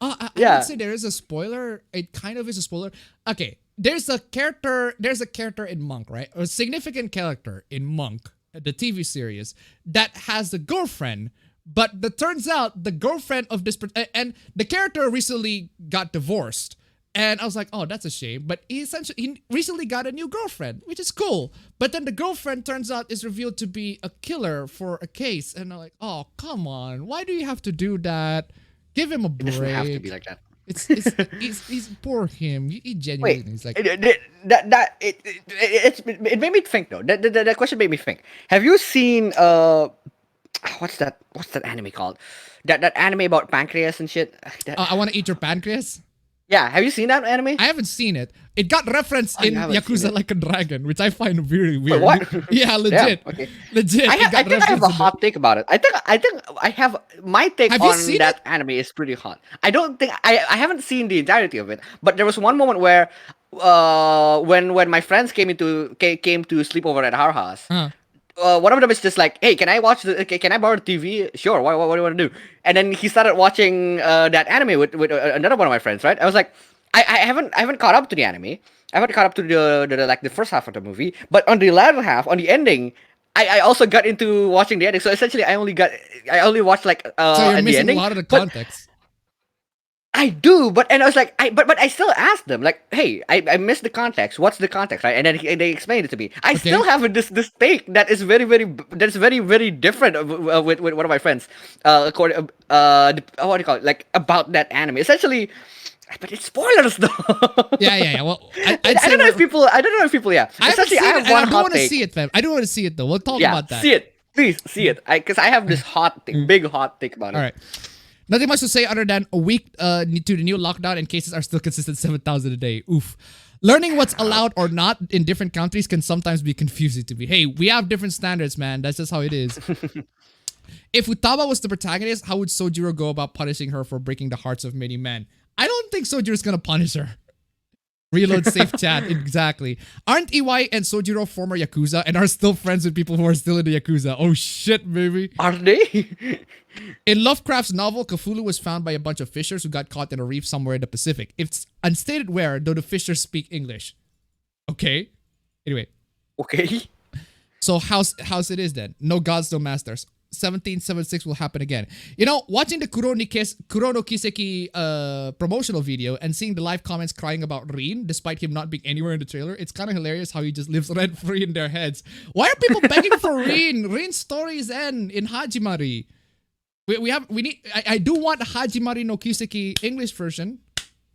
I would say there is a spoiler. It kind of is a spoiler. Okay, there's a character in Monk, right? A significant character in Monk, the TV series, that has a girlfriend. But it turns out the girlfriend of this and the character recently got divorced. And I was like, oh, that's a shame. But he recently got a new girlfriend, which is cool. But then the girlfriend turns out is revealed to be a killer for a case. And I'm like, oh, come on. Why do you have to do that? Give him a break.
It doesn't have to be like that.
He's poor him. He genuinely.
Wait,
he's like,
it made me think though. That question made me think. Have you seen what's that anime called? That anime about pancreas and shit.
I want to eat your pancreas.
Yeah, have you seen that anime?
I haven't seen it. It got referenced in Yakuza Like a Dragon, which I find very weird.
What?
Yeah, legit.
Yeah, okay.
Legit.
I think I have a hot take about it. I think I have my take on that anime is pretty hot. I don't think I haven't seen the entirety of it, but there was one moment where when my friends came to sleep over at our house. One of them is just like, hey, can I borrow the TV? Sure. What do you want to do? And then he started watching that anime with another one of my friends, right? I was like, I haven't caught up to the anime. I haven't caught up to the first half of the movie, but on the latter half, on the ending, I also got into watching the ending. So essentially, I only watched like
so you're missing
the ending,
a lot of the context.
I do, but I was like, but I still asked them, like, hey, I missed the context. What's the context, right? And then they explained it to me. I still have this take that is very different with one of my friends. What do you call it? Like about that anime, essentially. But it's spoilers though.
Yeah. Well,
I don't know if people. Yeah. Essentially, I have one hot take. I
do want to see it, fam. I do want to see it though. We'll talk about that.
See it, please see it. Because I have this big hot take about it.
All right. Nothing much to say other than a week to the new lockdown and cases are still consistent 7,000 a day. Oof. Learning what's allowed or not in different countries can sometimes be confusing to me. Hey, we have different standards, man. That's just how it is. If Futaba was the protagonist, how would Sojiro go about punishing her for breaking the hearts of many men? I don't think Sojiro's gonna punish her. Reload safe chat, exactly. Aren't EY and Sojiro former Yakuza and are still friends with people who are still in the Yakuza? Oh shit, baby.
Are they?
In Lovecraft's novel, Cthulhu was found by a bunch of fishers who got caught in a reef somewhere in the Pacific. It's unstated where, though the fishers speak English. Okay. Anyway.
Okay.
So how's it is then? No gods, no masters. 1776 will happen again. You know, watching the Kuro no Kiseki promotional video and seeing the live comments crying about Rin, despite him not being anywhere in the trailer, it's kind of hilarious how he just lives rent-free in their heads. Why are people begging for Rin? Rin's stories end in Hajimari. I do want Hajimari no Kiseki English version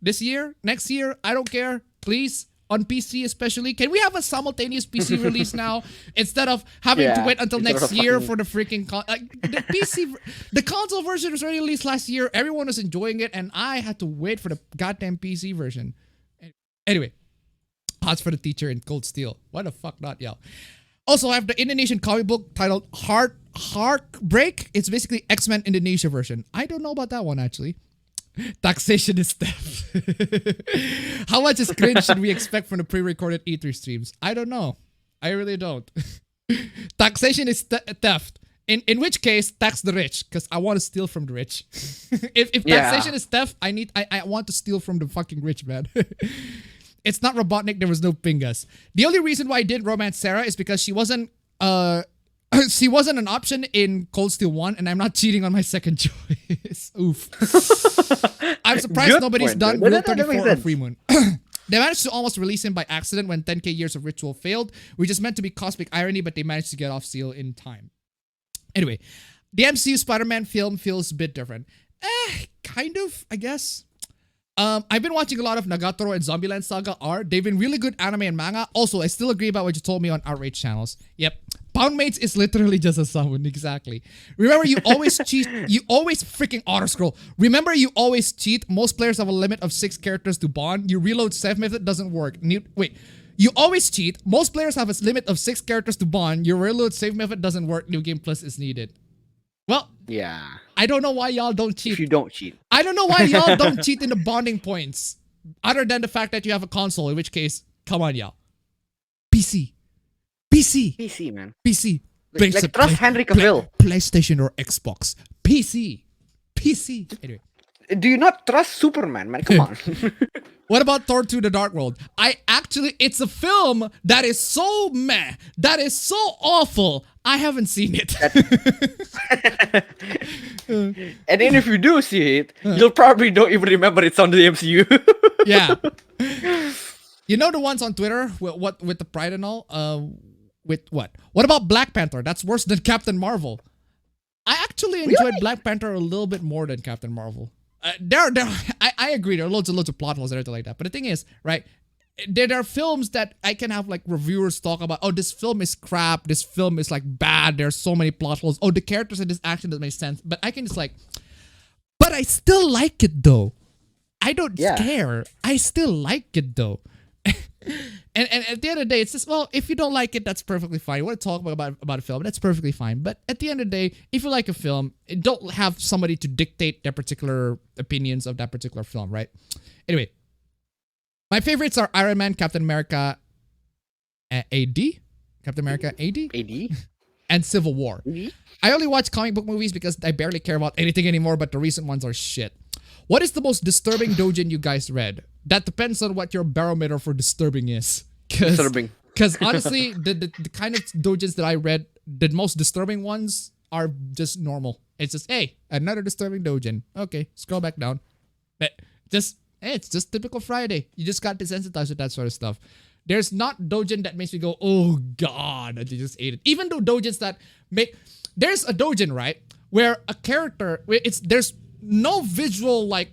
this year, next year. I don't care. Please, on PC especially. Can we have a simultaneous PC release now instead of having to wait until next year for the freaking the console version was already released last year. Everyone was enjoying it, and I had to wait for the goddamn PC version. Anyway, odds for the teacher in Cold Steel. Why the fuck not, y'all? Also, I have the Indonesian comic book titled Heartbreak. It's basically X-Men Indonesia version. I don't know about that one, actually. Taxation is theft. How much is cringe should we expect from the pre-recorded E3 streams? I don't know. I really don't. Taxation is theft. In which case, tax the rich, because I want to steal from the rich. if taxation is theft, I want to steal from the fucking rich, man. It's not Robotnik, there was no Pingas. The only reason why I did romance Sarah is because she wasn't an option in Cold Steel 1, and I'm not cheating on my second choice. Oof. I'm surprised nobody's done Rule 34 or Free Moon. They managed to almost release him by accident when 10k years of ritual failed, which is meant to be cosmic irony, but they managed to get off seal in time. Anyway, the MCU Spider-Man film feels a bit different. Kind of, I guess. I've been watching a lot of Nagatoro and Zombieland Saga R. They've been really good anime and manga. Also, I still agree about what you told me on Outrage channels. Yep. Poundmates is literally just a summon, exactly. Remember, you always cheat. You always freaking auto-scroll. Remember, you always cheat. Most players have a limit of 6 characters to bond. You reload save method doesn't work. Wait. You always cheat. Most players have a limit of 6 characters to bond. Your reload save method doesn't work. New Game Plus is needed. Well,
yeah.
I don't know why y'all don't cheat.
If you don't cheat.
I don't know why y'all don't cheat in the bonding points. Other than the fact that you have a console, in which case, come on, y'all. PC,
man.
PC.
Like trust Henry Cavill.
PlayStation or Xbox. PC. Anyway.
Do you not trust Superman, man? Come on.
What about Thor 2 The Dark World? It's a film that is so meh, that is so awful. I haven't seen it.
And then if you do see it, you'll probably don't even remember it's on the MCU.
Yeah. You know the ones on Twitter with the pride and all? With what? What about Black Panther? That's worse than Captain Marvel. I actually enjoyed Black Panther a little bit more than Captain Marvel. I agree. There are loads of plot holes and everything like that. But the thing is, right? There are films that I can have like reviewers talk about. Oh, this film is crap. This film is like bad. There's so many plot holes. Oh, the characters in this action doesn't make sense. But I can just like, but I still like it though. I don't care. I still like it though. And at the end of the day, it's just, well, if you don't like it, that's perfectly fine. You want to talk about a film, that's perfectly fine. But at the end of the day, if you like a film, don't have somebody to dictate their particular opinions of that particular film, right? Anyway, my favorites are Iron Man, Captain America, AD, and Civil War. I only watch comic book movies because I barely care about anything anymore, but the recent ones are shit. What is the most disturbing doujin you guys read? That depends on what your barometer for disturbing is. Because honestly, the kind of doujins that I read, the most disturbing ones are just normal. It's just, hey, another disturbing doujin. Okay, scroll back down. It's just typical Friday. You just got desensitized with that sort of stuff. There's not doujin that makes me go, oh god, I just ate it. Even though doujins that make... There's a doujin, right? Where a character... There's no visual, like,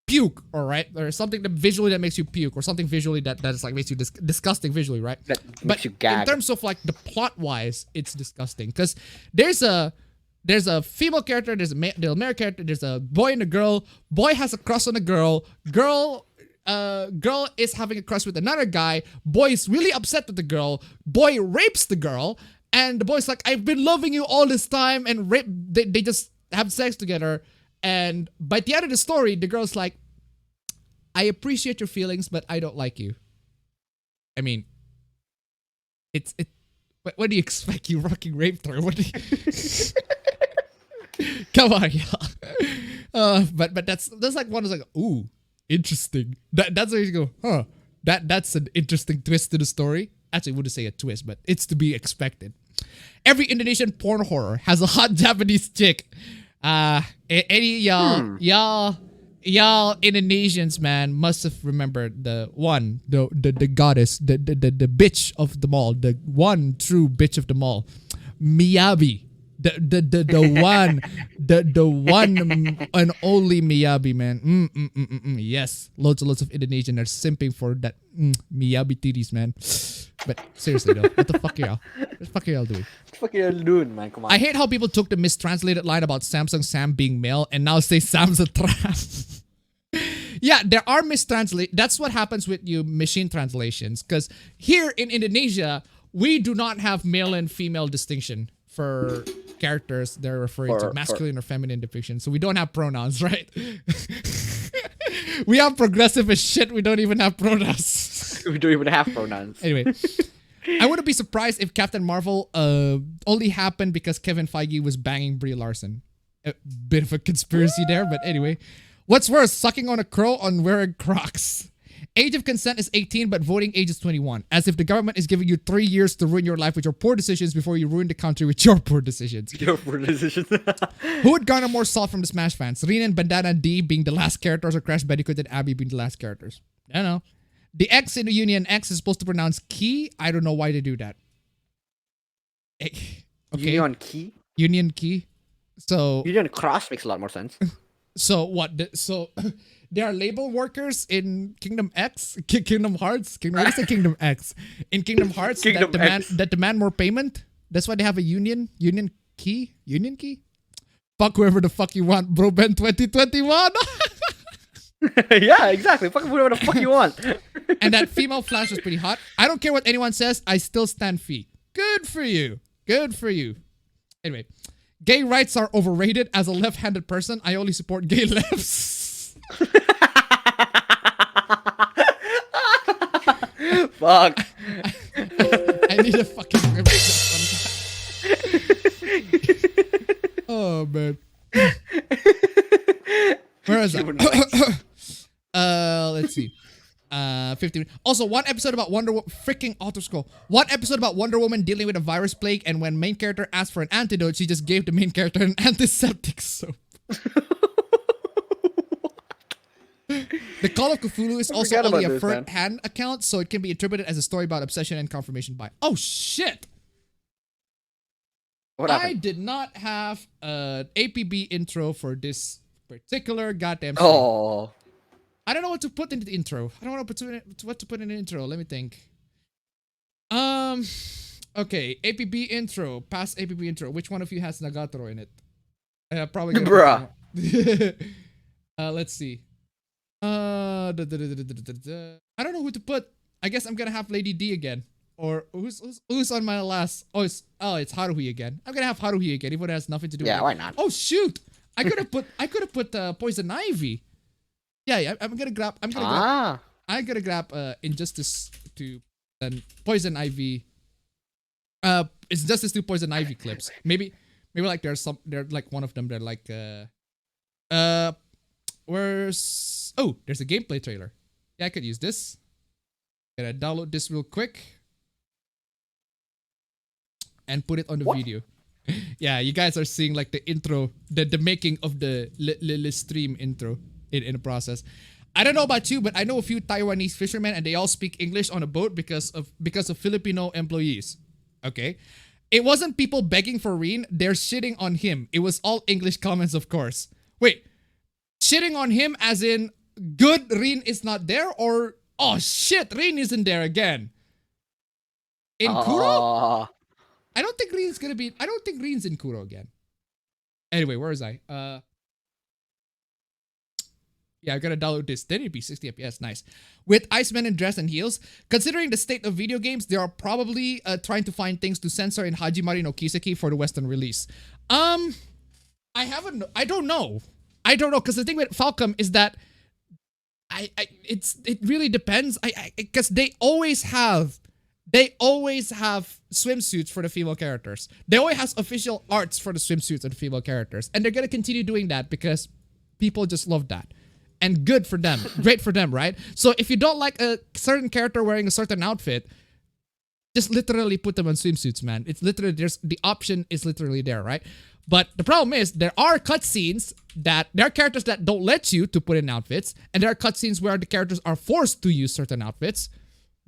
puke, all right? Or something that visually that makes you puke, or something visually that is like makes you disgusting visually, right?
That makes you gag.
In terms of like the plot-wise, it's disgusting. Because there's a female character, there's a male character, there's a boy and a girl. Boy has a crush on a girl. Girl is having a crush with another guy. Boy is really upset with the girl. Boy rapes the girl, and the boy's like, I've been loving you all this time, and they just have sex together. And by the end of the story, the girl's like, I appreciate your feelings, but I don't like you. I mean, what do you expect? You fucking raped her. What do you... Come on, y'all. But that's like one is like, ooh, interesting. That's where you go, huh? That's an interesting twist to the story. Actually, I wouldn't say a twist, but it's to be expected. Every Indonesian porn horror has a hot Japanese chick. Any y'all Indonesians, man, must have remembered the goddess, the bitch of them all, the one true bitch of them all, Miyabi. The one and only Miyabi, man. Yes, loads of Indonesian are simping for that Miyabi titties, man. But seriously though, what the fuck are y'all? What the fuck are y'all doing?
What the fuck are you doing, man? Come on.
I hate how people took the mistranslated line about Samsung Sam being male and now say Sam's a trans. Yeah, there are that's what happens with you machine translations. Because here in Indonesia, we do not have male and female distinction for characters they're referring to, masculine or feminine depiction. So we don't have pronouns, right? We have progressive as shit. We don't even have pronouns.
We don't even have pronouns.
Anyway, I wouldn't be surprised if Captain Marvel only happened because Kevin Feige was banging Brie Larson. A bit of a conspiracy there, but anyway. What's worse, sucking on a crow on wearing Crocs? Age of consent is 18, but voting age is 21. As if the government is giving you 3 years to ruin your life with your poor decisions before you ruin the country with your poor decisions.
Your poor decisions.
Who would garner more salt from the Smash fans? Rin and Bandana D being the last characters, or Crash Bandicoot and Abby being the last characters? I don't know. The X in the Union X is supposed to pronounce key. I don't know why they do that. Okay.
Union key?
Union key. So
Union cross makes a lot more sense.
So what? So there are label workers in Kingdom X, Kingdom Hearts. What is Kingdom X? In Kingdom Hearts that demand more payment. That's why they have a union key. Fuck whoever the fuck you want, bro. Ben 2021.
Yeah, exactly. Fuck whatever the fuck you want.
And that female Flash was pretty hot. I don't care what anyone says. I still stand Fee. Good for you. Good for you. Anyway. Gay rights are overrated. As a left-handed person, I only support gay lefts.
Fuck.
I need a fucking remake this one. Oh, man. Where is that? Let's see. 15. Also, one episode about Wonder Woman. Freaking auto scroll. One episode about Wonder Woman dealing with a virus plague, and when main character asked for an antidote, she just gave the main character an antiseptic soap. The Call of Cthulhu is also only a third-hand account, so it can be interpreted as a story about obsession and confirmation bias. Oh shit!
What happened?
I did not have an APB intro for this particular goddamn.
Oh.
I don't know what to put in the intro. I don't know what to put in the intro. Let me think. Okay. APB intro. Past APB intro. Which one of you has Nagatoro in it? Probably.
Bruh.
Let's see. I don't know who to put. I guess I'm gonna have Lady D again. Or who's on my last? Oh, it's Haruhi again. I'm gonna have Haruhi again, even though it has nothing to do with it.
Why not?
Oh shoot! I could have put Poison Ivy. Yeah, I'm gonna grab Injustice to Poison Ivy. It's Justice to Poison Ivy clips. Maybe like they're like one of them. They're like there's a gameplay trailer. Yeah, I could use this. Gonna download this real quick and put it on the video. Yeah, you guys are seeing like the intro, the making of the stream intro. In the process. I don't know about you, but I know a few Taiwanese fishermen and they all speak English on a boat because of Filipino employees. Okay? It wasn't people begging for Rin, they're shitting on him. It was all English comments, of course. Wait, shitting on him as in good Rin is not there, or oh shit, Rin isn't there again? In Kuro? I don't think Rin's in Kuro again. Anyway, where is I? Yeah, I gotta download this. 1080p, 60 FPS, nice. With Iceman in dress and heels. Considering the state of video games, they are probably trying to find things to censor in Hajimari no Kiseki for the Western release. I don't know. Because the thing with Falcom is that it really depends. Because they always have swimsuits for the female characters. They always have official arts for the swimsuits of the female characters, and they're gonna continue doing that because people just love that. And good for them, great for them, right? So if you don't like a certain character wearing a certain outfit, just literally put them on swimsuits, man. It's literally the option is literally there, right? But the problem is there are cutscenes that there are characters that don't let you to put in outfits, and there are cutscenes where the characters are forced to use certain outfits,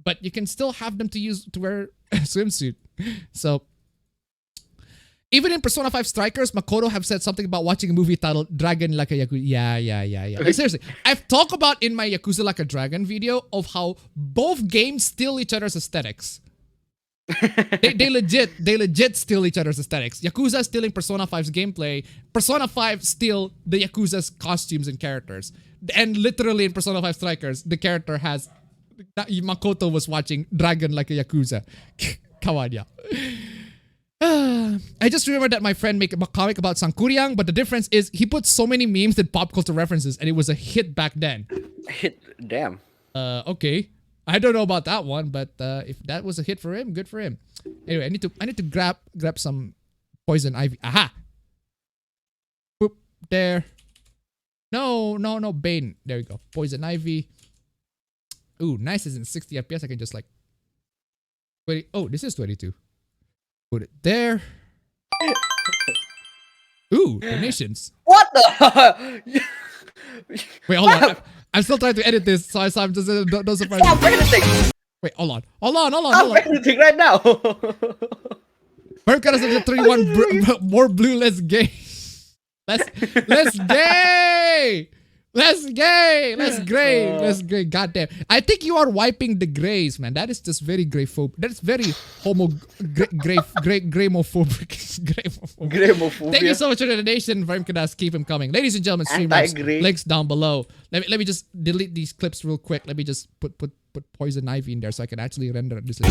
but you can still have them to wear a swimsuit. So even in Persona 5 Strikers, Makoto have said something about watching a movie titled Dragon Like a Yakuza. Yeah. Like, seriously, I've talked about in my Yakuza Like a Dragon video of how both games steal each other's aesthetics. they legit steal each other's aesthetics. Yakuza stealing Persona 5's gameplay. Persona 5 steal the Yakuza's costumes and characters. And literally in Persona 5 Strikers, the character has... Makoto was watching Dragon Like a Yakuza. Come on, yeah. I just remember that my friend made a comic about Sankuryang, but the difference is he put so many memes and pop culture references, and it was a hit back then.
Damn.
Okay. I don't know about that one, but if that was a hit for him, good for him. Anyway, I need to grab some poison ivy. Aha! Boop, there. No, Bane. There we go. Poison ivy. Ooh, nice is in 60 FPS. I can just like... 20. Oh, this is 22. Put it there. Ooh, donations.
What the?
Wait, hold on. I'm still trying to edit this, so I'm just don't surprise me.
Stop editing!
Wait, hold on.
I'm editing right now.
Berkat is the 3-1 more blue, less gay. Let's gay! Let's gray. Goddamn. I think you are wiping the grays, man. That is just very grayphobic. That's very graymophobic.
Graymophobia.
Thank you so much for the donation. Varm Kadas, keep him coming. Ladies and gentlemen, streamers, links down below. Let me just delete these clips real quick. Let me just put poison ivy in there so I can actually render this.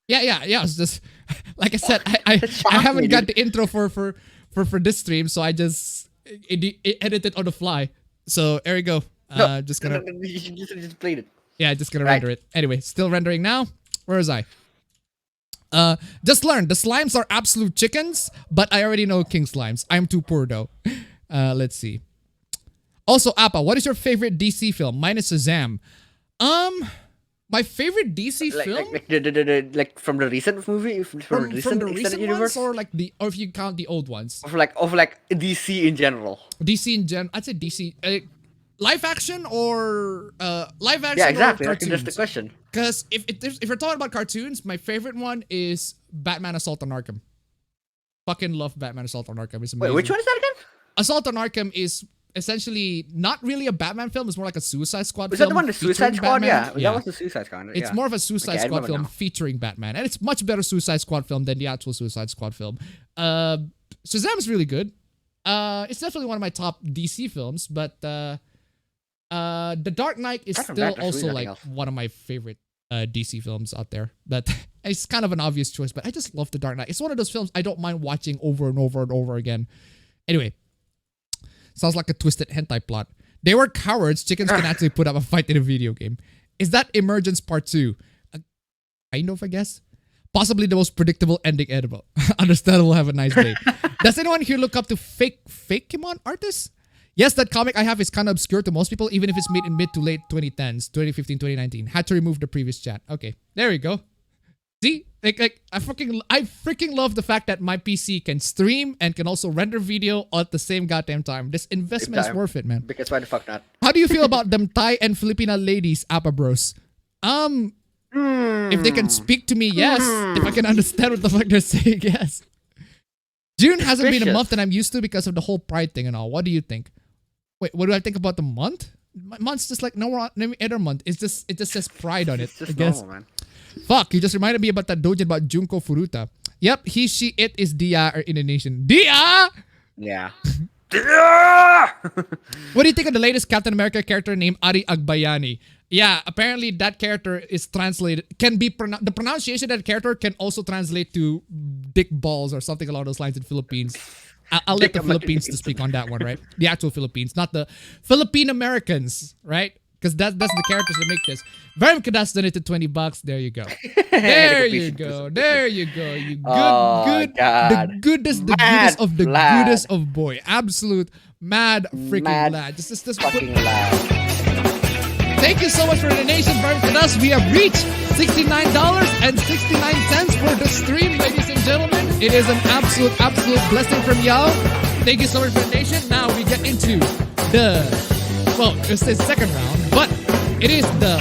Yeah. It's just like I said, I haven't got the intro for this stream, so I just edited on the fly. So there we go. Just gonna
you just played it.
Yeah, just gonna render it. Anyway, still rendering now. Where was I? Just learned the slimes are absolute chickens, but I already know king slimes. I'm too poor though. Let's see. Also, Appa, what is your favorite DC film? Mine is Shazam. My favorite DC film?
Like from the recent movie,
from the recent universe, or or if you count the old ones,
of like DC in general.
DC in general, I'd say DC. Live action or live action?
Yeah, exactly.
Or cartoons?
That's the question.
Because if you're talking about cartoons, my favorite one is Batman: Assault on Arkham. Fucking love Batman: Assault on Arkham. It's amazing.
Wait, which one is that again?
Assault on Arkham is essentially not really a Batman film. It's more like a Suicide Squad film.
Is that the one, the Suicide Squad?
Batman.
Yeah, that was the Suicide Squad. Yeah.
It's more of a Suicide Squad film featuring Batman. And it's much better Suicide Squad film than the actual Suicide Squad film. Shazam is really good. It's definitely one of my top DC films, but The Dark Knight is still also like one of my favorite DC films out there. But it's kind of an obvious choice, but I just love The Dark Knight. It's one of those films I don't mind watching over and over and over again. Anyway. Sounds like a twisted hentai plot. They were cowards. Chickens can actually put up a fight in a video game. Is that Emergence Part 2? Kind of, I guess. Possibly the most predictable ending ever. Understandable. Have a nice day. Does anyone here look up to Fakemon artists? Yes, that comic I have is kind of obscure to most people, even if it's made in mid to late 2010s, 2015, 2019. Had to remove the previous chat. Okay, there we go. See, like I freaking love the fact that my PC can stream and can also render video at the same goddamn time. This investment is worth it, man.
Because why the fuck not?
How do you feel about them Thai and Filipina ladies, Appa bros? If they can speak to me, yes. If I can understand what the fuck they're saying, yes. June hasn't been a month that I'm used to because of the whole pride thing and all. What do you think? Wait, what do I think about the month? My month's just like no other month. It just says pride on it.
It's just normal, man.
Fuck, you just reminded me about that doujin about Junko Furuta. Yep, he, she, it is Dia or Indonesian. Dia!
Yeah.
What do you think of the latest Captain America character named Ari Agbayani? Yeah, apparently that character is translated, the pronunciation of that character can also translate to dick balls or something along those lines in Philippines. I'll let the Philippines to speak on that one, right? The actual Philippines, not the Philippine Americans, right? Because that's the characters that make this. Vermkadas donated $20. There you go. There you go. There you go. You good,
God.
the goodest of the
Vlad.
goodest of boy. Absolute mad freaking
Mad
lad. Just
Fucking lad.
Thank you so much for the donation, Vermkadas. We have reached $69.69 for the stream, ladies and gentlemen. It is an absolute blessing from y'all. Thank you so much for the donation. Now we get into the, well, it's the second round, but it is the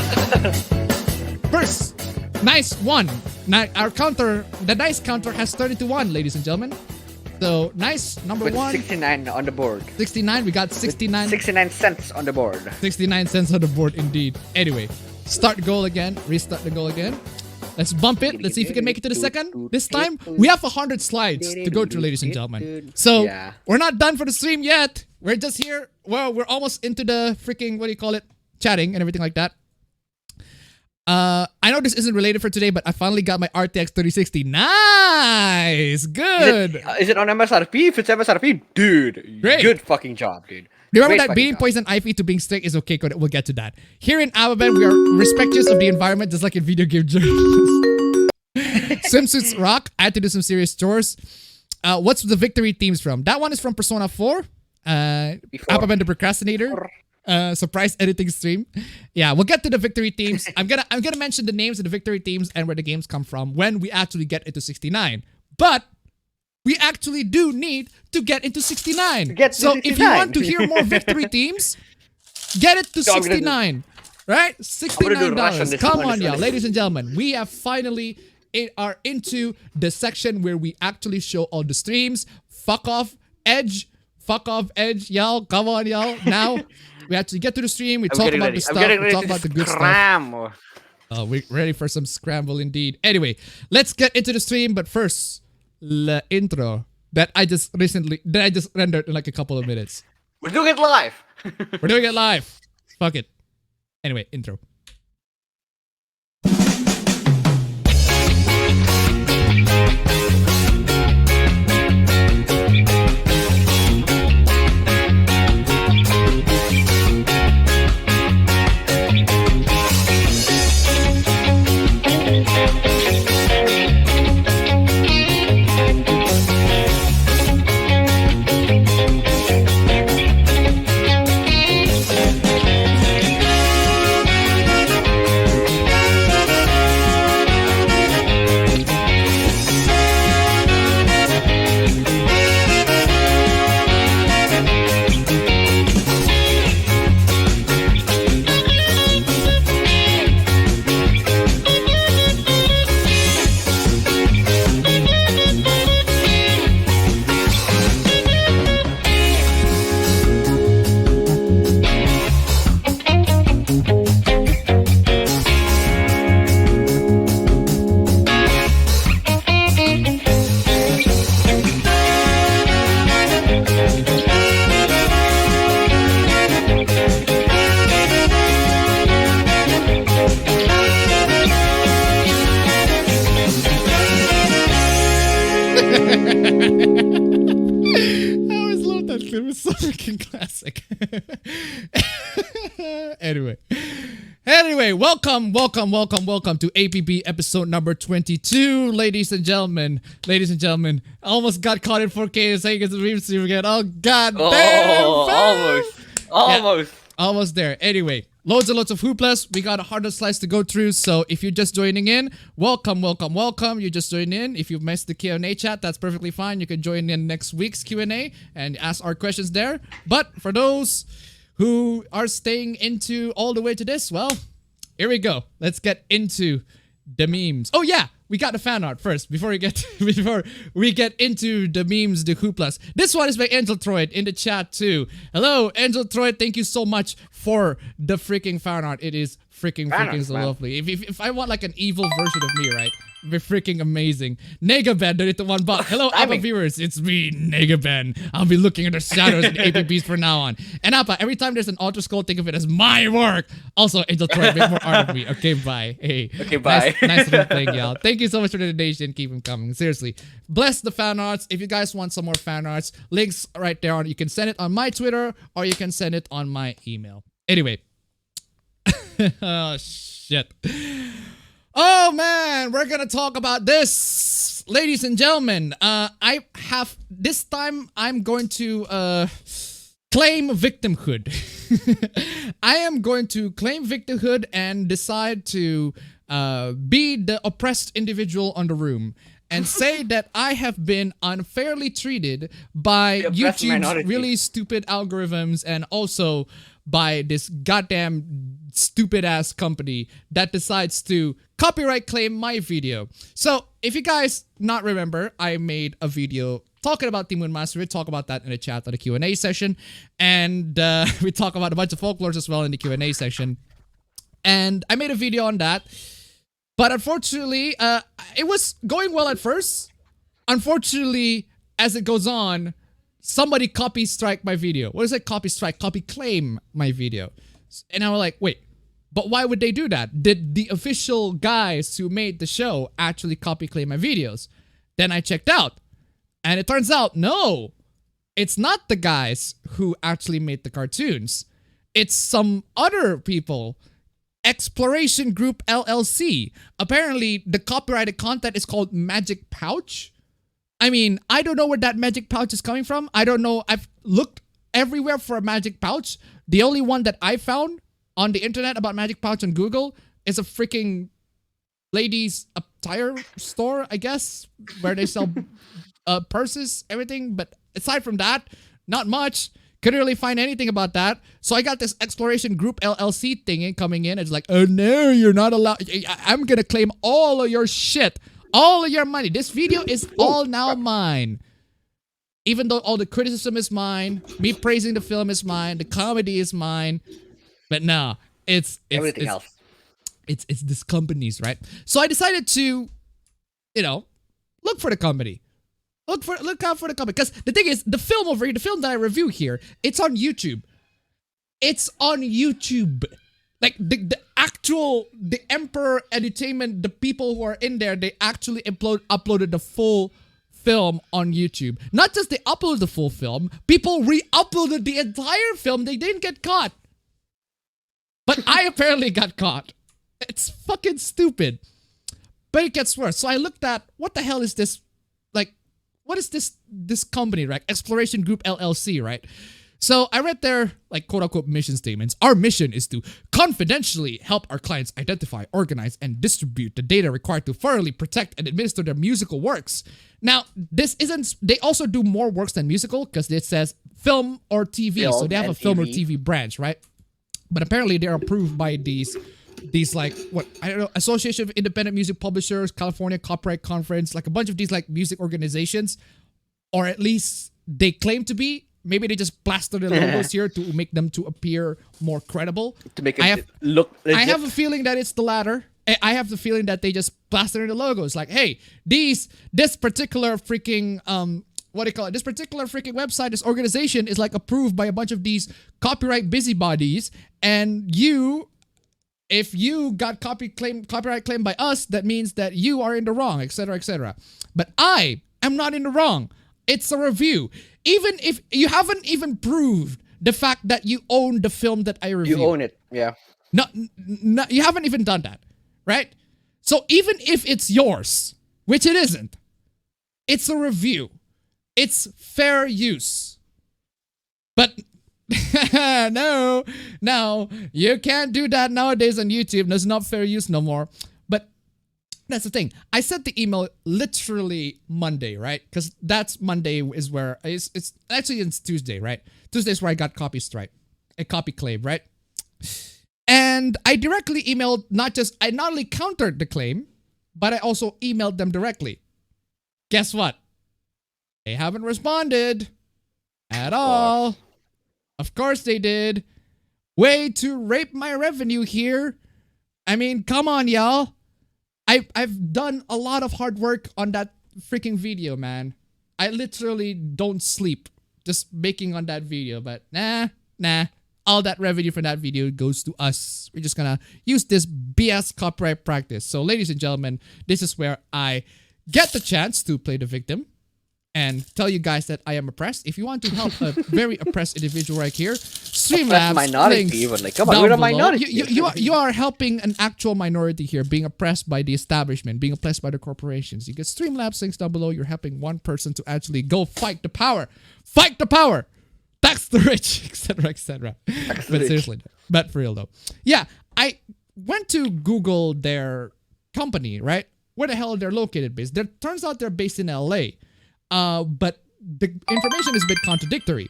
first nice one. Now our counter, the nice counter has 30-1, ladies and gentlemen. So nice number
With
one.
69 on the board.
69. We got 69.
69 cents on the board.
69 cents on the board indeed. Anyway, start the goal again. Restart the goal again. Let's bump it. Let's see if we can make it to the second. This time, we have 100 slides to go through, ladies and gentlemen. So,
Yeah.
we're not done for the stream yet. We're just here. Well, we're almost into the freaking, what do you call it? Chatting and everything like that. I know this isn't related for today, but I finally got my RTX 3060. Nice! Good!
Is it on MSRP? If it's MSRP, dude,
Great.
good fucking job, dude.
Remember
Great
that
fucking
being
job.
poison ivy to being strict is okay. We'll get to that. Here in APB, we are respecters of the environment, just like in video game journalists. Swimsuits rock. I had to do some serious chores. What's the victory themes from? That one is from Persona 4. APB the procrastinator. Surprise editing stream. Yeah, we'll get to the victory themes. I'm gonna mention the names of the victory themes and where the games come from when we actually get into 69. But we actually do need to get into 69.
Get to
so if you
69.
want to hear more victory themes, get it to
So I'm gonna
69. Right?
do
$69.
rush on this
Come
one,
on,
this
y'all.
one.
Ladies and gentlemen, we have finally are into the section where we actually show all the streams. Fuck off, Edge. Fuck off, Edge, y'all. Come on, y'all. Now, we actually get to the stream. We
I'm
talk
getting
about
ready.
the
I'm
stuff.
getting
We
ready
talk
to
about the good stuff.
scram.
We're ready for some scramble indeed. Anyway, let's get into the stream. But first, the intro that I just rendered in like a couple of minutes.
We're doing it live.
We're doing it live. Fuck it. Anyway, intro. I always love that clip. It's so freaking classic. Anyway, welcome to APB episode number 22, ladies and gentlemen. Ladies and gentlemen, I almost got caught in 4K and saying it's a dream stream again. Oh, god damn.
Almost.
Almost there. Anyway, loads and loads of hooplas. We got 100 slides to go through. So if you're just joining in, welcome. You just joined in. If you've missed the Q&A chat, that's perfectly fine. You can join in next week's Q&A and ask our questions there. But for those who are staying into all the way to this, well, here we go. Let's get into the memes. Oh yeah, we got the fan art first before we get into the memes, the hooplas. This one is by Angel Troyd in the chat too. Hello, Angel Troyd. Thank you so much for the freaking fan art. It is freaking so
man.
lovely. If I want like an evil version of me, right? Be freaking amazing. Negaben, donate one buck. Hello, APA viewers. It's me, Negaben. I'll be looking at the shadows in APBs from now on. And APA, every time there's an auto scroll, think of it as my work. Also, Angel Troy, make more art of me. Okay, bye. Hey.
Okay, bye.
Nice little thing, y'all. Thank you so much for the donation. Keep them coming. Seriously. Bless the fan arts. If you guys want some more fan arts, links right there. You can send it on my Twitter or you can send it on my email. Anyway. Oh, shit. Oh man, we're gonna talk about this, ladies and gentlemen. This time I'm going to claim victimhood. I am going to claim victimhood and decide to be the oppressed individual on the room and say that I have been unfairly treated by YouTube's really stupid algorithms and also by this goddamn stupid ass company that decides to copyright claim my video. So if you guys not remember, I made a video talking about Team Master. We talk about that in the chat or the Q&A session, and we talk about a bunch of folklores as well in the Q&A session. And I made a video on that, but unfortunately, it was going well at first. Unfortunately, as it goes on, somebody copy strike my video. What is it? Copy strike, copy claim my video. And I was like, wait, but why would they do that? Did the official guys who made the show actually copy claim my videos? Then I checked out, and it turns out, no, it's not the guys who actually made the cartoons. It's some other people. Exploration Group LLC. Apparently, the copyrighted content is called Magic Pouch. I mean, I don't know where that magic pouch is coming from. I don't know. I've looked everywhere for a magic pouch. The only one that I found on the internet about magic pouch on Google is a freaking ladies' attire store, I guess, where they sell purses, everything. But aside from that, not much. Couldn't really find anything about that. So I got this Exploration Group LLC thing coming in. It's like, oh no, you're not allowed. I'm going to claim all of your shit. All of your money. This video is all now mine. Even though all the criticism is mine, me praising the film is mine, the comedy is mine. But no, it's
everything else.
It's this company's, right? So I decided to, you know, look for the company. Look out for the company. Because the thing is, the film over here, the film that I review here, it's on YouTube. It's on YouTube. Like the Emperor Entertainment, the people who are in there, they actually uploaded the full film on YouTube. Not just they uploaded the full film, people re-uploaded the entire film. They didn't get caught. But I apparently got caught. It's fucking stupid. But it gets worse. So I looked at, what the hell is this? Like, what is this company, right? Exploration Group LLC, right? So I read their, like, quote-unquote mission statements. Our mission is to confidentially help our clients identify, organize, and distribute the data required to thoroughly protect and administer their musical works. Now, this isn't... They also do more works than musical, because it says film or TV. So they have a film or TV branch, right? But apparently they're approved by these like, what, I don't know, Association of Independent Music Publishers, California Copyright Conference, like a bunch of these, like, music organizations. Or at least they claim to be. Maybe they just plaster their logos here to make them to appear more credible. To make it
look legit.
I have a feeling that it's the latter. I have the feeling that they just plaster the logos. Like, hey, this particular freaking, what do you call it? This particular freaking website, this organization is like approved by a bunch of these copyright busybodies. And if you got copyright claim by us, that means that you are in the wrong, etc., etc. But I am not in the wrong. It's a review. Even if you haven't even proved the fact that you own the film that I reviewed.
You own it, yeah.
No, you haven't even done that, right? So even if it's yours, which it isn't, it's a review. It's fair use. But no, you can't do that nowadays on YouTube. There's not fair use no more. But that's the thing. I sent the email literally Monday, right? Because that's Monday is where it's Tuesday, right? Tuesday is where I got copy claim, right? And I directly emailed, I not only countered the claim, but I also emailed them directly. Guess what? They haven't responded at all. Of course they did. Way to rape my revenue here. I mean, come on, y'all. I've done a lot of hard work on that freaking video, man. I literally don't sleep just making on that video, but nah. All that revenue from that video goes to us. We're just gonna use this BS copyright practice. So, ladies and gentlemen, this is where I get the chance to play the victim and tell you guys that I am oppressed. If you want to help a very oppressed individual right here, Streamlabs
minority,
links
even like, come on,
down
we're a
below.
minority.
You are helping an actual minority here, being oppressed by the establishment, being oppressed by the corporations. You get Streamlabs links down below. You're helping one person to actually go fight the power. Fight the power! Tax the rich, etc., etc. But seriously, but for real though. Yeah, I went to Google their company, right? Where the hell they're located based. There turns out they're based in LA. But the information is a bit contradictory,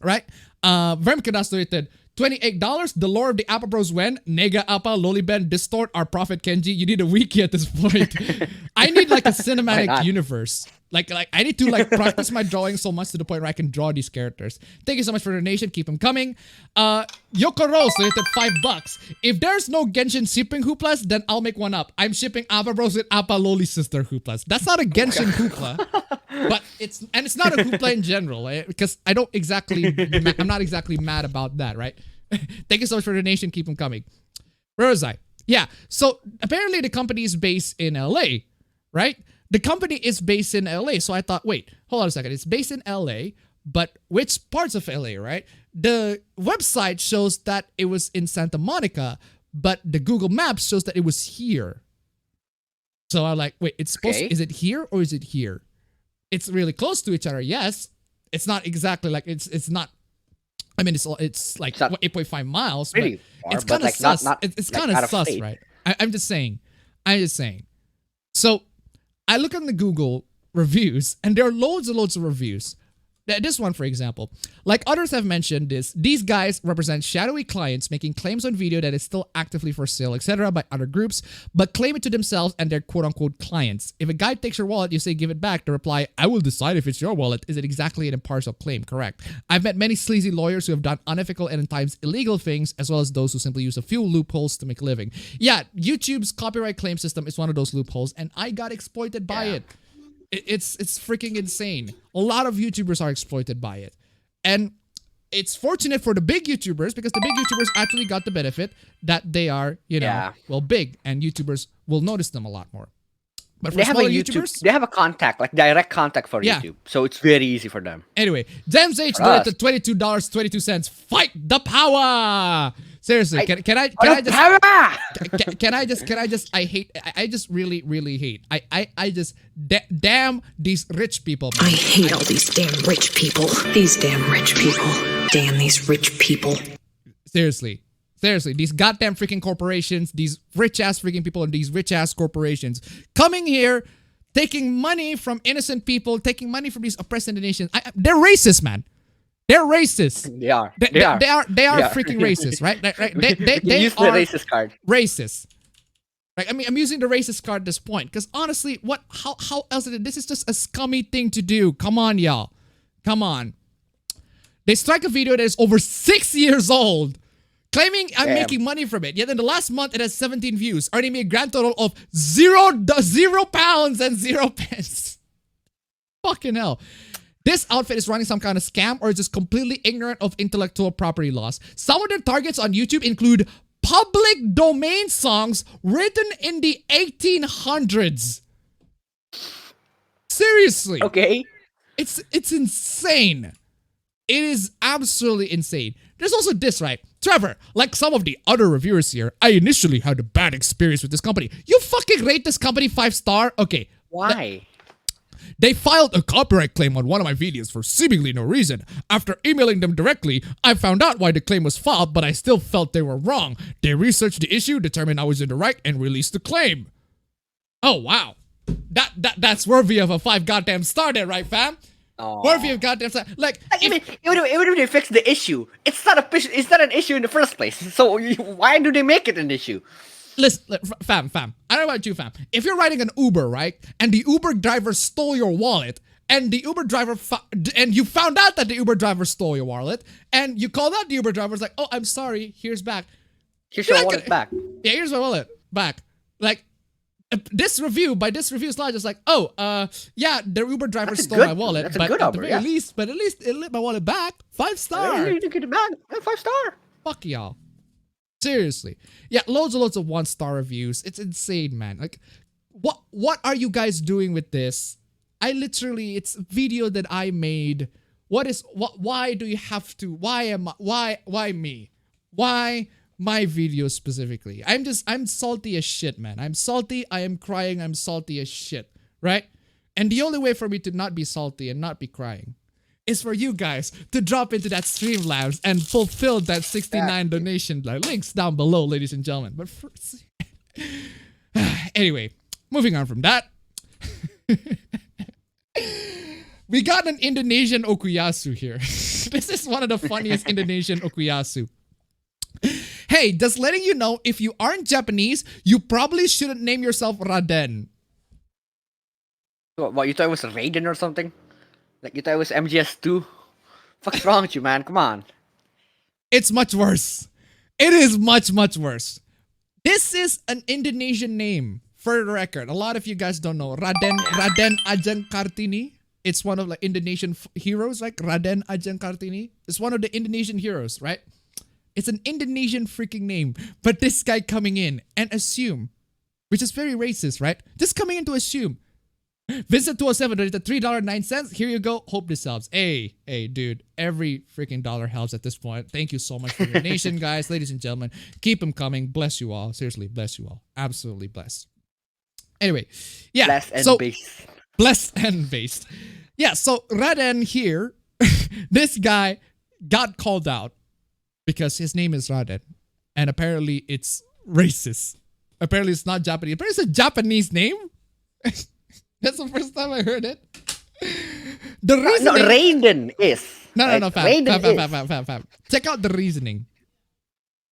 right? Vermkadas tweeted, $28, the lore of the Appa Bros when Nega Appa, Loliben, Distort, our prophet Kenji. You need a wiki at this point. I need like a cinematic universe. Like I need to like practice my drawing so much to the point where I can draw these characters. Thank you so much for the donation. Keep them coming. Yoko Rose donated $5. If there's no Genshin shipping hooplas, then I'll make one up. I'm shipping Appa Bros with Appa Loli sister hooplas. That's not a Genshin hoopla, but it's not a hoopla in general, right? Because I'm not exactly mad about that, right? Thank you so much for the donation. Keep them coming. Where was I? Yeah. So apparently the company is based in LA, right? The company is based in LA. So I thought, wait, hold on a second. It's based in LA, but which parts of LA, right? The website shows that it was in Santa Monica, but the Google Maps shows that it was here. So I'm like, wait, it's supposed is it here or is it here? It's really close to each other. Yes. It's not exactly like it's not. I mean, it's like 8.5 miles,
really
but
far,
it's kind of
like
sus.
not
It's
like
kind of
out of
sus,
state.
right? I'm just saying. So I look on the Google reviews, and there are loads and loads of reviews. This one, for example, like others have mentioned these guys represent shadowy clients making claims on video that is still actively for sale, etc. by other groups, but claim it to themselves and their quote-unquote clients. If a guy takes your wallet, you say give it back. The reply, I will decide if it's your wallet. Is it exactly an impartial claim? Correct. I've met many sleazy lawyers who have done unethical and at times illegal things, as well as those who simply use a few loopholes to make a living. Yeah, YouTube's copyright claim system is one of those loopholes, and I got exploited by it. It's freaking insane. A lot of YouTubers are exploited by it. And it's fortunate for the big YouTubers because the big YouTubers actually got the benefit that they are, well, big, and YouTubers will notice them a lot more. But for
they have a
YouTubers,
they have a contact, like direct contact for YouTube. So it's very easy for them.
Anyway, James H donated $22.22. Fight the power! Seriously, can I just really hate. I just damn these rich people. Man.
I hate all these damn rich people. These damn rich people. Damn these rich people.
Seriously, these goddamn freaking corporations, these rich ass freaking people and these rich ass corporations coming here, taking money from innocent people, taking money from these oppressed nations. They're racist, man. They're racist.
They are.
They are freaking racist, right? They
use the racist card.
Racist. Right? I mean, I'm using the racist card at this point because honestly, how else is it? This is just a scummy thing to do. Come on, y'all. Come on. They strike a video that is over 6 years old, claiming I'm making money from it. Yet in the last month, it has 17 views, earning me a grand total of £0 and 0 pence. Fucking hell. This outfit is running some kind of scam or is just completely ignorant of intellectual property laws. Some of their targets on YouTube include public domain songs written in the 1800s. Seriously.
Okay.
It's insane. It is absolutely insane. There's also this, right? Trevor, like some of the other reviewers here, I initially had a bad experience with this company. You fucking rate this company 5-star? Okay.
Why?
They filed a copyright claim on one of my videos for seemingly no reason. After emailing them directly, I found out why the claim was filed, but I still felt they were wrong. They researched the issue, determined I was in the right, and released the claim. Oh, wow. That's worthy of a 5 goddamn star there, right, fam? Worthy of goddamn star. Like,
even if they fix the issue, it's not an issue in the first place. So why do they make it an issue?
Listen, fam. I don't know about you, fam. If you're riding an Uber, right, and the Uber driver stole your wallet, and the Uber driver and you found out that the Uber driver stole your wallet, and you called out the Uber driver, it's like, oh, I'm sorry, here's back.
Here's your wallet back.
Yeah, here's my wallet back. Like, this review is not just like, yeah, the Uber driver
That's a
stole
good-
my wallet,
that's a
but
good
at the
offer,
very
yeah.
least, it lit my wallet back. 5-star.
You get it back. 5-star.
Fuck y'all. Seriously. Yeah, loads and loads of 1-star reviews. It's insane, man. Like, what are you guys doing with this? It's a video that I made. Why do you have to? Why me? Why my video specifically? I'm salty as shit, man. I'm salty, I am crying, I'm salty as shit, right? And the only way for me to not be salty and not be crying is for you guys to drop into that Streamlabs and fulfill that 69 donation links down below, ladies and gentlemen. But first, anyway, moving on from that. We got an Indonesian okuyasu here. This is one of the funniest Indonesian okuyasu. Hey, just letting you know, if you aren't Japanese, you probably shouldn't name yourself Raden.
What, you thought it was Raiden or something? Like, you thought it was MGS2? Fuck's wrong with you, man? Come on.
It's much worse. It is much, much worse. This is an Indonesian name, for the record. A lot of you guys don't know. Raden Ajeng Kartini. It's one of the Indonesian heroes, like Raden Ajeng Kartini. It's one of the Indonesian heroes, right? It's an Indonesian freaking name. But this guy coming in and assume, which is very racist, right? Just coming in to assume. Vincent 207 donated $3.09. Here you go. Hope this helps. Hey, dude. Every freaking dollar helps at this point. Thank you so much for your donation, guys. Ladies and gentlemen, keep them coming. Bless you all. Seriously, bless you all. Absolutely blessed. Anyway, yeah. Blessed and based. Yeah, so Raden here, this guy got called out because his name is Raden. And apparently it's racist. Apparently it's not Japanese. Apparently it's a Japanese name. That's the first time I heard it. The reasoning...
No, Raiden is.
No,
Raiden
fam. Check out the reasoning.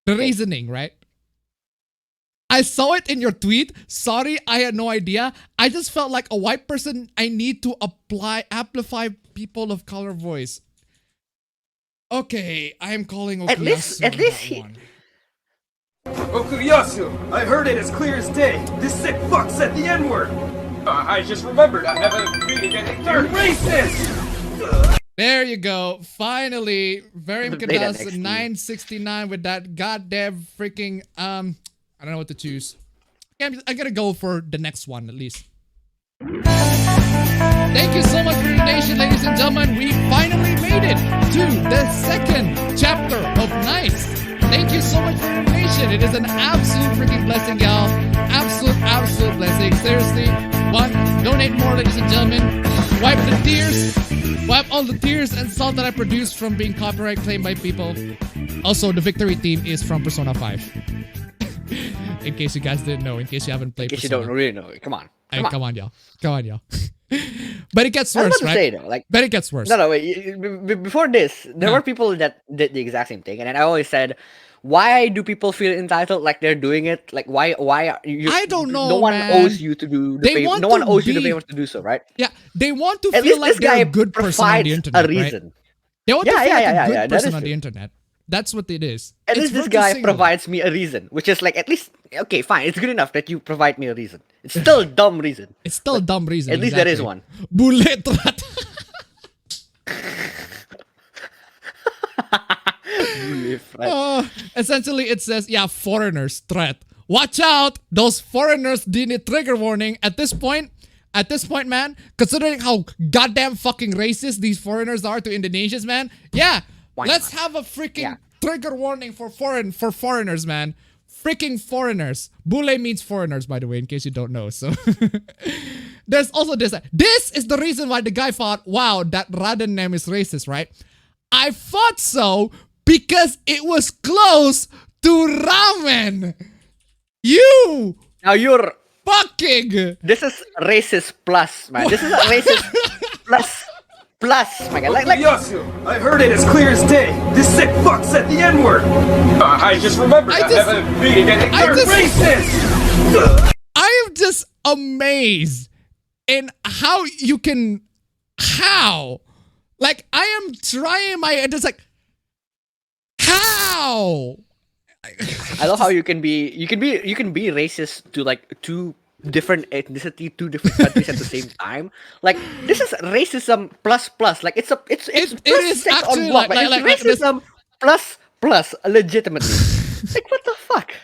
The reasoning, right? I saw it in your tweet. Sorry, I had no idea. I just felt like a white person. I need to amplify people of color voice. Okay, I am calling Okuyasu.
At least he...
Okuyasu! I heard it as clear as day. This sick fuck said the N-word. I just remembered I have a meeting at 8:30. Racist!
There you go. Finally, Verim
Played at
Kadas
XD.
969 with that goddamn freaking I don't know what to choose. I gotta go for the next one at least. Thank you so much for your donation, ladies and gentlemen. We finally made it to the second chapter of Nice. Thank you so much for your donation. It is an absolute freaking blessing, y'all. Absolute blessing. Seriously, donate more, ladies and gentlemen. Wipe the tears. Wipe all the tears and salt that I produced from being copyright claimed by people. Also, the victory team is from Persona 5. In case you guys didn't know, in case you haven't played
In case you
Persona.
don't really know. Come on.
Come on, y'all. But it gets worse, right?
Say, though,
But it gets worse.
No, wait. Before this, there were people that did the exact same thing, and I always said, why do people feel entitled like they're doing it? Like, why are you?
I don't know,
No one
man.
owes you to do the
They
favor.
want
No one
to
owes you the
be-
favor to do so, right?
Yeah, they want to
At
feel
least
like
this
they're
guy
a good person on the
provides
internet,
a reason.
right? They want to feel like a
Yeah,
good
that
person
is
on the
true.
internet. That's what it is.
At
It's
least this
worth
guy
saying
provides me a reason, which is like, at least, okay, fine, it's good enough that you provide me a reason. It's still a dumb reason.
that. It's still a dumb reason.
At least there is
exactly.
one.
Bullet rat. Essentially, it says, yeah, foreigners threat. Watch out! Those foreigners do need trigger warning. At this point, man, considering how goddamn fucking racist these foreigners are to Indonesians, man, yeah, let's have a freaking trigger warning for foreigners, man. Freaking foreigners. Bule means foreigners, by the way, in case you don't know. So there's also this. This is the reason why the guy thought, wow, that Raden name is racist, right? I thought so because it was close to ramen. You
Now you're
fucking.
This is racist plus, man. This is a racist plus, my guy. Like,
Okuyasu! I heard it as clear as day. This sick fuck said the N-word. I just remembered I have a meeting at 8:30. Racist!
I am just amazed in how you can. How? Like, I am trying my. Just like. How?
I love how you can be racist to like two different ethnicity, two different countries at the same time. Like this is racism plus plus. Like it's
It
plus
is
six
actually
on block.
like
It's
this.
racism plus plus legitimately. Like what the fuck?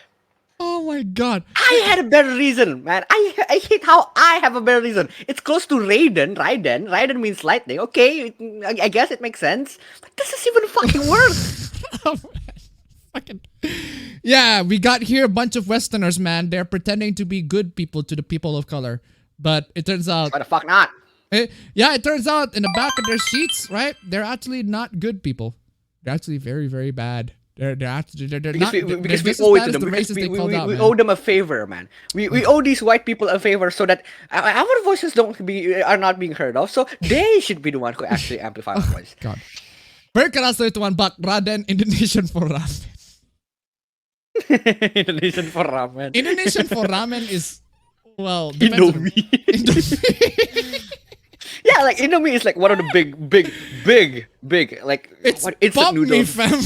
Oh my god.
I had a better reason, man. I hate how I have a better reason. It's close to Raiden. Raiden means lightning. Okay, I guess it makes sense. But this is even fucking worse.
Fucking. Yeah, we got here a bunch of Westerners, man. They're pretending to be good people to the people of color, but it turns out.
Why the fuck not?
It turns out in the back of their sheets, right? They're actually not good people. They're actually very, very bad. They're actually they're
Because
not.
we
They're
owe it
as
to them.
the
Because
racists they called out,
we
man.
owe them a favor, man. We owe these white people a favor so that our voices are not being heard of. So they should be the one who actually amplify our voice.
God. Berkerasa itu one Raden Indonesian for ramen.
Indonesian for ramen.
Indonesian for ramen is well
Indomie. Yeah, like Indomie is like one of the big like
It's
instant
pop me,
noodles.
fam.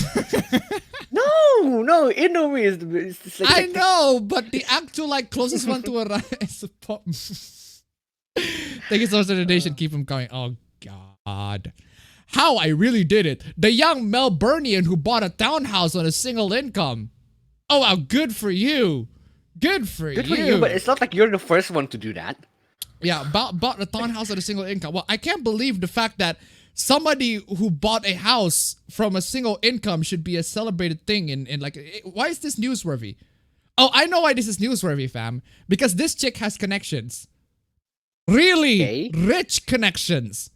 No, Indomie is it's like,
I know, but the actual like closest one to a ramen is a pop. Thank you so much for the donation. Keep them coming. Oh God. How I really did it. The young Melburnian who bought a townhouse on a single income. Oh wow, good for you. Good for you.
But it's not like you're the first one to do that.
Yeah, bought a townhouse at a single income. Well, I can't believe the fact that somebody who bought a house from a single income should be a celebrated thing in like, why is this newsworthy? Oh, I know why this is newsworthy, fam. Because this chick has connections. Really rich connections.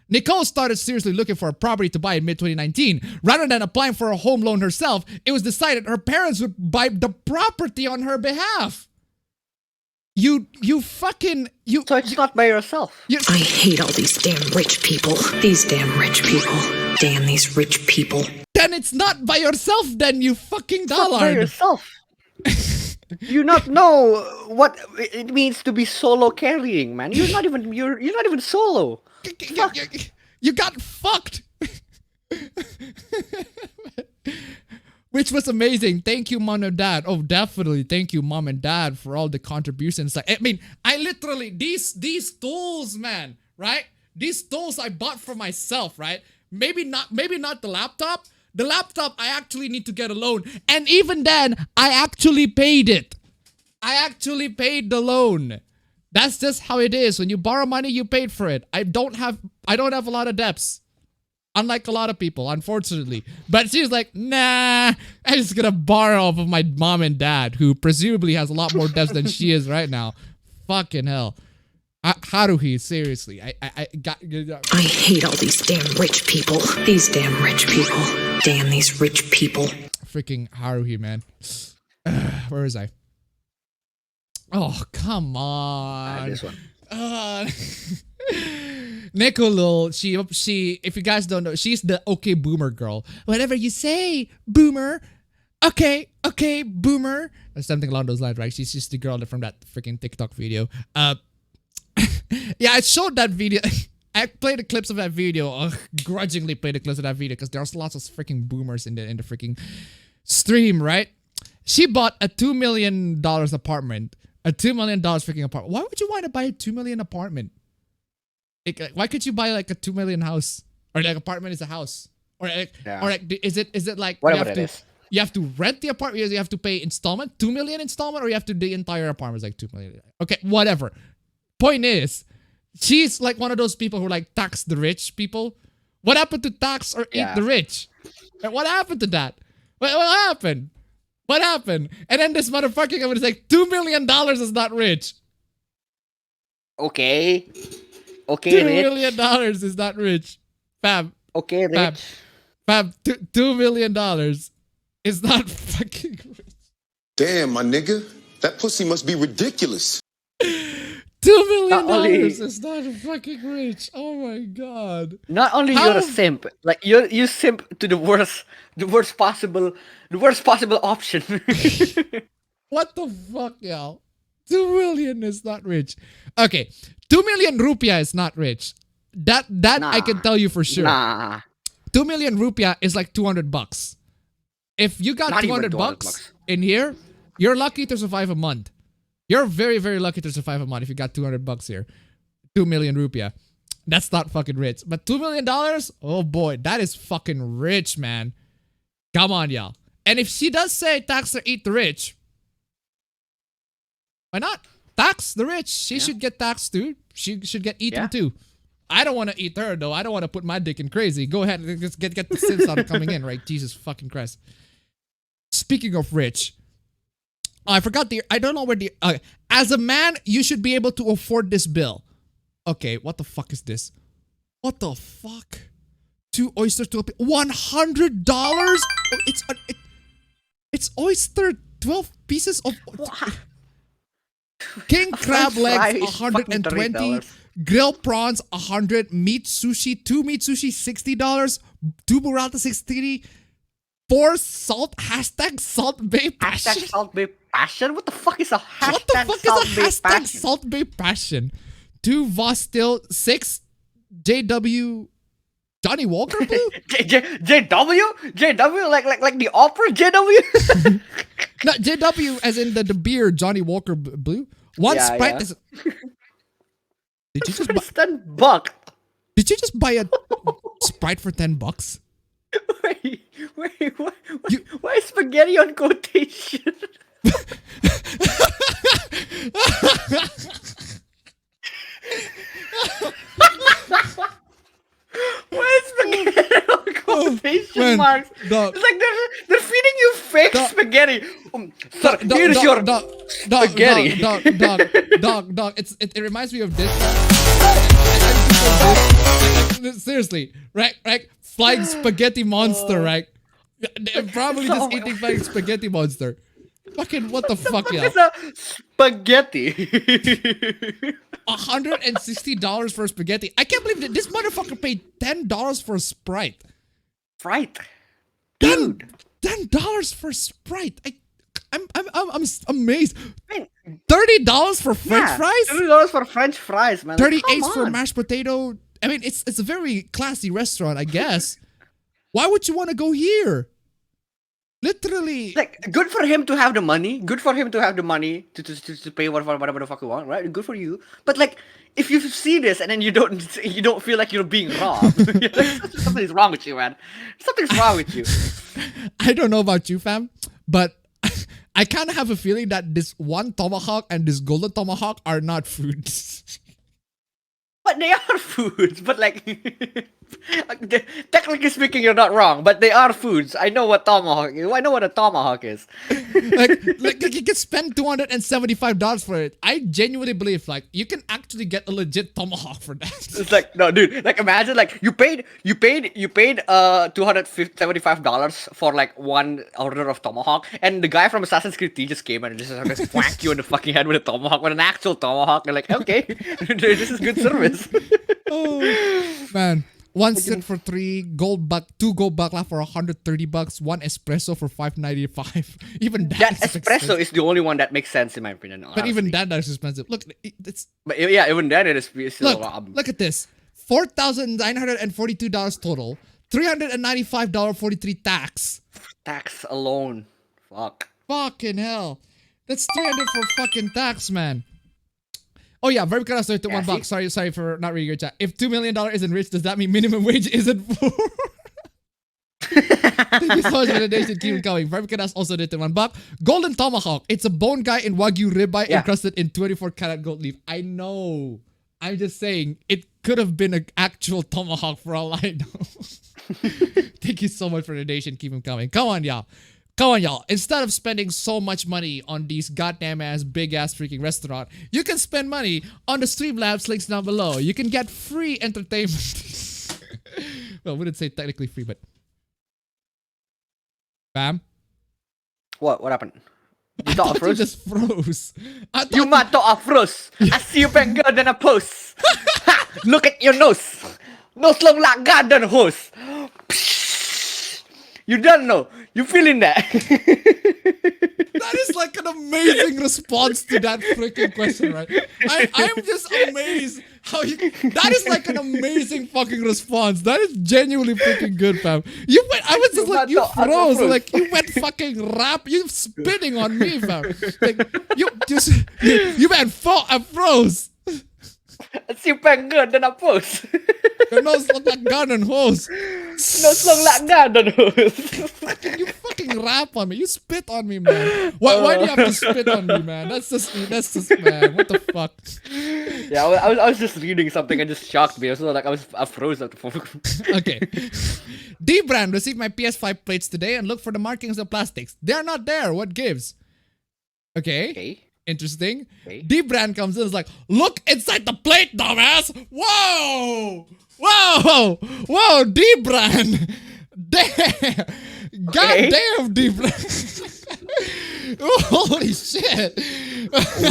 Nicole started seriously looking for a property to buy in mid-2019. Rather than applying for a home loan herself, it was decided her parents would buy the property on her behalf. So
it's not by yourself.
I hate all these damn rich people. These damn rich people. Damn these rich people.
Then it's not by yourself then, you fucking
Not by
dollard.
yourself. You not know what it means to be solo carrying, man. You're not even solo.
You got fucked. Which was amazing. Thank you, mom and dad. Oh, definitely. Thank you, mom and dad, for all the contributions. Like, I mean, I literally these tools, man, right? These tools I bought for myself, right? Maybe not the laptop. The laptop I actually need to get a loan. And even then, I actually paid it. I actually paid the loan. That's just how it is. When you borrow money, you paid for it. I don't have a lot of debts. Unlike a lot of people, unfortunately. But she's like, nah, I'm just gonna borrow off of my mom and dad, who presumably has a lot more debts than she is right now. Fucking hell. Haruhi, seriously. I
hate all these damn rich people. These damn rich people. Damn these rich people.
Freaking Haruhi, man. Where was I? Oh, come on.
This one.
Nicolul, she, if you guys don't know, she's the okay boomer girl. Whatever you say, boomer. Okay, boomer. Or something along those lines, right? She's just the girl from that freaking TikTok video. Yeah, I showed that video. I played the clips of that video. Grudgingly played the clips of that video because there's lots of freaking boomers in the freaking stream, right? She bought a $2 million apartment. A $2 million freaking apartment. Why would you want to buy a $2 million apartment? Why could you buy like a $2 million house? Or like apartment is a house? Or like is it like
whatever it is?
You have to rent the apartment, you have to pay installment, 2 million installment, or you have to the entire apartment is like 2 million. Okay, whatever. Point is, she's like one of those people who like tax the rich people. What happened to tax or eat the rich? What happened to that? What happened? What happened? And then this motherfucking guy was like, $2 million is not rich.
Okay,
$2 million is not rich. Fam.
Okay, rich.
Fam, $2 million is not fucking rich.
Damn, my nigga. That pussy must be ridiculous.
$2 million is not fucking rich. Oh my god.
Not only you're a simp, like you simp to the worst possible option.
What the fuck, y'all? 2 million is not rich. Okay, 2 million rupiah is not rich. That I can tell you for sure.
Nah.
2 million rupiah is like $200. If you got
Not even
$200
$200
in here, you're lucky to survive a month. You're very, very lucky to survive a month if you got $200 here. 2 million rupiah. That's not fucking rich. But $2 million? Oh boy, that is fucking rich, man. Come on, y'all. And if she does say tax or eat the rich, why not? Tax the rich. She should get taxed too. She should get eaten too. I don't want to eat her though. I don't want to put my dick in crazy. Go ahead and just get the sins out of coming in, right? Jesus fucking Christ. Speaking of rich, I forgot I don't know where as a man, you should be able to afford this bill. Okay, what the fuck is this? What the fuck? 2 oysters to $100? Oh, it's oyster 12 pieces of king crab legs 120, grilled prawns 100, meat sushi 2 meat sushi $60, 2 burrata 630, 4 salt #salt bay passion.
#salt bay passion. What the fuck is a
salt bay passion? 2 Vostil 6 JW Johnny Walker Blue?
JW? Like the opera JW?
No, JW as in the beer Johnny Walker Blue. One Sprite is... Did you just buy...
$10?
Did you just buy a Sprite for $10?
Wait, why is spaghetti on quotation? Why is spaghetti on quotation marks? It's like they're feeding you fake spaghetti. Sir, here's your spaghetti.
Dog. It reminds me of this. Seriously, right? Flying spaghetti monster, right? They're probably just eating flying spaghetti monster. Fucking what the fuck, yeah?
It's a spaghetti.
$160 for spaghetti. I can't believe that this motherfucker paid $10 for Sprite.
Sprite, dude.
$10 for Sprite. I'm amazed. $30 for French fries.
$30 for French fries, man.
38 for mashed potato. I mean, it's a very classy restaurant, I guess. Why would you want to go here? Literally,
like, good for him to have the money. Good for him to have the money to pay whatever the fuck you want, right? Good for you. But like, if you see this and then you don't feel like you're being robbed, something's wrong with you, man. Something's wrong with you.
I don't know about you, fam, but I kind of have a feeling that this one tomahawk and this golden tomahawk are not foods.
But they are foods. But like, technically speaking, you're not wrong. But they are foods. I know what tomahawk is. I know what a tomahawk is.
like you can spend $275 for it. I genuinely believe like you can actually get a legit tomahawk for that.
It's like, no, dude. Like, imagine like you paid $275 for like one order of tomahawk, and the guy from Assassin's Creed 3 just came and just whacked you in the fucking head with a tomahawk, with an actual tomahawk. You're like, okay, this is good service.
Oh man, one sit for 3 gold 2 gold bakla for $130, 1 espresso for $5.95. Even that
espresso expensive. Is the only one that makes sense in my opinion. Honestly.
But even that is expensive. Look, it's.
But yeah, even then it is still.
Look at this: $4,942 total, $395.43 tax.
Tax alone, fuck.
Fucking hell, that's $300 for fucking tax, man. Oh yeah, very kind of $1 buck. Sorry for not reading your chat. If $2 million isn't rich, does that mean minimum wage isn't poor? Thank you so much for the donation. Keep it coming. Very kind of also $1 buck. Golden tomahawk. It's a bone guy in Wagyu ribeye encrusted in 24 karat gold leaf. I know. I'm just saying it could have been an actual tomahawk for all I know. Thank you so much for the donation. Keep them coming. Come on, y'all. Instead of spending so much money on these goddamn ass, big ass freaking restaurant, you can spend money on the Streamlabs links down below. You can get free entertainment. Well, I wouldn't say technically free, but... Bam?
What happened?
I thought you just froze.
You mato a froze. I see you better than a post. Look at your nose. Nose long like garden hose. You don't know. You feeling that?
That is like an amazing response to that freaking question, right? I'm just amazed how you. That is like an amazing fucking response. That is genuinely freaking good, fam. You went. I was just like, you froze. Like you went fucking rap. You spitting on me, fam. Like you went I froze.
Si pengen dan hapus.
Your nose look like garden hose.
Nose look like garden hose.
You fucking rap on me. You spit on me, man. Why do you have to spit on me, man? That's just man. What the fuck?
Yeah, I was just reading something and just shocked me. So like I froze at the phone.
Okay. D-Brand received my PS5 plates today and look for the markings of plastics. They are not there. What gives? Okay. Interesting.
Okay.
D-Brand comes in and is like, look inside the plate, dumbass! Whoa! Whoa! Whoa, D-Brand! Damn! God damn, D-Brand! Holy shit!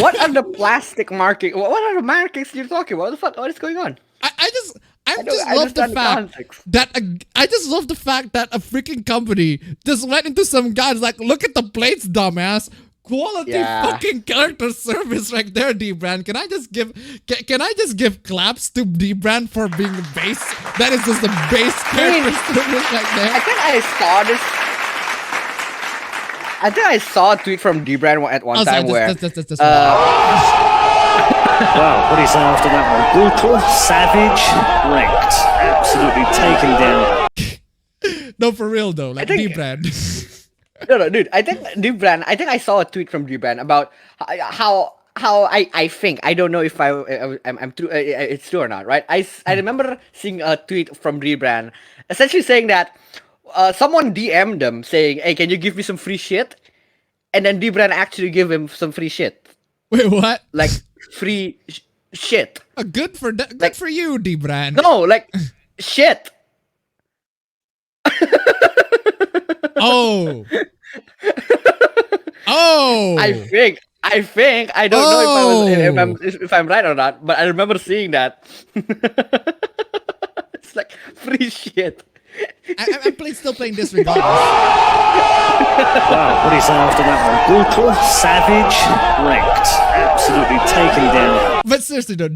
What are the plastic markings? What are the markings you're talking about? What the fuck? What is going on?
I just love the fact that a freaking company just went into some guys like, look at the plates, dumbass. Quality fucking character service right there, D-Brand. Can I just give claps to D-Brand for being the base? That is just the base character service right there.
I think I saw a tweet from D-Brand at one time where.
Wow, what do you say after that one? Brutal, savage, wrecked, absolutely taken down.
No, for real though, like D-Brand.
No, dude. I think D-Brand. I think I saw a tweet from D-Brand about how I think. I don't know if I'm true. It's true or not, right? I remember seeing a tweet from D-Brand, essentially saying that someone DM'd them saying, "Hey, can you give me some free shit?" And then D-Brand actually give him some free shit.
Wait, what?
Like free shit.
Good for you, D-Brand.
No, like shit.
Oh.
I think. I don't know if I'm right or not, but I remember seeing that. It's like free shit.
I'm still playing this regardless.
Wow, what do you say after that one? Brutal, savage, wrecked, absolutely taken down.
But seriously though,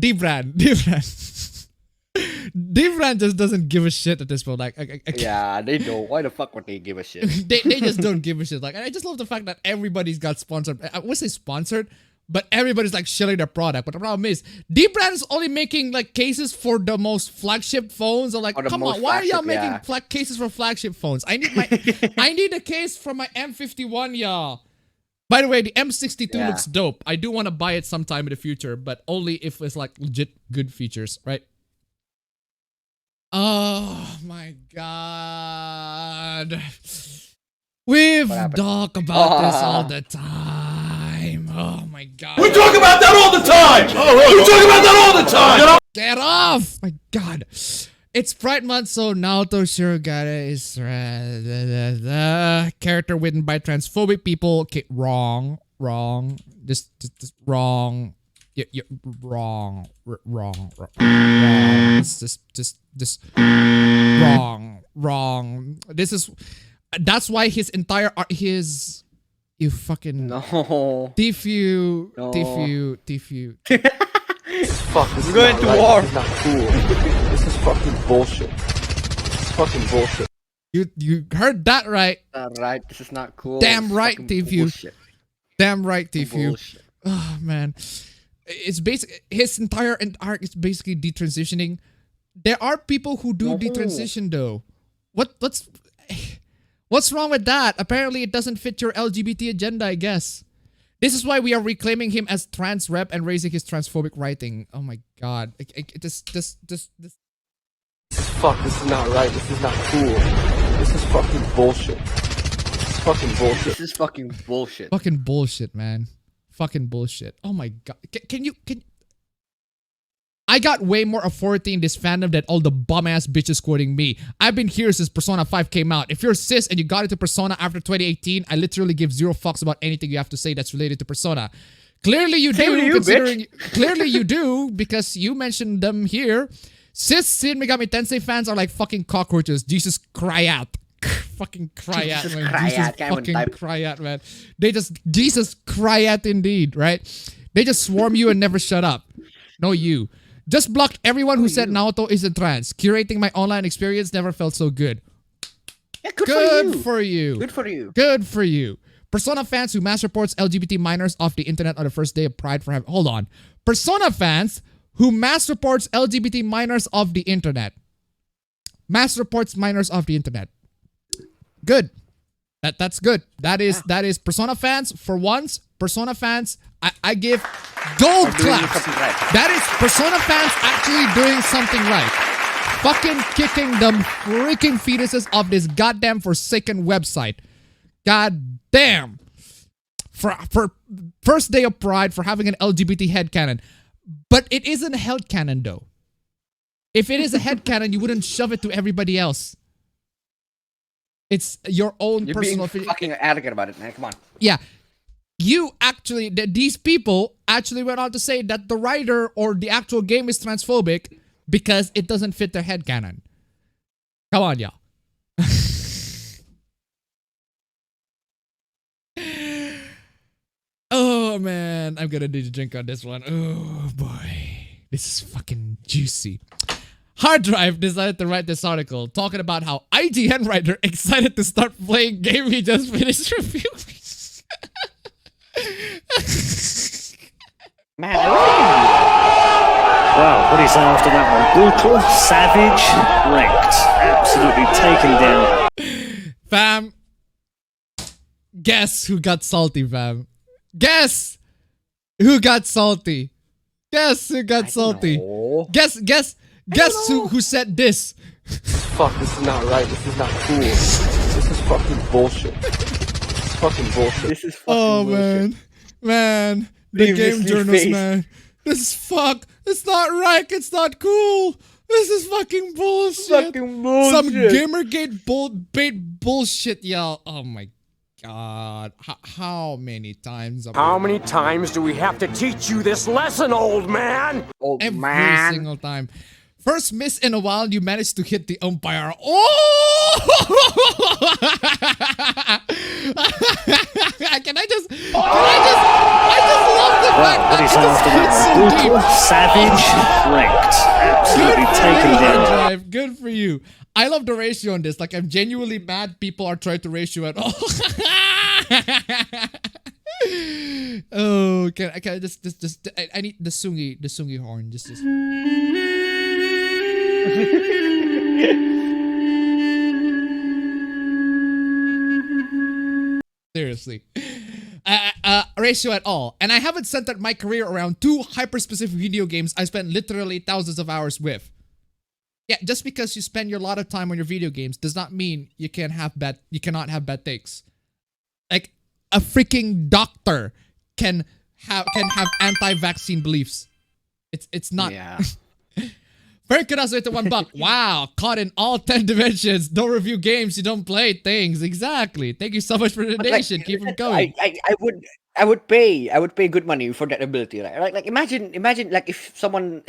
D-Brand just doesn't give a shit at this point. Like,
yeah, they don't. Why the fuck would they give a shit?
they just don't give a shit. Like, and I just love the fact that everybody's got sponsored. I would say sponsored, but everybody's like shilling their product. But the problem is, D-Brand is only making like cases for the most flagship phones. Or like, come on, why are y'all making cases for flagship phones? I need a case for my M51, y'all. By the way, the M62 looks dope. I do want to buy it sometime in the future, but only if it's like legit good features, right? Oh my god. We've talked about this all the time. Oh my god.
We talk about that all the time! We talk about that all the time!
Get off! My god. It's Pride Month, so Naoto Shirogata is character written by transphobic people. Okay, wrong. Just wrong. You're wrong. Just wrong. That's why his entire you fucking defuse.
Fuck, we're going to war.
This is not cool. This is fucking bullshit. It's fucking bullshit.
You heard that right.
Right, this is not cool.
Damn right, defuse. Damn right, defuse. Oh man. It's basic. His entire arc is basically detransitioning. There are people who do detransition though. What's wrong with that? Apparently, it doesn't fit your LGBT agenda, I guess. This is why we are reclaiming him as trans rep and raising his transphobic writing. Oh my god! This.
Fuck! This is not right. This is not cool. This is fucking bullshit. It's fucking bullshit.
This is fucking bullshit.
Fucking bullshit, man. Fucking bullshit. Oh my god. Can you I got way more authority in this fandom than all the bum-ass bitches quoting me. I've been here since Persona 5 came out. If you're cis and you got into Persona after 2018, I literally give zero fucks about anything you have to say that's related to Persona. Clearly you do, considering... Clearly you do, because you mentioned them here. Cis Shin Megami Tensei fans are like fucking cockroaches. Jesus, cry out. fucking cryat,
Jesus
man.
cryat,
Jesus
can't even
fucking
type.
cryat, man. They just Jesus cryat indeed, right? They just swarm you and never shut up. No, you. Just blocked everyone who said Naoto isn't trans. Curating my online experience never felt so good.
Yeah, good for you.
Good for you.
Good for you.
Good for you. Persona fans who mass reports LGBT minors off the internet on the first day of Pride for having... Hold on. Persona fans who mass reports LGBT minors off the internet. Mass reports minors off the internet. Good. That's good. That is Persona fans. For once, Persona fans, I give gold claps.
Right.
That is Persona fans actually doing something right. Fucking kicking the freaking fetuses off this goddamn forsaken website. God damn. For first day of Pride for having an LGBT headcanon. But it isn't a headcanon though. If it is a headcanon, you wouldn't shove it to everybody else. It's your own
You're
personal
being fucking arrogant about it, man. Come on.
Yeah. You actually, these people actually went on to say that the writer or the actual game is transphobic because it doesn't fit their headcanon. Come on, y'all. Oh, man. I'm gonna need to drink on this one. Oh, boy. This is fucking juicy. Hard Drive decided to write this article talking about how IGN writer excited to start playing game he just finished reviewing.
Man,
Wow, what do you say after that one? Brutal, savage, wrecked. Absolutely taken down.
Fam, guess who got salty, fam? Guess who got salty? Guess who got salty? Guess who said this?
Fuck, this is not right. This is not cool. This is fucking bullshit. This is fucking bullshit.
This is fucking bullshit.
Man, the
Leave
game
this
journals,
face.
man. This is fuck. It's not right. It's not cool. This is fucking bullshit.
Fucking bullshit.
Some Gamergate bullshit, y'all. Oh my god. How many times?
How many times do we have to teach you this lesson, old man?
Old
Every
man.
single time. First miss in a while, you managed to hit the umpire. Oh! Can I just love the fact
What do you say
that
after
it just
that
hits
one?
so deep.
Brutal, savage, wrecked. Absolutely taken down.
Drive. Good for you. I love the ratio on this. Like, I'm genuinely mad people are trying to ratio at all. Oh, can I just I need the sungi horn. Just. Seriously. Ratio at all. And I haven't centered my career around two hyper-specific video games I spent literally thousands of hours with. Yeah, just because you spend your lot of time on your video games does not mean you cannot have bad takes. Like, a freaking doctor can have anti-vaccine beliefs. It's not.
Yeah.
Frank Canazo with the $1. Wow, caught in all 10 dimensions. Don't review games, you don't play things. Exactly. Thank you so much for the donation. Keep it going.
I would pay good money for that ability, right? Like imagine like if someone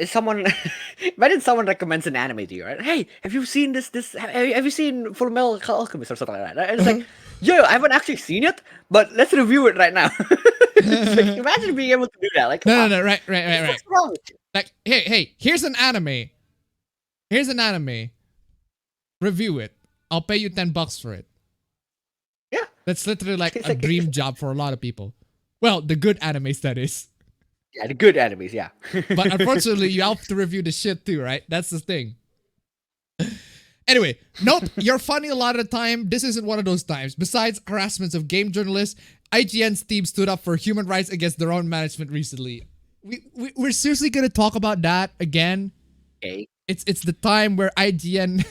imagine someone recommends an anime to you, right? Hey, have you seen this have you seen Full Metal Alchemist or something like that? Right? And it's like, yo, I haven't actually seen it, but let's review it right now. It's like, imagine being able to do that. Like,
No, right.
What's wrong with you?
Like, hey, here's an anime. Review it. I'll pay you $10 for it.
Yeah.
That's literally like a dream job for a lot of people. Well, the good animes, that is.
Yeah, the good animes, yeah.
But unfortunately, you have to review the shit too, right? That's the thing. Anyway, nope, you're funny a lot of the time. This isn't one of those times. Besides harassments of game journalists, IGN's team stood up for human rights against their own management recently. We're seriously gonna talk about that again.
Okay.
It's the time where IGN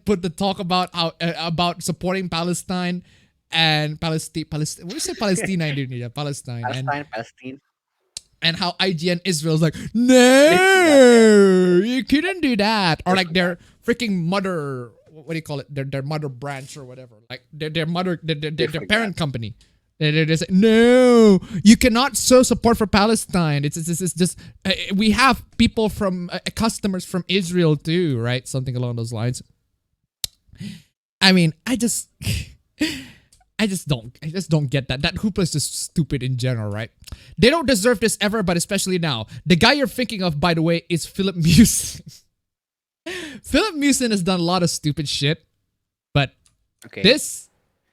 put the talk about how about supporting Palestine and Palestine. What do you say Palestine? I didn't need Palestine.
Palestine.
And how IGN Israel's like, no, you couldn't do that. Or like their freaking mother, what do you call it? Their mother branch or whatever. Like their parent company. They say, no, you cannot show support for Palestine. It's just, we have people from, customers from Israel too, right? Something along those lines. I mean, I just don't get that. That hoopla is just stupid in general, right? They don't deserve this ever, but especially now. The guy you're thinking of, by the way, is Philip Mewson. Philip Mewson has done a lot of stupid shit, but this,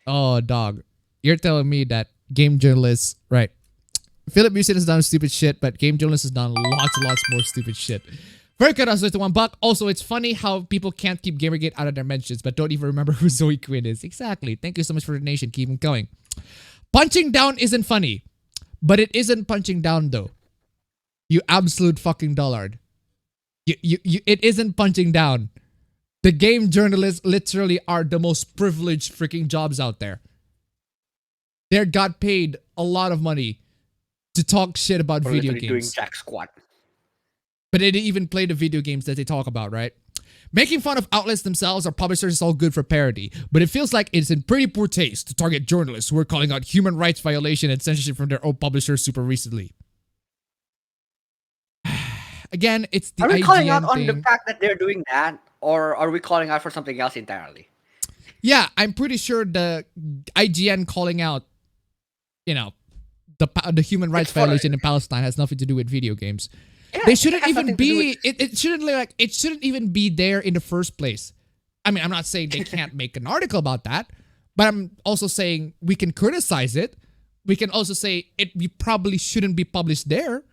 oh dog, you're telling me that game journalists, right? Philip Mewson has done stupid shit, but game journalists has done lots and lots more stupid shit. Very good, also to $1. Also, it's funny how people can't keep Gamergate out of their mentions, but don't even remember who Zoe Quinn is. Exactly. Thank you so much for the donation. Keep them going. Punching down isn't funny, but it isn't punching down though. You absolute fucking dullard. It isn't punching down. The game journalists literally are the most privileged freaking jobs out there. They got paid a lot of money to talk shit about video games.
Doing jack squat.
But they didn't even play the video games that they talk about, right? Making fun of outlets themselves or publishers is all good for parody, but it feels like it's in pretty poor taste to target journalists who are calling out human rights violation and censorship from their own publishers super recently. Again, it's the IGN.
Are we calling out
thing.
on the fact that they're doing that, or are we calling out for something else entirely?
Yeah, I'm pretty sure the IGN calling out, you know, the human rights violation in Palestine has nothing to do with video games. Yeah, they shouldn't even be. It shouldn't even be there in the first place. I mean, I'm not saying they can't make an article about that, but I'm also saying we can criticize it. We can also say we probably shouldn't be published there.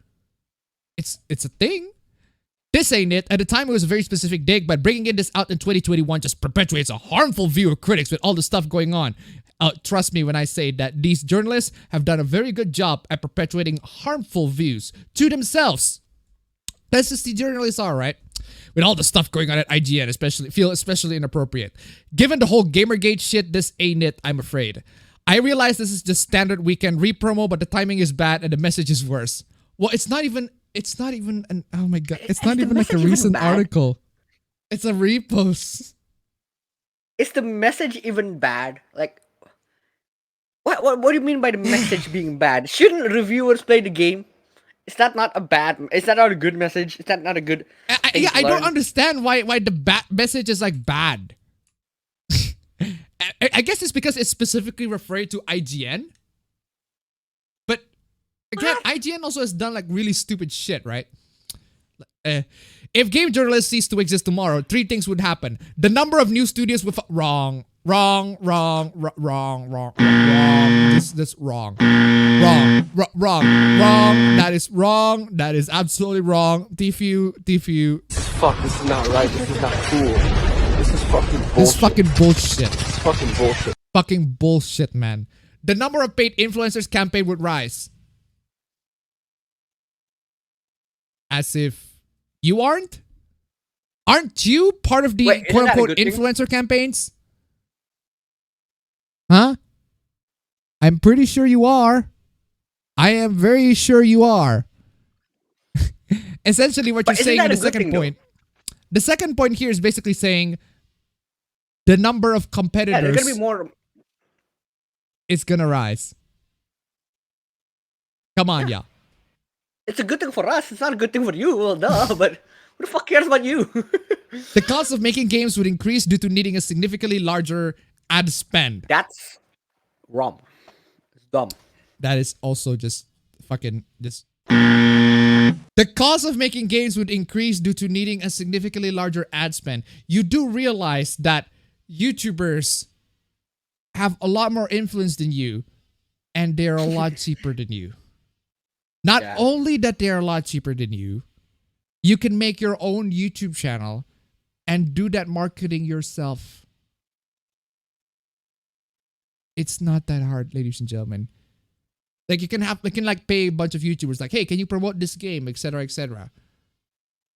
It's a thing. This ain't it. At the time, it was a very specific dig, but bringing this out in 2021 just perpetuates a harmful view of critics with all the stuff going on. Trust me when I say that these journalists have done a very good job at perpetuating harmful views to themselves. That's just the journalists are, right? With all the stuff going on at IGN, especially inappropriate. Given the whole Gamergate shit, this ain't it, I'm afraid. I realize this is just standard weekend re-promo, but the timing is bad and the message is worse. Well, it's not even an, oh my god, it's not even like a recent article. It's a repost.
Is the message even bad? Like, what do you mean by the message being bad? Shouldn't reviewers play the game? Is that not a good message? Is that not a good
I don't understand why the message is like bad. I guess it's because it's specifically referred to IGN. But again, IGN also has done like really stupid shit, right? If game journalists cease to exist tomorrow, 3 things would happen. The number of new studios with wrong. That's wrong. That is wrong. That is absolutely wrong. Tfue.
Fuck, this is not right. This is not cool. This is fucking bullshit.
This is fucking bullshit.
It's fucking bullshit.
Fucking bullshit, man. The number of paid influencers campaign would rise. As if you aren't? Aren't you part of the quote-unquote influencer campaigns? Huh? I'm pretty sure you are. I am very sure you are. Essentially, what you're saying in the second point. The second point here is basically saying the number of competitors
there's gonna be more.
It's gonna rise. Come on, yeah.
It's a good thing for us. It's not a good thing for you. Well, duh, but who the fuck cares about you?
The cost of making games would increase due to needing a significantly larger ad spend.
That's wrong. It's dumb.
That is also just fucking just. The cost of making games would increase due to needing a significantly larger ad spend. You do realize that YouTubers have a lot more influence than you, and they're a lot cheaper than you. Not only that they're a lot cheaper than you can make your own YouTube channel and do that marketing yourself. It's not that hard, ladies and gentlemen. Like you can pay a bunch of YouTubers like, hey, can you promote this game, etc., etc.,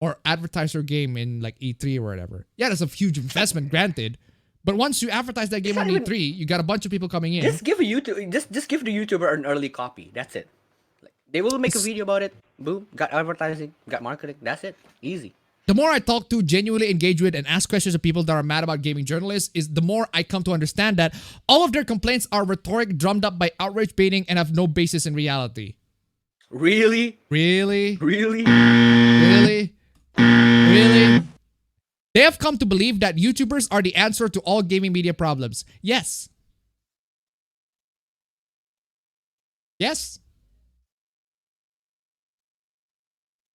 or advertise your game in like E3 or whatever. Yeah, that's a huge investment, granted. But once you advertise that game on E3, you got a bunch of people coming in.
Just give the YouTuber an early copy. That's it. Like, they will make a video about it. Boom, got advertising, got marketing. That's it. Easy.
The more I talk to, genuinely engage with, and ask questions of people that are mad about gaming journalists, is the more I come to understand that all of their complaints are rhetoric drummed up by outrage baiting and have no basis in reality.
Really?
Really?
Really?
Really? Really? They have come to believe that YouTubers are the answer to all gaming media problems. Yes. Yes.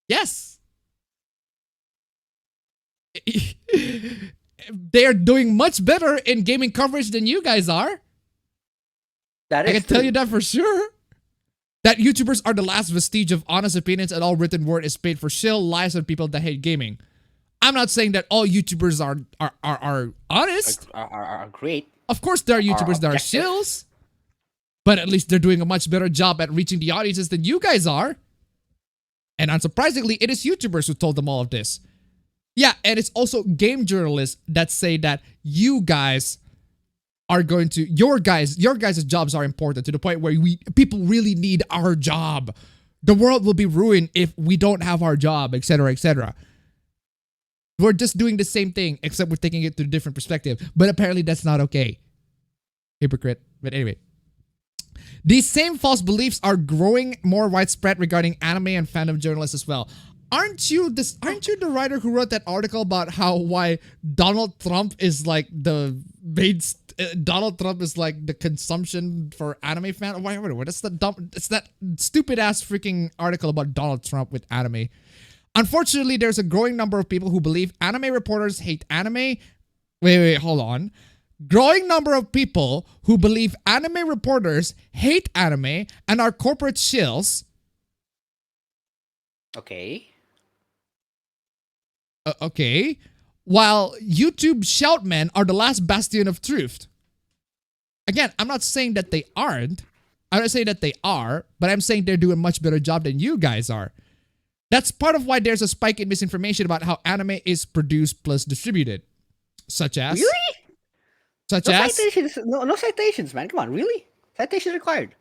Yes. They are doing much better in gaming coverage than you guys are.
That is
I can tell you that for sure. That YouTubers are the last vestige of honest opinions, and all written word is paid for shill lies on people that hate gaming. I'm not saying that all YouTubers are honest.
Are great.
Of course, there are YouTubers that are shills, but at least they're doing a much better job at reaching the audiences than you guys are. And unsurprisingly, it is YouTubers who told them all of this. Yeah, and it's also game journalists that say that you guys are going to your guys' jobs are important to the point where people really need our job. The world will be ruined if we don't have our job, etc., etc. We're just doing the same thing, except we're taking it to a different perspective. But apparently that's not okay. Hypocrite. But anyway. These same false beliefs are growing more widespread regarding anime and fandom journalists as well. Aren't you the writer who wrote that article about why Donald Trump is like the Donald Trump is like the consumption for anime fan? Whatever. It's that stupid ass freaking article about Donald Trump with anime. Unfortunately, there's a growing number of people who believe anime reporters hate anime. Wait, hold on. Growing number of people who believe anime reporters hate anime and are corporate shills.
Okay.
Okay. While YouTube shoutmen are the last bastion of truth. Again, I'm not saying that they aren't. I'm not saying that they are, but I'm saying they're doing a much better job than you guys are. That's part of why there's a spike in misinformation about how anime is produced plus distributed. Such as...
Really?
Such
no
as...
Citations, no citations, man. Come on, really? Citations required.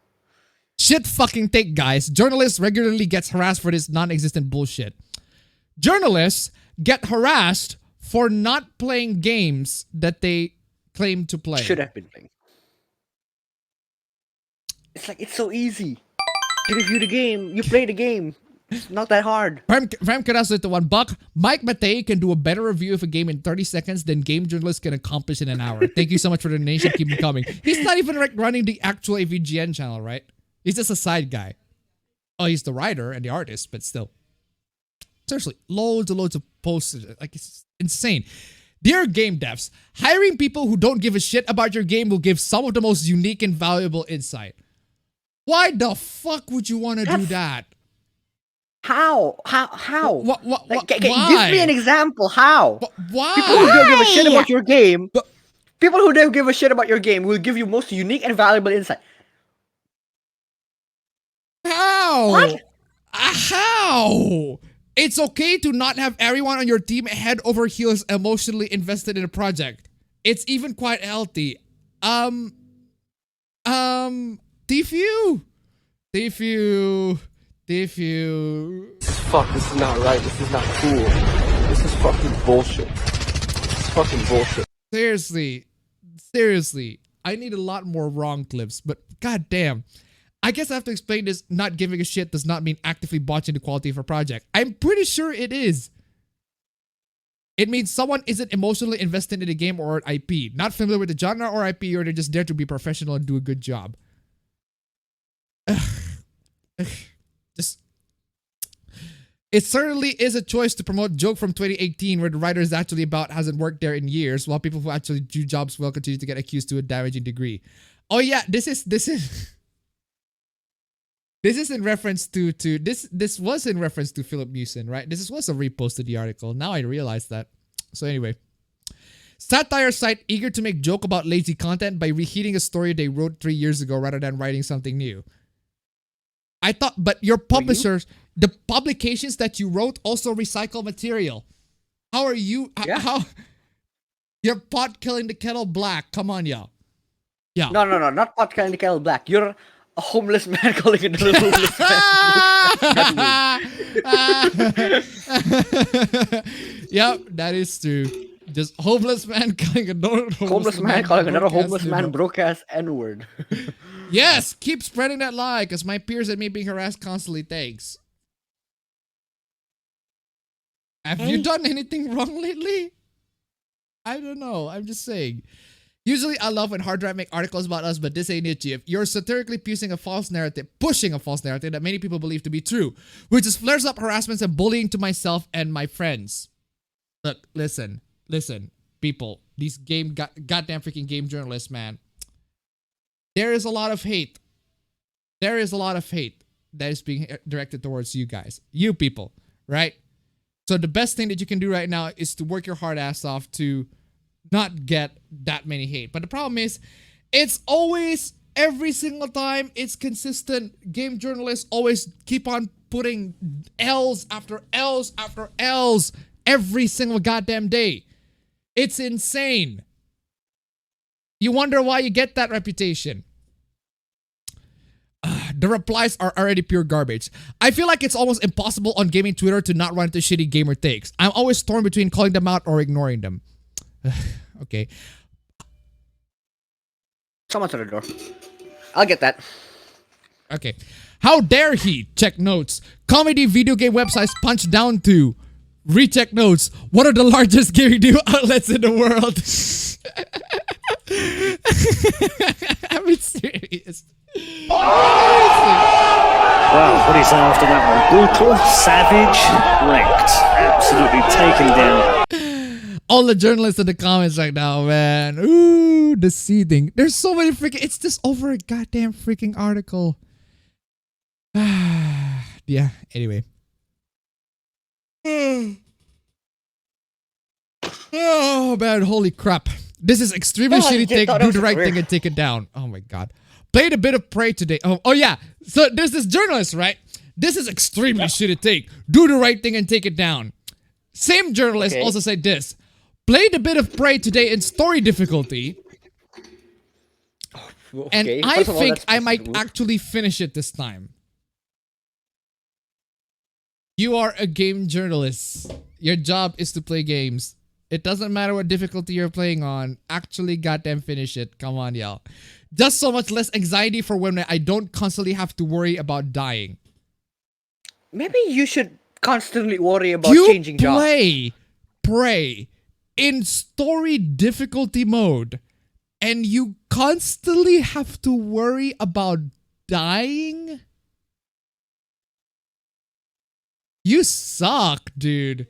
Shit fucking take, guys. Journalists regularly gets harassed for this non-existent bullshit. Journalists get harassed for not playing games that they claim to play.
Should have been playing. It's like, it's so easy. You review the game, you play the game. It's not that hard.
Prem Karasu to $1. Mike Matei can do a better review of a game in 30 seconds than game journalists can accomplish in an hour. Thank you so much for the donation. Keep them coming. He's not even running the actual AVGN channel, right? He's just a side guy. Oh, he's the writer and the artist, but still. Seriously, loads and loads of posts. Like, it's insane. Dear game devs, hiring people who don't give a shit about your game will give some of the most unique and valuable insight. Why the fuck would you want to do that?
How?
Why?
Give me an example. How?
Why?
People who don't give a shit about your game. People who don't give a shit about your game will give you most unique and valuable insight.
How?
What?
How? It's okay to not have everyone on your team head over heels emotionally invested in a project. It's even quite healthy. Tfue.
Fuck, this is not right. This is not cool. This is fucking bullshit. This is fucking bullshit.
Seriously. I need a lot more wrong clips, but goddamn. I guess I have to explain this. Not giving a shit does not mean actively botching the quality of a project. I'm pretty sure it is. It means someone isn't emotionally invested in a game or an IP, not familiar with the genre or IP, or they're just there to be professional and do a good job. It certainly is a choice to promote Joke from 2018 where the writer is actually about hasn't worked there in years, while people who actually do jobs well continue to get accused to a damaging degree. Oh yeah, this is in reference to this was in reference to Philip Mewson, right? This was a repost to the article. Now I realize that. So anyway. Satire site eager to make joke about lazy content by reheating a story they wrote 3 years ago rather than writing something new. I thought, but your publishers, the publications that you wrote also recycle material. How are you?
Yeah.
How? You're pot killing the kettle black. Come on, y'all. Yeah.
No, not pot killing the kettle black. You're a homeless man calling another homeless man.
Yep, that is true. Just homeless man calling another
homeless man calling another homeless man broke ass N-word.
Yes, keep spreading that lie, because my peers and me being harassed constantly. Thanks. Have you done anything wrong lately? I don't know. I'm just saying. Usually I love when hard drive make articles about us, but this ain't it, Chief. You're satirically pushing a false narrative that many people believe to be true, which just flares up harassments and bullying to myself and my friends. Look, listen, people, these goddamn freaking game journalists, man. There is a lot of hate. There is a lot of hate that is being directed towards you guys, you people, right? So the best thing that you can do right now is to work your hard ass off to not get that many hate. But the problem is, it's always, every single time, it's consistent. Game journalists always keep on putting L's after L's after L's every single goddamn day. It's insane. You wonder why you get that reputation. The replies are already pure garbage. I feel like it's almost impossible on gaming Twitter to not run into shitty gamer takes. I'm always torn between calling them out or ignoring them. Okay.
Someone's at the door. I'll get that.
Okay. How dare he? Check notes. Comedy video game websites punch down to. Recheck notes. What are the largest gaming news outlets in the world? I'm serious.
Wow, what do you say after that one? Brutal, savage, wrecked. Absolutely taken down.
All the journalists in the comments right now, man. Ooh, the seething. There's so many freaking... It's just over a goddamn freaking article. Yeah, anyway. Oh, man, holy crap. This is extremely shitty take. Do the right thing and take it down. Oh, my God. Played a bit of Prey today. Oh, yeah. So there's this journalist, right? This is extremely shitty take. Do the right thing and take it down. Same journalist also said this. Played a bit of Prey today in story difficulty. And I think I might actually finish it this time. You are a game journalist. Your job is to play games. It doesn't matter what difficulty you're playing on. Actually goddamn finish it. Come on, y'all. Just so much less anxiety for when I don't constantly have to worry about dying.
Maybe you should constantly worry about changing jobs.
You play Prey in story difficulty mode and you constantly have to worry about dying? You suck, dude.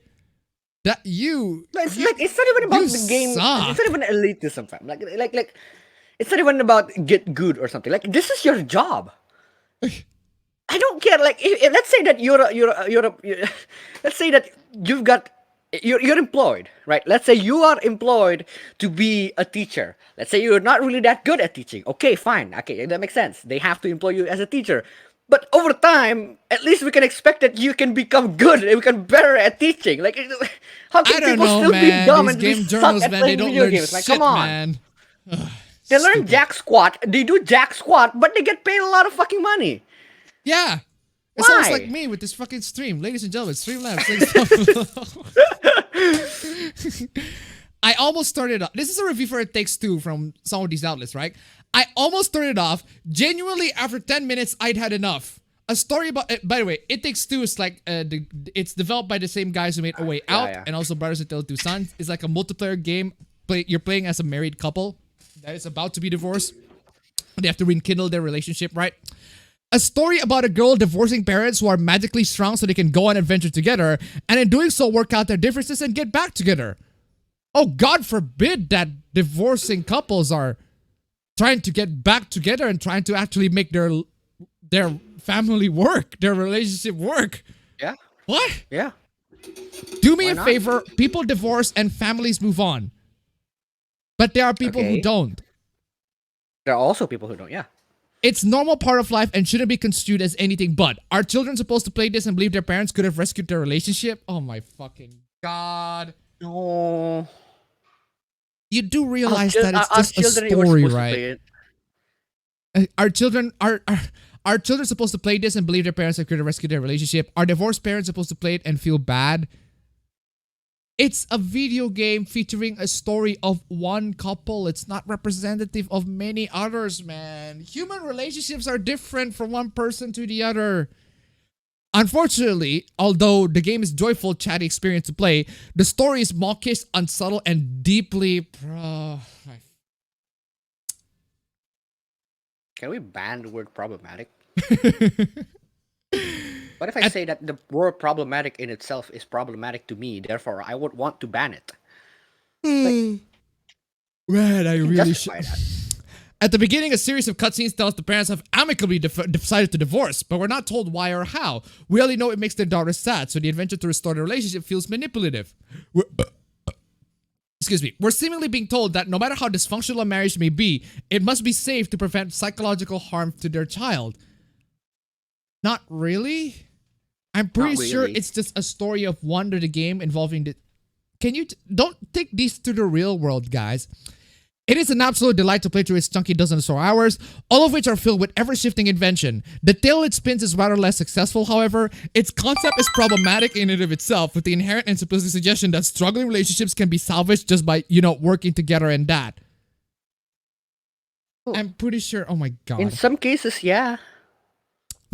It's not even about the game.
Suck.
It's not even elitism, fam. Like it's not even about get good or something. Like, this is your job. I don't care. Like, let's say that let's say that you're employed, right? Let's say you are employed to be a teacher. Let's say you're not really that good at teaching. Okay, fine. Okay, that makes sense. They have to employ you as a teacher. But over time, at least we can expect that you can become good and we can better at teaching. Like, how can people still be dumb and
game
suck
journalists,
at
man,
playing
they don't
video
learn
games? Like,
shit,
come on.
man.
They learn jack squat. They do jack squat, but they get paid a lot of fucking money.
Yeah. It's
Why?
almost like me with this fucking stream. Ladies and gentlemen, Streamlabs. I almost started off. This is a review for It Takes Two from some of these outlets, right? I almost started off. Genuinely, after 10 minutes, I'd had enough. A story about... by the way, It Takes Two is like... it's developed by the same guys who made A Way Out and also Brothers and Tale of Two Sons. It's like a multiplayer game. You're playing as a married couple that is about to be divorced. They have to rekindle their relationship, right? A story about a girl divorcing parents who are magically strong so they can go on adventure together, and in doing so work out their differences and get back together. Oh, God forbid that divorcing couples are trying to get back together and trying to actually make their family work, their relationship work.
Yeah.
What?
Yeah.
Do me a favor, people divorce and families move on. But there are people who don't.
There are also people who don't, yeah.
It's normal part of life and shouldn't be construed as anything but. Are children supposed to play this and believe their parents could have rescued their relationship? Oh my fucking God.
No.
You do realize that it's just a story, right? Are children supposed to play this and believe their parents could have rescued their relationship? Are divorced parents supposed to play it and feel bad? It's a video game featuring a story of one couple. It's not representative of many others, man. Human relationships are different from one person to the other. Unfortunately, although the game is joyful, chatty experience to play, the story is mawkish, unsubtle, and deeply...
Can we ban the word problematic? What if I say that the word problematic in itself is problematic to me, therefore I would want to ban it?
Man, I really should.
Justify that.
At the beginning, a series of cutscenes tells the parents have amicably decided to divorce, but we're not told why or how. We only know it makes their daughter sad, so the adventure to restore the relationship feels manipulative. Excuse me. We're seemingly being told that no matter how dysfunctional a marriage may be, it must be safe to prevent psychological harm to their child. Not really? I'm pretty sure it's just a story of wonder the game involving the... Can you... Don't take these to the real world, guys. It is an absolute delight to play through its chunky dozen or so hours, all of which are filled with ever-shifting invention. The tale it spins is rather less successful, however. Its concept is problematic in and of itself, with the inherent and simplistic suggestion that struggling relationships can be salvaged just by, you know, working together and that. I'm pretty sure... Oh my god.
In some cases, yeah.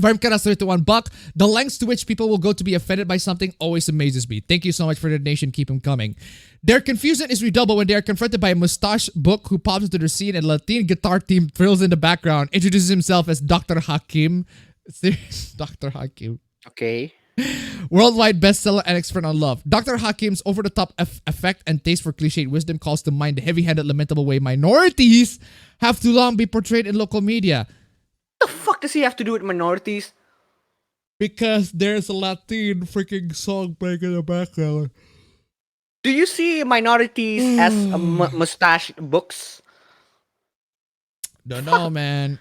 $1, the lengths to which people will go to be offended by something always amazes me. Thank you so much for the donation. Keep them coming. Their confusion is redoubled when they are confronted by a mustache book who pops into their scene and a Latin guitar team thrills in the background, introduces himself as Dr. Hakim. Dr. Hakim.
Okay.
Worldwide bestseller and expert on love. Dr. Hakim's over-the-top effect and taste for cliched wisdom calls to mind the heavy-handed, lamentable way minorities have too long been portrayed in local media.
What the fuck does he have to do with minorities?
Because there's a Latin freaking song playing in the background.
Do you see minorities as mustache books?
Don't know, man.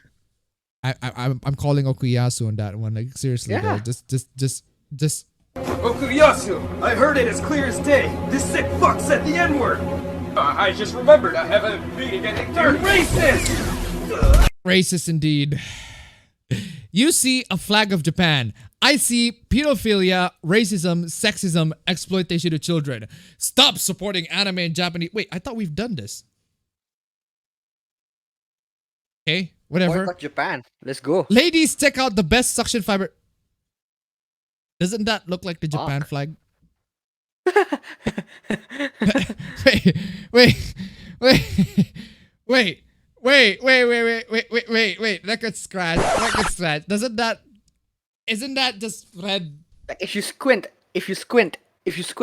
I'm calling Okuyasu on that one. Like seriously,
Yeah.
though. Just.
Okuyasu, I heard it as clear as day. This sick fuck said the N-word. I just remembered I haven't been getting dirty. Racist!
Racist indeed. You see a flag of Japan. I see pedophilia, racism, sexism, exploitation of children. Stop supporting anime and Japanese. Wait, I thought we've done this. Okay, whatever.
Boycott Japan. Let's go.
Ladies, check out the best suction fiber. Doesn't that look like the Japan flag? Wait. Record scratch. Isn't that just red?
Like if you squint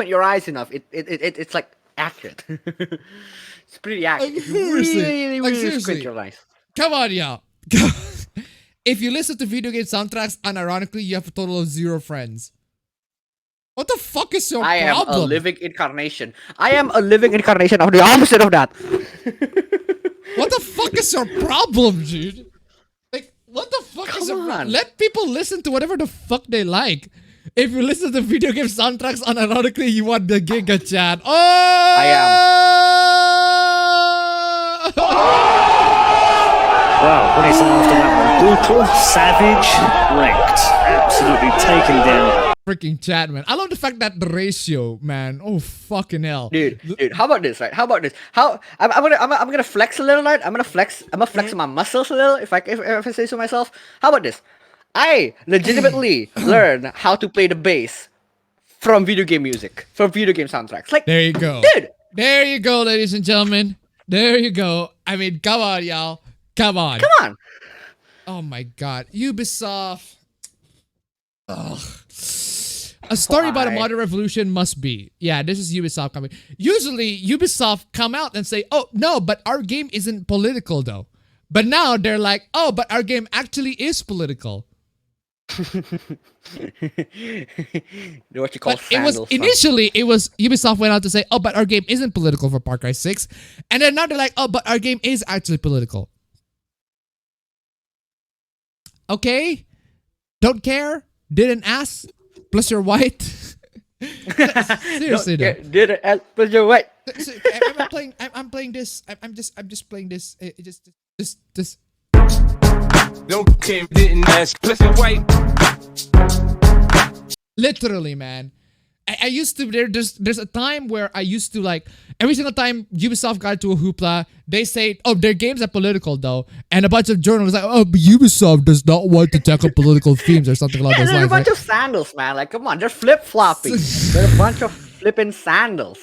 your eyes enough, it's like accurate. It's pretty accurate. If you really squint your eyes.
Come on, y'all. If you listen to video game soundtracks unironically, you have a total of 0 friends. What the fuck is your problem?
I am a living incarnation. I am a living incarnation of the opposite of that.
What the fuck is your problem, dude? Like, what the fuck is your problem? Let people listen to whatever the fuck they like. If you listen to video game soundtracks unironically, you want the Giga Chat. Oh!
I am.
Wow, what is after that one? Brutal, savage, wrecked. Absolutely taken down.
Freaking chat, man. I love the fact that the ratio, man. Oh, fucking hell.
Dude, how about this, right? How about this? I'm gonna flex a little, right? I'm gonna flex my muscles a little, if I say so myself. How about this? I legitimately learned how to play the bass from video game music, from video game soundtracks. Like,
there you go.
Dude!
There you go, ladies and gentlemen. There you go. I mean, come on, y'all. Come on.
Come on.
Oh my god. Ubisoft. Ugh. A story about a modern revolution must be. Yeah, this is Ubisoft coming. Usually, Ubisoft come out and say, oh, no, but our game isn't political, though. But now they're like, oh, but our game actually is political.
What you call
initially, it was Ubisoft went out to say, oh, but our game isn't political for Far Cry 6. And then now they're like, oh, but our game is actually political. Okay? Don't care? Didn't ask? Plus you're white? Seriously though.
Didn't ask, plus you're white.
I'm playing this. I'm just playing this. Just.
Don't care, didn't ask, plus you're white.
Literally, man. I used to there's a time where I used to like every single time Ubisoft got into a hoopla, they say, oh, their games are political though, and a bunch of journalists like, oh, but Ubisoft does not want to tackle political themes or something along those
They're a
lines.
bunch
Right?
of sandals, man. Like, come on, they're flip-flopping. They're a bunch of flippin' sandals.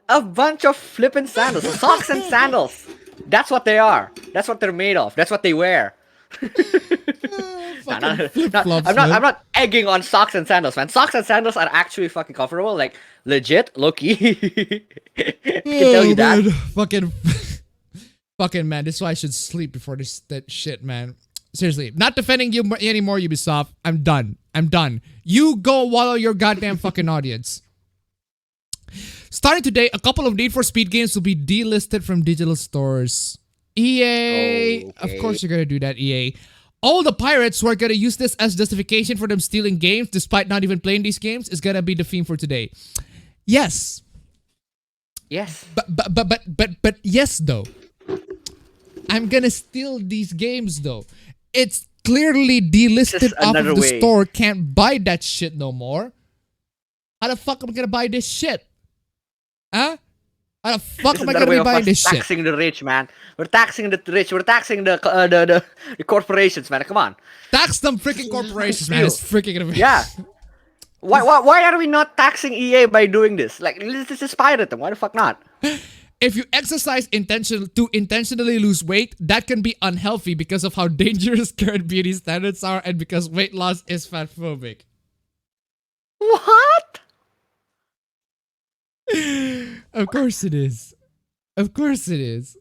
A bunch of flippin' sandals. Socks and sandals. That's what they are. That's what they're made of. That's what they wear. I'm not egging on socks and sandals, man. Socks and sandals are actually fucking comfortable, like legit, low key. I can tell you that.
Man. Fucking man, this is why I should sleep before that shit, man. Seriously, not defending you anymore, Ubisoft. I'm done. You go wallow your goddamn fucking audience. Starting today, a couple of Need for Speed games will be delisted from digital stores. EA,
Okay.
of course you're gonna do that, EA. All the pirates who are gonna use this as justification for them stealing games despite not even playing these games is gonna be the theme for today. Yes.
Yes.
But yes though. I'm gonna steal these games though. It's clearly delisted
Just
off of
another
the
way.
store. Can't buy that shit no more. How the fuck am I gonna buy this shit? Huh? How the fuck
This is
am I
another
gonna
way
be
of
buying
us
this shit?
taxing the rich, man. We're taxing the rich. We're taxing the corporations, man. Come on.
Tax them freaking corporations, man. It's freaking amazing.
Yeah. Why are we not taxing EA by doing this? Like, let's just pirate them. Why the fuck not?
If you exercise to intentionally lose weight, that can be unhealthy because of how dangerous current beauty standards are and because weight loss is fatphobic.
What?
Of course it is. Of course it is.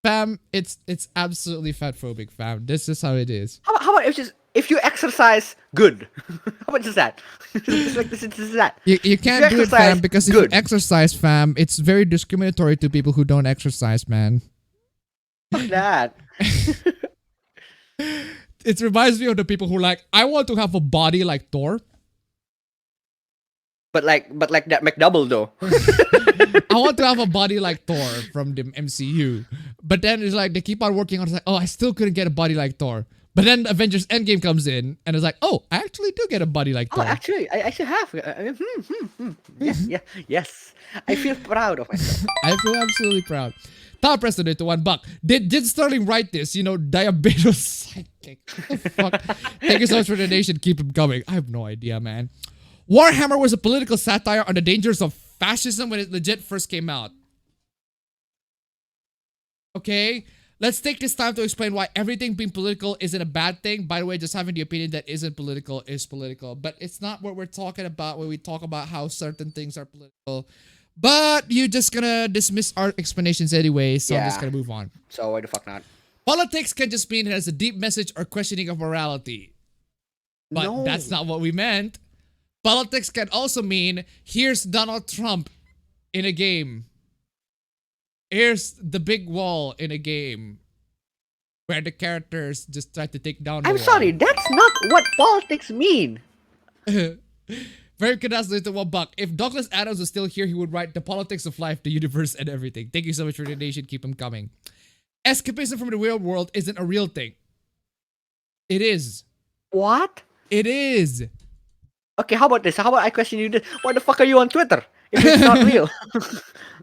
Fam, it's absolutely fatphobic, fam. This is how it is.
How about if you exercise good? How about just that? Just like this is that.
You can't do it,
exercise
fam, because if you exercise, fam, it's very discriminatory to people who don't exercise, man.
Fuck that.
It reminds me of the people who like, I want to have a body like Thor.
But like that McDouble though.
I want to have a body like Thor from the MCU. But then it's like they keep on working on it. It's like, oh, I still couldn't get a body like Thor. But then Avengers Endgame comes in and it's like, oh, I actually do get a body like Thor.
Oh, actually, I actually have. Yes. I feel proud of myself.
I feel absolutely proud. Top President to $1. Did Sterling write this? You know, diabetes sidekick. Fuck. Thank you so much for the donation. Keep them coming. I have no idea, man. Warhammer was a political satire on the dangers of fascism when it legit first came out. Okay, let's take this time to explain why everything being political isn't a bad thing. By the way, just having the opinion that isn't political is political. But it's not what we're talking about when we talk about how certain things are political. But you're just gonna dismiss our explanations anyway, so I'm just gonna move on.
So why the fuck not?
Politics can just mean it has a deep message or questioning of morality. But that's not what we meant. Politics can also mean, here's Donald Trump in a game. Here's the big wall in a game. Where the characters just try to take down the
I'm
wall.
sorry, that's not what politics mean.
Very good answer to $1. If Douglas Adams was still here, he would write the politics of life, the universe, and everything. Thank you so much for the donation. Keep them coming. Escapism from the real world isn't a real thing. It is.
What?
It is.
Okay, how about this? How about I question you this? Why the fuck are you on Twitter? If it's not real.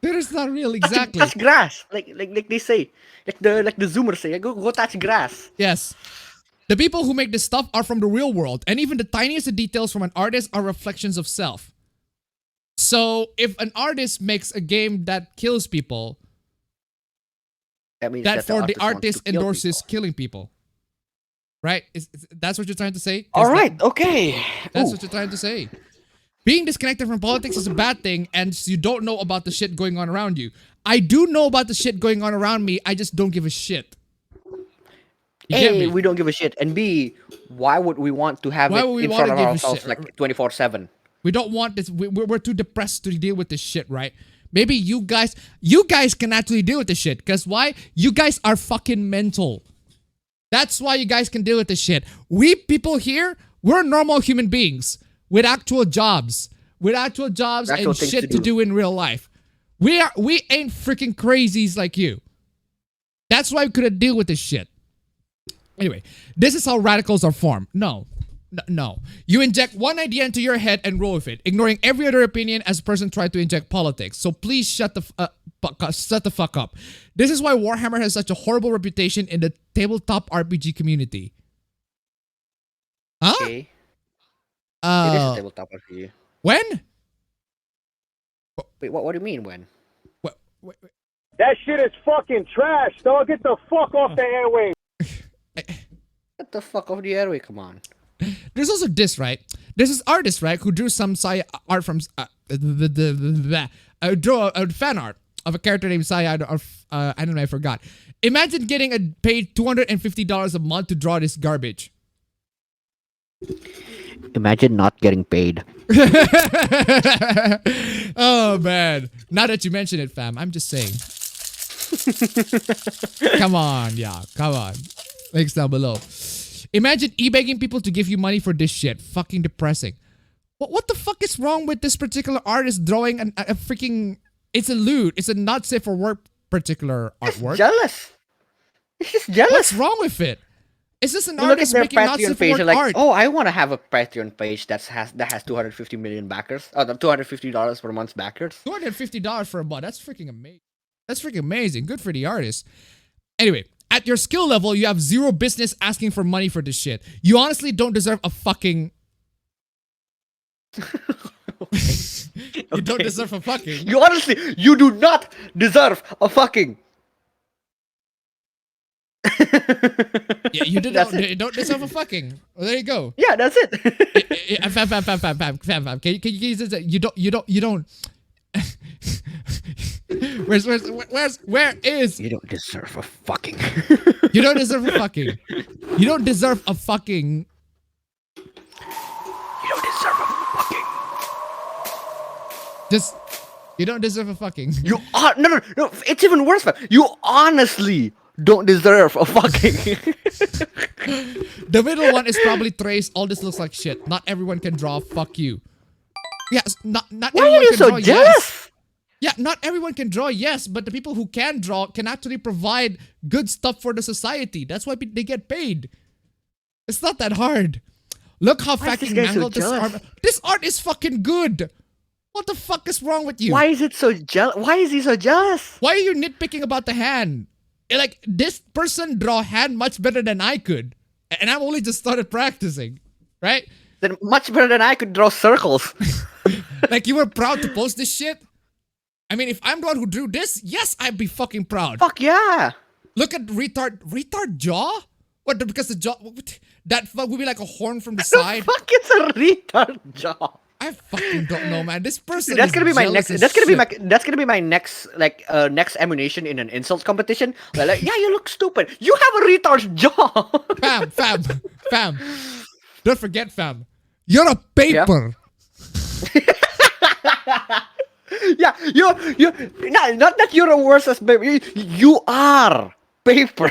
Twitter's not real, exactly.
Touch grass. Like they say. Like the Zoomers say. Go touch grass.
Yes. The people who make this stuff are from the real world, and even the tiniest details from an artist are reflections of self. So, if an artist makes a game that kills people,
that means
that for the
wants
artist
to kill
endorses
people.
killing people. Right? That's what you're trying to say?
All right, okay.
That's what you're trying to say. Being disconnected from politics is a bad thing, and you don't know about the shit going on around you. I do know about the shit going on around me, I just don't give a shit.
A, we don't give a shit. And B, why would we want to have it in front of ourselves like 24/7?
We don't want this. We're too depressed to deal with this shit, right? Maybe you guys can actually deal with this shit. Because why? You guys are fucking mental. That's why you guys can deal with this shit. We people here, we're normal human beings with actual jobs. And shit to do in real life. We ain't freaking crazies like you. That's why we couldn't deal with this shit. Anyway, this is how radicals are formed. No. No. You inject one idea into your head and roll with it, ignoring every other opinion as a person tried to inject politics. So please shut the fuck up. This is why Warhammer has such a horrible reputation in the tabletop RPG community. Huh?
Okay. It is a tabletop RPG.
When?
Wait, what do you mean when?
Wait.
That shit is fucking trash, dog. Get the fuck off the airwaves.
Get the fuck off the airway, come on.
There's also this, right? There's this artist, right, who drew some art from drew a fan art of a character named Saya. I don't know, I forgot. Imagine getting paid $250 a month to draw this garbage.
Imagine not getting paid.
Oh man! Now that you mention it, fam, I'm just saying. Come on, yeah, come on. Links down below. Imagine e-begging people to give you money for this shit. Fucking depressing. What the fuck is wrong with this particular artist drawing a freaking... It's a lewd. It's a not safe for work particular artwork.
Jealous. It's just jealous.
What's wrong with it? Is this an
You look at
artist
their
making not
Patreon
safe for
page
work
and like,
art?
oh, I want to have a Patreon page that has 250 million backers. Oh, $250 per month's backers.
$250 for a month. That's freaking amazing. That's freaking amazing. Good for the artist. Anyway, at your skill level, you have zero business asking for money for this shit. You honestly don't deserve a fucking... You don't deserve a fucking...
You do not deserve a fucking...
Yeah, you don't deserve a fucking. Well, there you go.
Yeah, that's it.
Fam. Can you just say, you don't. Where is?
You don't deserve a fucking.
You don't deserve a fucking. You don't deserve a fucking.
You don't deserve a fucking.
Just, you don't deserve a fucking.
You are no. It's even worse, fam. You honestly don't deserve a fucking.
The middle one is probably Trace. All this looks like shit. Not everyone can draw. Fuck you. Yes, not
Why
everyone
are you
can
so
draw.
jealous?
Yes. Yeah, not everyone can draw. Yes, but the people who can draw can actually provide good stuff for the society. That's why they get paid. It's not that hard. Look how fucking mangled this art. This art is fucking good. What the fuck is wrong with you?
Why is it so jealous? Why is he so jealous?
Why are you nitpicking about the hand? Like, this person draw hand much better than I could. And I've only just started practicing. Right?
Then much better than I could draw circles.
Like, you were proud to post this shit? I mean, if I'm the one who drew this, yes, I'd be fucking proud.
Fuck yeah.
Look at retard jaw? What, because the jaw, that would be like a horn from the side?
The fuck is a retard jaw?
I fucking don't know, man. This person
Dude, that's
is
gonna be my next.
jealous
That's
as
gonna be my next next ammunition in an insult competition. Like, yeah, you look stupid. You have a retard jaw.
Fam. Don't forget, fam. You're a paper.
Yeah, you. Not that you're a worse as baby. You are paper.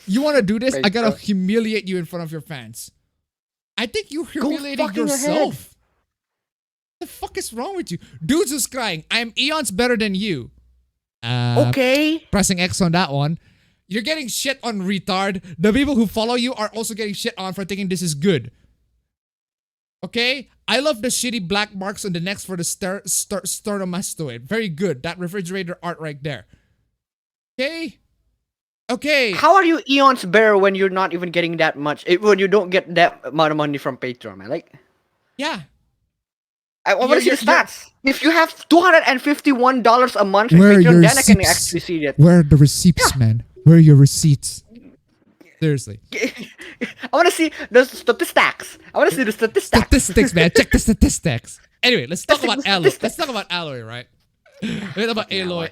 You want to do this? I gotta humiliate you in front of your fans. I think you're humiliating yourself. What the fuck is wrong with you? Dudes who's crying, I'm eons better than you.
Okay.
Pressing X on that one. You're getting shit on, retard. The people who follow you are also getting shit on for thinking this is good. Okay? I love the shitty black marks on the necks for the sternomastoid. Very good. That refrigerator art right there. Okay? Okay.
How are you eons better when you're not even getting that much? When you don't get that amount of money from Patreon, man? Like,
yeah.
I want to see the stats. If you have $251 a month from
Where are
Patreon,
your
then I can
receipts?
actually see that.
Where are the receipts, man? Where are your receipts? Seriously.
I want to see the statistics. I want to see the statistics.
Statistics, man. Check the statistics. Anyway, let's talk about Alloy. Let's talk about Alloy, right? Let's talk about Alloy.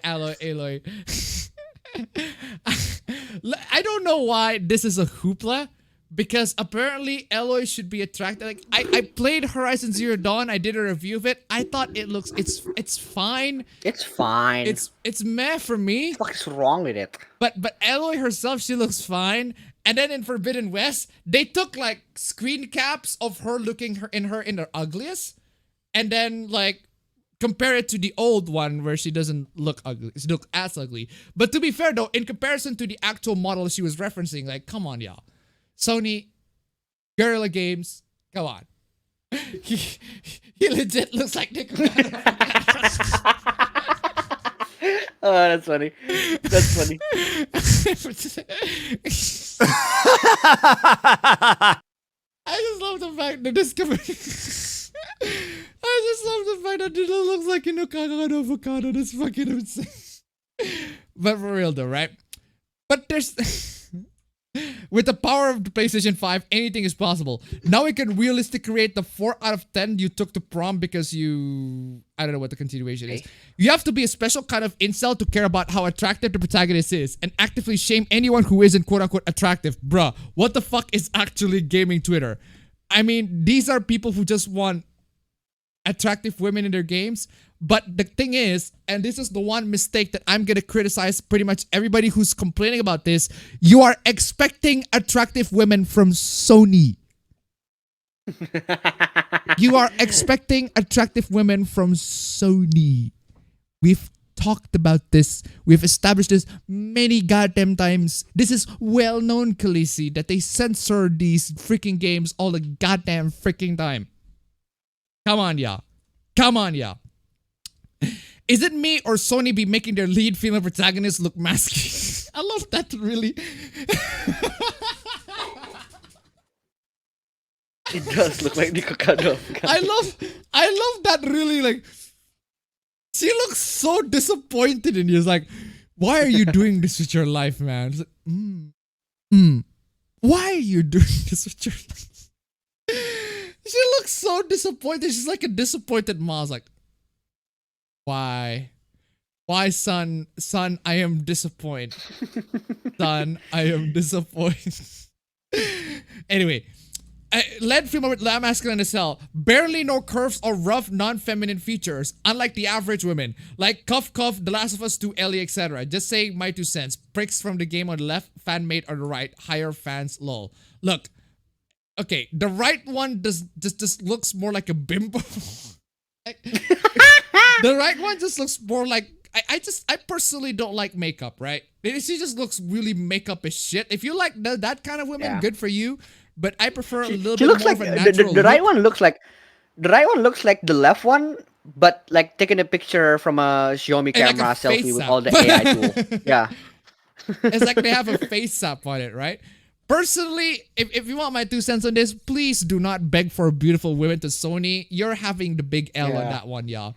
I don't know why this is a hoopla, because apparently Alloy should be attracted. Like, I played Horizon Zero Dawn. I did a review of it. I thought it looks it's fine.
It's fine.
It's meh for me.
What's wrong with it?
But Alloy herself, she looks fine. And then in Forbidden West, they took like screen caps of her looking in her ugliest, and then like compare it to the old one where she doesn't look ugly. She look as ugly. But to be fair though, in comparison to the actual model she was referencing, like, come on, y'all. Sony, Guerrilla Games, come on. He legit looks like Nick.
Oh, that's funny. That's funny.
I just love the fact that this I just love the fact that it looks like avocado. That's fucking insane. But for real though, right? But there's with the power of the PlayStation 5, anything is possible. Now we can realistically create the 4 out of 10 you took to prom because you... I don't know what the continuation is. You have to be a special kind of incel to care about how attractive the protagonist is and actively shame anyone who isn't quote-unquote attractive. Bruh, what the fuck is actually gaming Twitter? I mean, these are people who just want attractive women in their games. But the thing is, and this is the one mistake that I'm gonna criticize pretty much everybody who's complaining about this, you are expecting attractive women from Sony. You are expecting attractive women from Sony. We've talked about this. We've established this many goddamn times. This is well known, Khaleesi, that they censor these freaking games all the goddamn freaking time. Come on, y'all. Come on, y'all. Is it me or Sony be making their lead female protagonist look masculine? I love that, really.
It does look like Nico Kado.
I love that, really. Like, she looks so disappointed in you. It's like, why are you doing this with your life, man? It's like, why are you doing this with your life? She looks so disappointed. She's like a disappointed mom. Like, why? Why, son? Son, I am disappointed. Son, I am disappointed. Anyway, led female with masculine as hell. Barely no curves or rough, non-feminine features, unlike the average women. Like Cuff Cuff, The Last of Us 2, Ellie, etc. Just saying my 2 cents. Pricks from the game on the left, fanmate on the right. Higher fans, lol. Look, okay, the right one just looks more like a bimbo. The right one just looks more like... I personally don't like makeup, right? She just looks really makeup as shit. If you like that kind of women, good for you. But I prefer a little bit more
like,
of a natural
the right one looks like... The right one looks like the left one, but like taking a picture from a Xiaomi camera
like
selfie with all the AI tool. Yeah.
It's like they have a face app on it, right? Personally, if you want my 2 cents on this, please do not beg for beautiful women to Sony. You're having the big L on that one, y'all.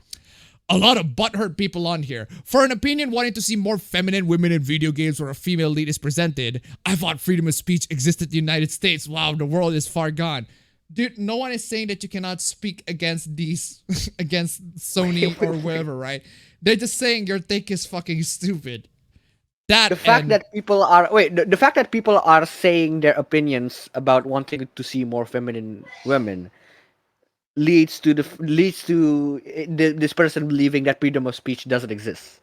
A lot of butthurt people on here. For an opinion wanting to see more feminine women in video games where a female lead is presented, I thought freedom of speech existed in the United States. Wow, the world is far gone. Dude, no one is saying that you cannot speak against these, against Sony or whatever, right? They're just saying your take is fucking stupid.
The fact that people are saying their opinions about wanting to see more feminine women leads to this person believing that freedom of speech doesn't exist.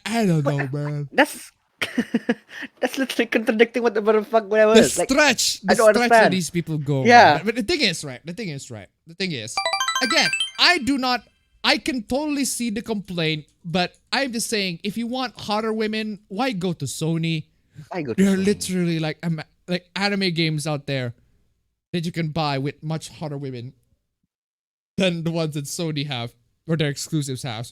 I don't know, man.
That's literally contradicting what the fuck whatever
the
is.
Stretch,
I don't understand.
that these people go.
Yeah,
but the thing is, right? The thing is, again, I can totally see the complaint, but I'm just saying, if you want hotter women, why go to Sony? There are literally like anime games out there that you can buy with much hotter women than the ones that Sony have, or their exclusives have.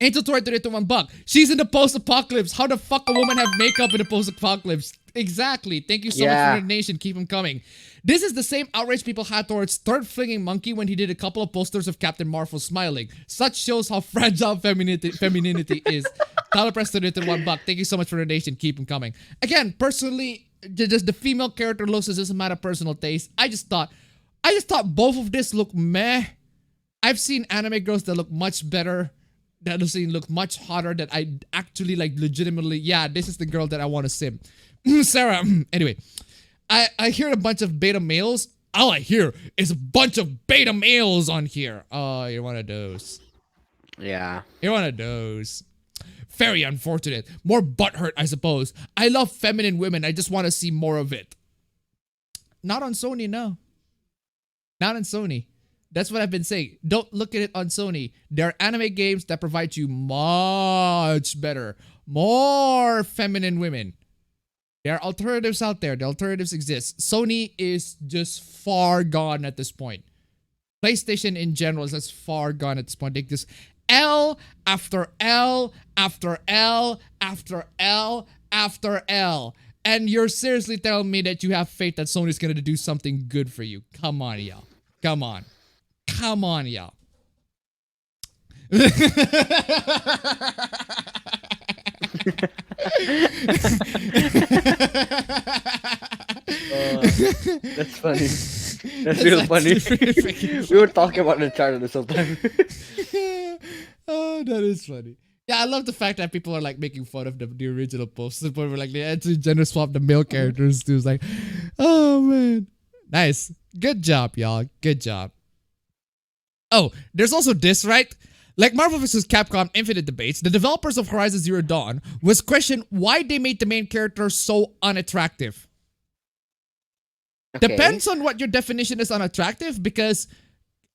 Angel Toy today to $1. She's in the post-apocalypse. How the fuck a woman have makeup in the post-apocalypse? Exactly. Thank you so much for the donation. Keep them coming. This is the same outrage people had towards Third Flinging Monkey when he did a couple of posters of Captain Marvel smiling. Such shows how fragile femininity is. Tyler Preston to $1. Thank you so much for the donation. Keep them coming. Again, personally, just the female character looks is just a matter of personal taste. I just thought both of this look meh. I've seen anime girls that look much better. That look much hotter. That I actually like legitimately. Yeah, this is the girl that I want to sim. Sarah. Anyway, I hear a bunch of beta males. All I hear is a bunch of beta males on here. Oh, you're one of those.
Yeah.
You're one of those. Very unfortunate. More butthurt, I suppose. I love feminine women. I just want to see more of it. Not on Sony, no. Not on Sony. That's what I've been saying. Don't look at it on Sony. There are anime games that provide you much better, more feminine women. There are alternatives out there. The alternatives exist. Sony is just far gone at this point. PlayStation in general is just far gone at this point. They just L after L after L after L after L. And you're seriously telling me that you have faith that Sony's going to do something good for you. Come on, y'all. Come on. Come on, y'all.
That's funny. That's real funny. We were talking about Uncharted this whole time.
Oh, that is funny. Yeah, I love the fact that people are like making fun of the original post. The point where like they had to gender swap the male characters too. It's like, oh man, nice, good job, y'all, good job. Oh, there's also this, right? Like Marvel vs. Capcom Infinite debates, the developers of Horizon Zero Dawn was questioned why they made the main character so unattractive.
Okay.
Depends on what your definition is unattractive, because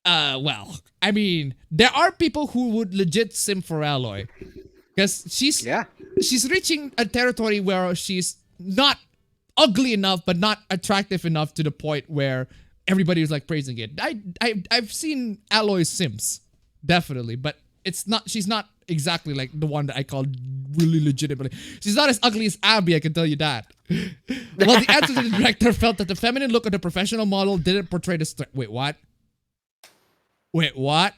well, I mean, there are people who would legit sim for Aloy. Because she's reaching a territory where she's not ugly enough, but not attractive enough to the point where everybody is like praising it. I've seen Aloy sims, definitely, but she's not exactly like the one that I call really legitimately. She's not as ugly as Abby, I can tell you that. Well, the answer to the director felt that the feminine look of the professional model didn't portray the strength. Wait, what? Wait, what?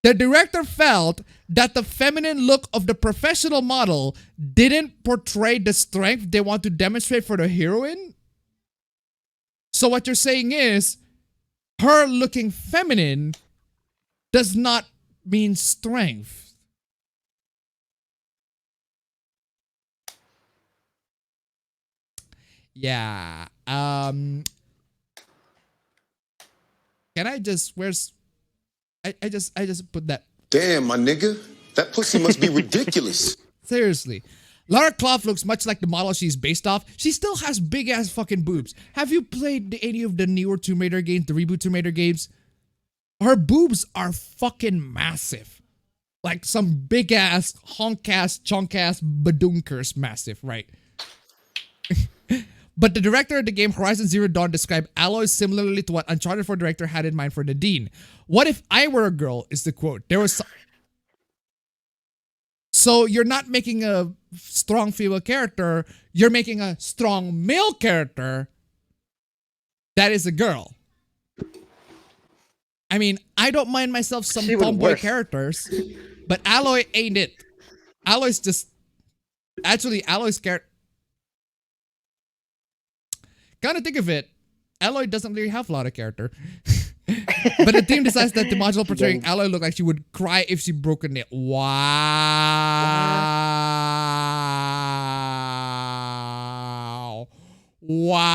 The director felt that the feminine look of the professional model didn't portray the strength they want to demonstrate for the heroine? So what you're saying is, her looking feminine does not mean strength. Yeah. Can I just, I just put that.
Damn, my nigga. That pussy must be ridiculous.
Seriously. Lara Croft looks much like the model she's based off. She still has big ass fucking boobs. Have you played any of the newer Tomb Raider games, the reboot Tomb Raider games? Her boobs are fucking massive. Like some big ass, honk ass, chunk ass, badunkers massive, right? But the director of the game Horizon Zero Dawn described Aloy similarly to what Uncharted 4 director had in mind for Nadine. What if I were a girl, is the quote. There was so you're not making a strong female character, you're making a strong male character that is a girl. I mean, I don't mind myself some tomboy characters, but Aloy ain't it. Aloy's just... Actually, Aloy's character... Kind of think of it, Aloy doesn't really have a lot of character. But the team decides that the module portraying Aloy looked like she would cry if she broke a nail. Wow. Wow.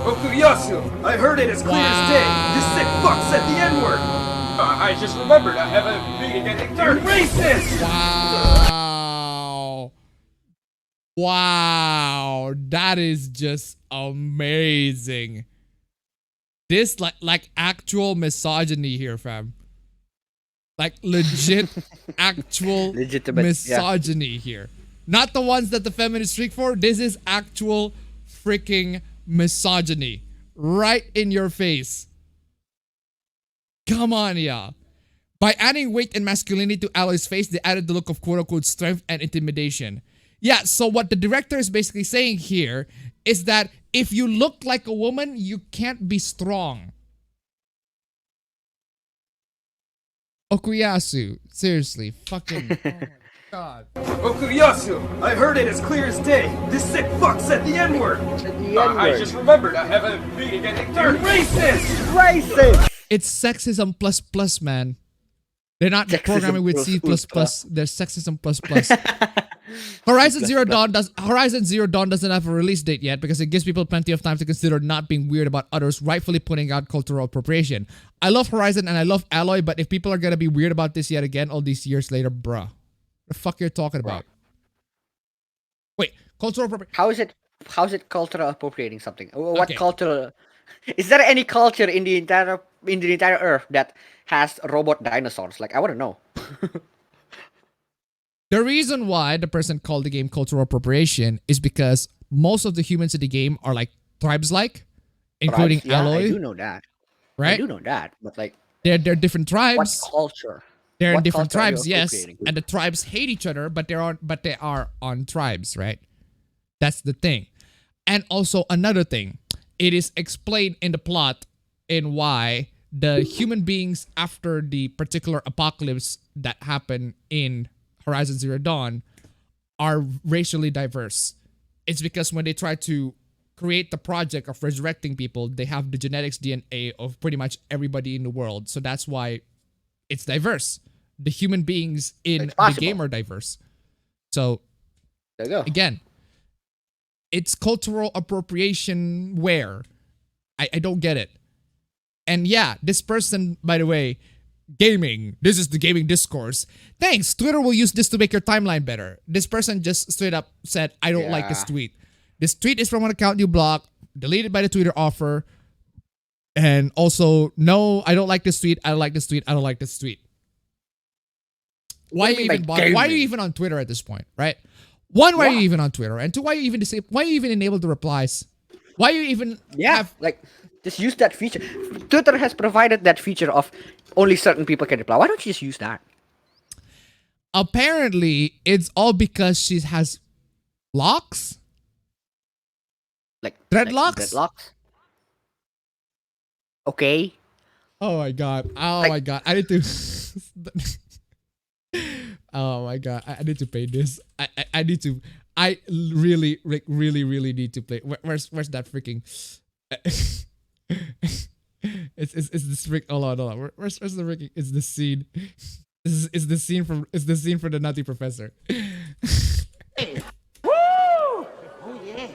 Okuyasu, I heard it as clear as day. This sick fuck said the N-word. I just remembered I have a meeting at 8:30. Racist!
Wow. Wow. That is just amazing. This like actual misogyny here, fam. Like legit actual misogyny here. Not the ones that the feminists speak for. This is actual freaking misogyny. Right in your face. Come on, y'all. By adding weight and masculinity to Aloy's face, they added the look of quote-unquote strength and intimidation. Yeah, so what the director is basically saying here is that if you look like a woman, you can't be strong. Okuyasu, seriously, fucking... Oh my god.
Okuyasu, I heard it as clear as day. This sick fuck said the N-word. I just remembered I have a meeting at 8:30. Racist!
Racist!
It's sexism plus plus, man. They're not
Sexism
programming with C++. They're sexism plus plus. Horizon Zero Dawn doesn't have a release date yet because it gives people plenty of time to consider not being weird about others rightfully putting out cultural appropriation. I love Horizon and I love Aloy, but if people are gonna be weird about this yet again all these years later, bruh. The fuck you're talking about? Wait, cultural appropriation.
How is it cultural appropriating something? What
Okay.
cultural Is there any culture in the entire Earth that has robot dinosaurs? Like, I want to know.
The reason why the person called the game cultural appropriation is because most of the humans in the game are like tribes-like, including
Tribes? Yeah,
Alloy.
I do know that.
Right?
I do know that, but like,
they're different tribes.
what culture?
They're in
What
different
culture are you
tribes, yes,
appropriating?
and the tribes hate each other, but they are on tribes, right? That's the thing. And also another thing, it is explained in the plot in why the human beings after the particular apocalypse that happened in Horizon Zero Dawn are racially diverse. It's because when they try to create the project of resurrecting people, they have the genetics DNA of pretty much everybody in the world. So that's why it's diverse. The human beings in the game are diverse. So
there you go.
Again, it's cultural appropriation where I don't get it. And yeah, this person, by the way, gaming. This is the gaming discourse. Thanks. Twitter will use this to make your timeline better. This person just straight up said, I don't like this tweet. This tweet is from an account you blocked, deleted by the Twitter offer. And also, no, I don't like this tweet. I don't like this tweet. I don't like this tweet. Why are you even on Twitter at this point, right? One, why are you even on Twitter? And two, why are you even enable the replies? Why are you even
like just use that feature. Twitter has provided that feature of only certain people can reply. Why don't you just use that?
Apparently, it's all because she has locks?
Like
dreadlocks?
Dreadlocks? Okay.
Oh my god. Oh my god. I need to oh my god. I need to play this. I need to. I really need to play. Where's that freaking? it's this freak. Hold on. Where's the freaking? It's the scene. It's the scene from the Nutty Professor.
Woo! Oh yeah.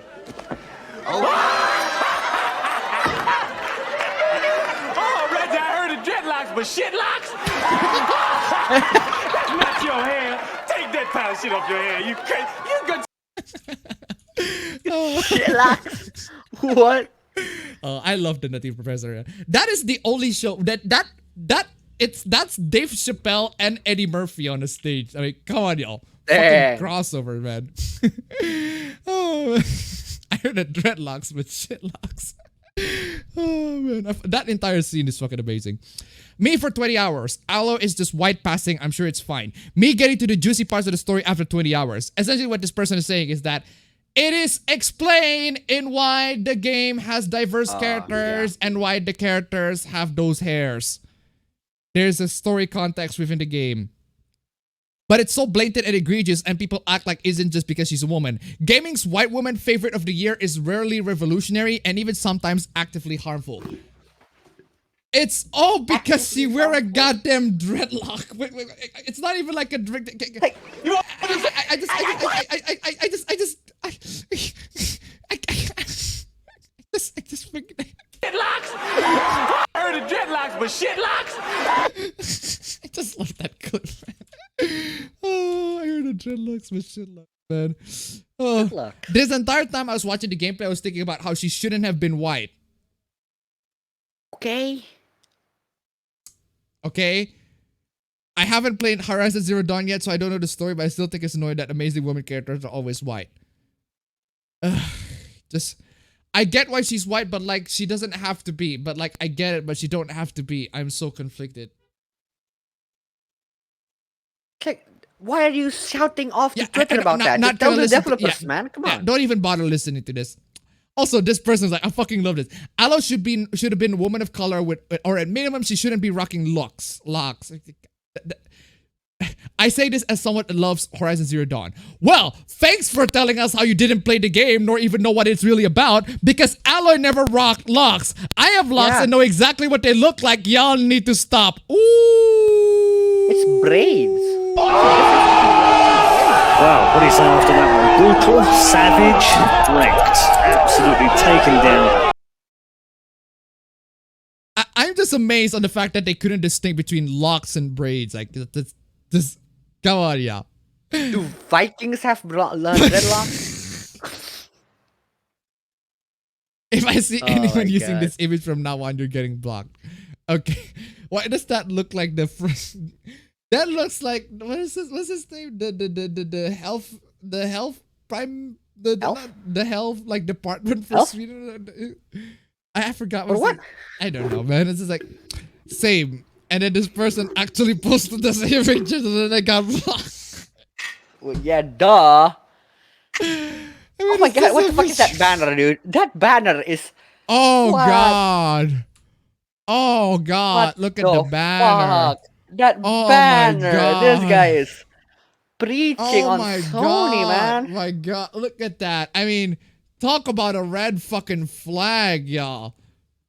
Oh, Reggie, I heard of dreadlocks, but shitlocks? That's not your hair. Take that pile of shit off your hair. You crazy. You good.
Shitlocks? What?
Oh, I love the Nutty Professor. That is the only show that's Dave Chappelle and Eddie Murphy on the stage. I mean, come on, y'all. Fucking crossover, man. Oh, I heard the dreadlocks, but shitlocks. Oh man, that entire scene is fucking amazing. Me for 20 hours. Aloe is just white passing. I'm sure it's fine. Me getting to the juicy parts of the story after 20 hours. Essentially what this person is saying is that it is explained in why the game has diverse characters and why the characters have those hairs. There's a story context within the game. But it's so blatant and egregious and people act like it isn't just because she's a woman. Gaming's white woman favorite of the year is rarely revolutionary and even sometimes actively harmful. It's all because she wear a goddamn dreadlock. Wait, it's not even like a dread. I just freaking.
Dreadlocks! I heard of dreadlocks, but shitlocks?
I just love that clip, man. Oh, I heard of dreadlocks, but shitlocks, man. Oh, this entire time I was watching the gameplay, I was thinking about how she shouldn't have been white.
Okay.
I haven't played Horizon Zero Dawn yet, so I don't know the story, but I still think it's annoying that amazing women characters are always white. I get why she's white, but like, she doesn't have to be. But like, I get it, but she don't have to be. I'm so conflicted.
Okay, why are you shouting off to Twitter about that?
Not
Tell the developers, man. Come on.
Yeah, don't even bother listening to this. Also, this person's like, I fucking love this. Aloe should have been a woman of color with, or at minimum, she shouldn't be rocking locks. I say this as someone that loves Horizon Zero Dawn. Well, thanks for telling us how you didn't play the game nor even know what it's really about, because Aloy never rocked locks. I have locks and know exactly what they look like. Y'all need to stop. Ooh.
It's braids.
Wow, what do you say after that one? Brutal, savage, wrecked, absolutely taken down.
I'm just amazed on the fact that they couldn't distinguish between locks and braids. Like, this come on, yeah.
Do Vikings have dreadlocks?
If If I see
Oh
anyone
my
using
God.
this image from now on, you're getting blocked. Okay. Why does that look like the first? That looks like what is this? What's his name? The health prime
Elf?
the health like department for
Elf?
Sweden. I forgot
For what?
I don't know, man. It's just like same. And then this person actually posted the same picture, and then I got blocked.
Well, yeah, duh. Oh my
it's
god,
just
what
a
the fuck is that banner, dude? That banner is
Oh
What?
god. Oh god.
what
Look at the banner.
fuck? That
Oh my
banner. This
God.
guy is preaching
Oh
on
my
Sony,
god.
man.
My god. Look at that. I mean, talk about a red fucking flag, y'all.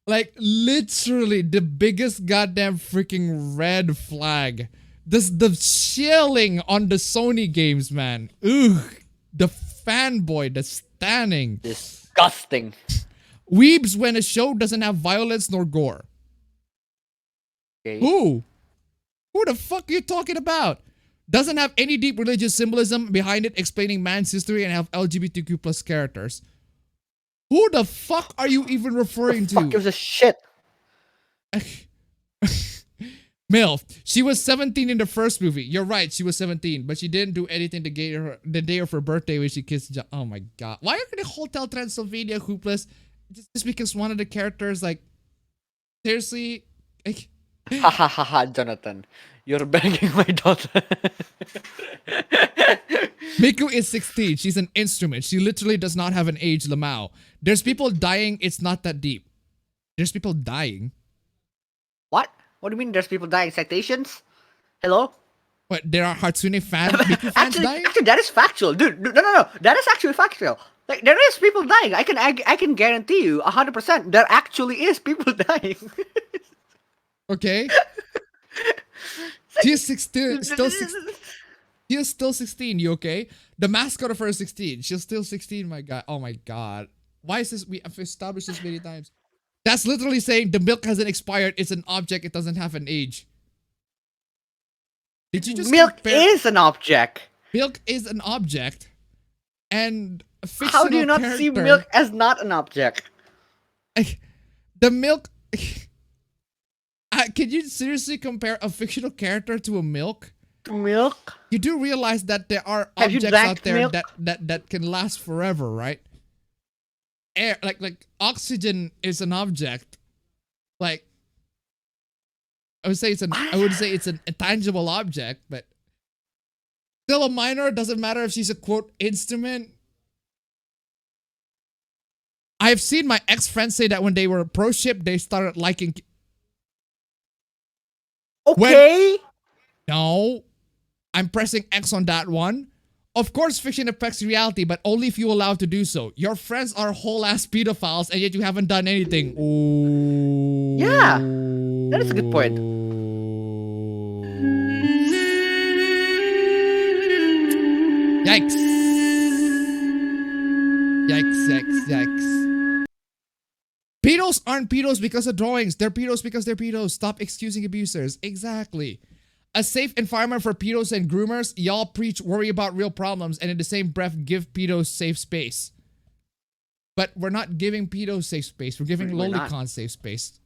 Like literally the biggest goddamn freaking red flag. The shilling on the Sony games, man. Ugh. The fanboy, the standing.
Disgusting.
Weebs when a show doesn't have violence nor gore.
Okay.
Who? Who the fuck are you talking about? Doesn't have any deep religious symbolism behind it explaining man's history and have LGBTQ plus characters. Who the fuck are you even referring
Fuck
to?
gives a shit.
MILF. She was 17 in the first movie. You're right, she was 17, but she didn't do anything to get her the day of her birthday when she kissed Oh my god. Why are the Hotel Transylvania hoopless? Just because one of the characters, like, seriously? Like,
Ha ha ha ha, Jonathan. You're banging my daughter.
Miku is 16. She's an instrument. She literally does not have an age, Lamau. There's people dying. It's not that deep. There's people dying.
What? What do you mean there's people dying? Citations? Hello?
What? There are Hatsune Miku fans dying?
Actually, that is factual, dude. No. That is actually factual. Like, there is people dying. I can guarantee you 100%. There actually is people dying.
Okay. She is 16. Still 16. She is still 16. You okay? The mascot of her is 16. She's still 16. My god. Oh my god. Why is this? We have established this many times. That's literally saying the milk hasn't expired. It's an object. It doesn't have an age. Did you just
Milk
compare?
is an object.
Milk is an object, and a fictional
How do you not see
character-
milk as not an object?
The milk. Can you seriously compare a fictional character to a milk?
Milk?
You do realize that there are
Have you
objects
drank
out there
milk?
that can last forever, right? Air, like oxygen is an object. Like, I would say it's an intangible object, but still a minor. Doesn't matter if she's a quote instrument. I've seen my ex-friends say that when they were pro ship, they started liking.
Okay.
No, I'm pressing X on that one. Of course, fiction affects reality, but only if you allow to do so. Your friends are whole-ass pedophiles, and yet you haven't done anything. Ooh.
Yeah, that is a good point.
Yikes. Yikes. Pedos aren't pedos because of drawings. They're pedos because they're pedos. Stop excusing abusers. Exactly. A safe environment for pedos and groomers. Y'all preach worry about real problems and in the same breath give pedos safe space. But we're not giving pedos safe space. We're giving lolicon safe space.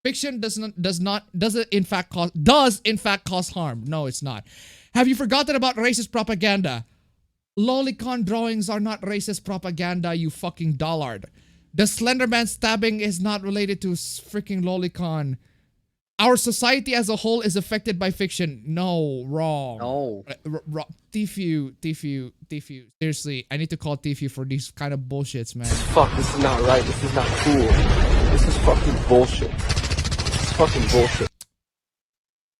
Fiction does in fact cause harm. No, it's not. Have you forgotten about racist propaganda? Lolicon drawings are not racist propaganda, you fucking dullard. The Slenderman stabbing is not related to freaking lolicon. Our society as a whole is affected by fiction. No, wrong.
No.
Tfue. Seriously, I need to call Tfue for these kind of bullshits, man.
Fuck, this is not right. This is not cool. This is fucking bullshit. This is fucking bullshit.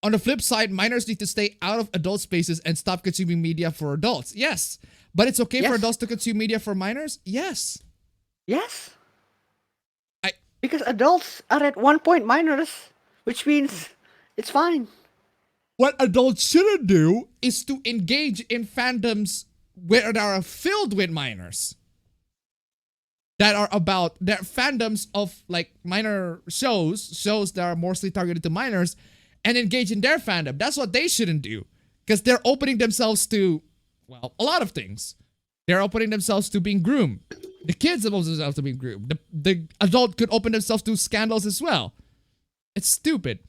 On the flip side, minors need to stay out of adult spaces and stop consuming media for adults. Yes. But it's okay for adults to consume media for minors? Yes.
Yes. Because adults are at one point minors, which means it's fine.
What adults shouldn't do is to engage in fandoms where they are filled with minors. That are fandoms of like minor shows that are mostly targeted to minors, and engage in their fandom. That's what they shouldn't do. Because they're opening themselves to, well, a lot of things. They're opening themselves to being groomed. The kids open themselves to being groomed. The adult could open themselves to scandals as well. It's stupid.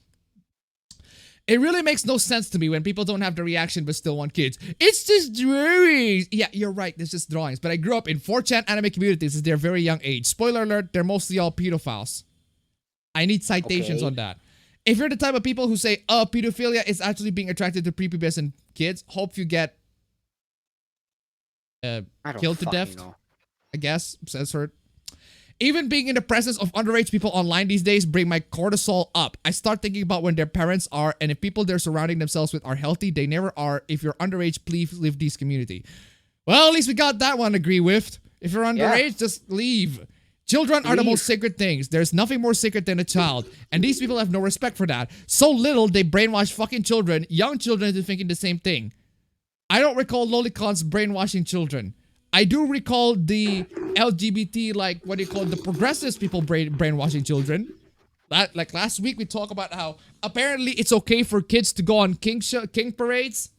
It really makes no sense to me when people don't have the reaction but still want kids. It's just drawings. Yeah, you're right. It's just drawings. But I grew up in 4chan anime communities at their very young age. Spoiler alert, they're mostly all pedophiles. I need citations on that. If you're the type of people who say, pedophilia is actually being attracted to prepubescent kids, hope you get killed to death. I guess, censored. Even being in the presence of underage people online these days bring my cortisol up. I start thinking about when their parents are, and if people they're surrounding themselves with are healthy, they never are. If you're underage, please leave this community. Well, at least we got that one to agree with. If you're underage, just leave. Children are the most sacred things. There's nothing more sacred than a child. And these people have no respect for that. So little, they brainwash fucking children, young children, into thinking the same thing. I don't recall lolicons brainwashing children. I do recall the LGBT, like, what do you call it, the progressives people brainwashing children. Like last week, we talked about how apparently it's okay for kids to go on king parades.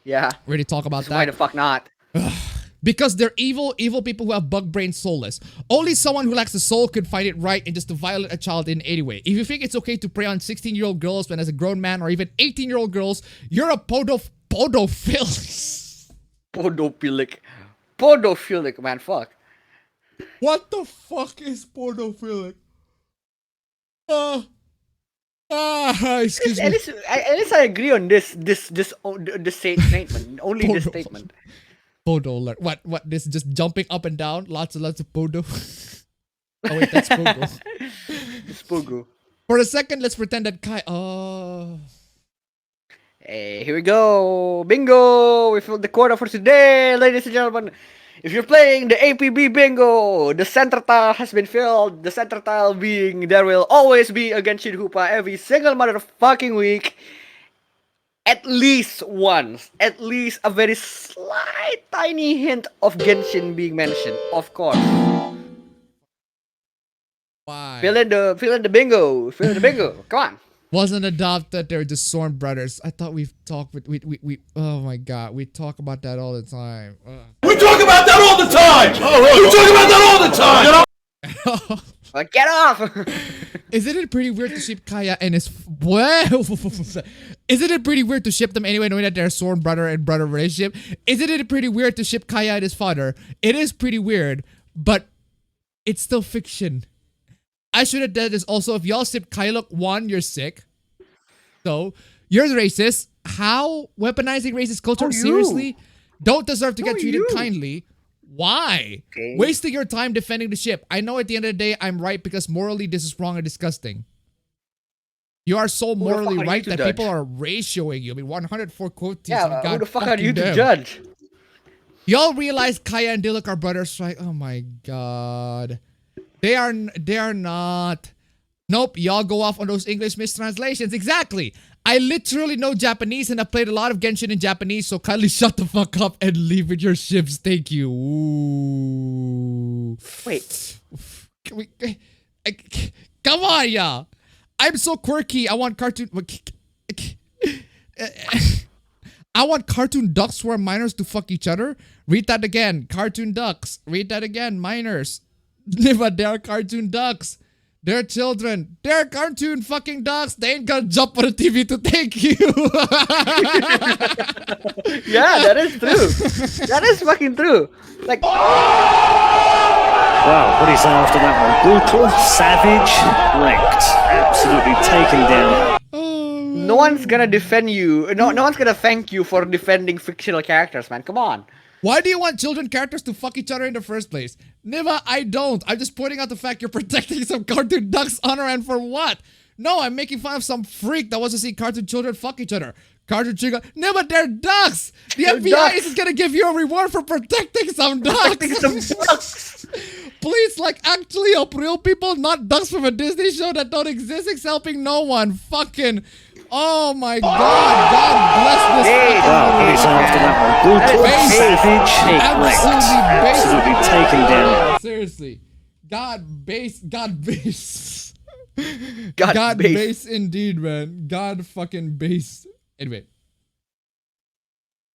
Yeah.
Ready to talk about that?
Why the fuck not?
Because they're evil people who have bug brain soulless. Only someone who lacks the soul could find it right and just to violate a child in any way. If you think it's okay to prey on 16-year-old girls when as a grown man or even 18-year-old girls, you're a podophile.
Podophilic, man, fuck.
What the fuck is podophilic? Excuse me.
At least I agree on this statement. Only this statement.
Podo, what? This just jumping up and down? Lots of podo. Oh wait, that's pogo.
It's pogo.
For a second, let's pretend that Kai.
Hey, here we go. Bingo! We filled the quota for today, ladies and gentlemen. If you're playing the APB bingo, the center tile has been filled. The center tile being there will always be a Genshin Hoopa every single motherfucking week. At least once. At least a very slight, tiny hint of Genshin being mentioned. Of course.
Why?
Fill in the bingo. Fill in the bingo. Come on.
Wasn't adopted, they're the Sorn brothers. I thought we've talked with we oh my god, we talk about that all the time.
We talk about that all the time! We talk about that all the time!
Get off!
Isn't it pretty weird to ship Kaya and his Isn't it pretty weird to ship them anyway, knowing that they're a Sorn brother and brother relationship? Isn't it pretty weird to ship Kaya and his father? It is pretty weird, but it's still fiction. I should have done this also. If y'all sip Kylock, one, you're sick. So, you're racist. How? Weaponizing racist culture? Seriously? Don't deserve to get treated kindly. Why?
Okay.
Wasting your time defending the ship. I know at the end of the day, I'm right because morally this is wrong and disgusting. You are so morally right that people are ratioing you. I mean, 104 quotes.
Yeah, who the fuck are you to judge?
Y'all realize Kaya and Diluc are brothers, right? Oh my god. They are not. Nope, y'all go off on those English mistranslations. Exactly. I literally know Japanese and I played a lot of Genshin in Japanese, so kindly shut the fuck up and leave with your ships. Thank you. Ooh.
Wait.
Come on, y'all. I'm so quirky. I want cartoon... I want cartoon ducks who are minors to fuck each other. Read that again. Cartoon ducks. Read that again. Minors. But they're cartoon ducks. They're children. They're cartoon fucking ducks. They ain't gonna jump on the TV to thank you.
Yeah, that is true. That is fucking true. Like,
wow, what do you say after that one? Brutal, savage, wrecked. Absolutely taken down.
no one's gonna defend you. No one's gonna thank you for defending fictional characters, man. Come on.
Why do you want children characters to fuck each other in the first place? Niva, I don't. I'm just pointing out the fact you're protecting some cartoon ducks' honor, and for what? No, I'm making fun of some freak that wants to see cartoon children fuck each other. Cartoon children. Niva, they're ducks! The FBI is gonna give you a reward for protecting some ducks! Please, like, actually help real people, not ducks from a Disney show that don't exist. It's helping no one. Fucking... Oh my god, God bless this.
Wow, what do you say after that one? Brutal, savage, wrecked. Absolutely taken down.
Seriously. God base indeed, man. God fucking base. Anyway.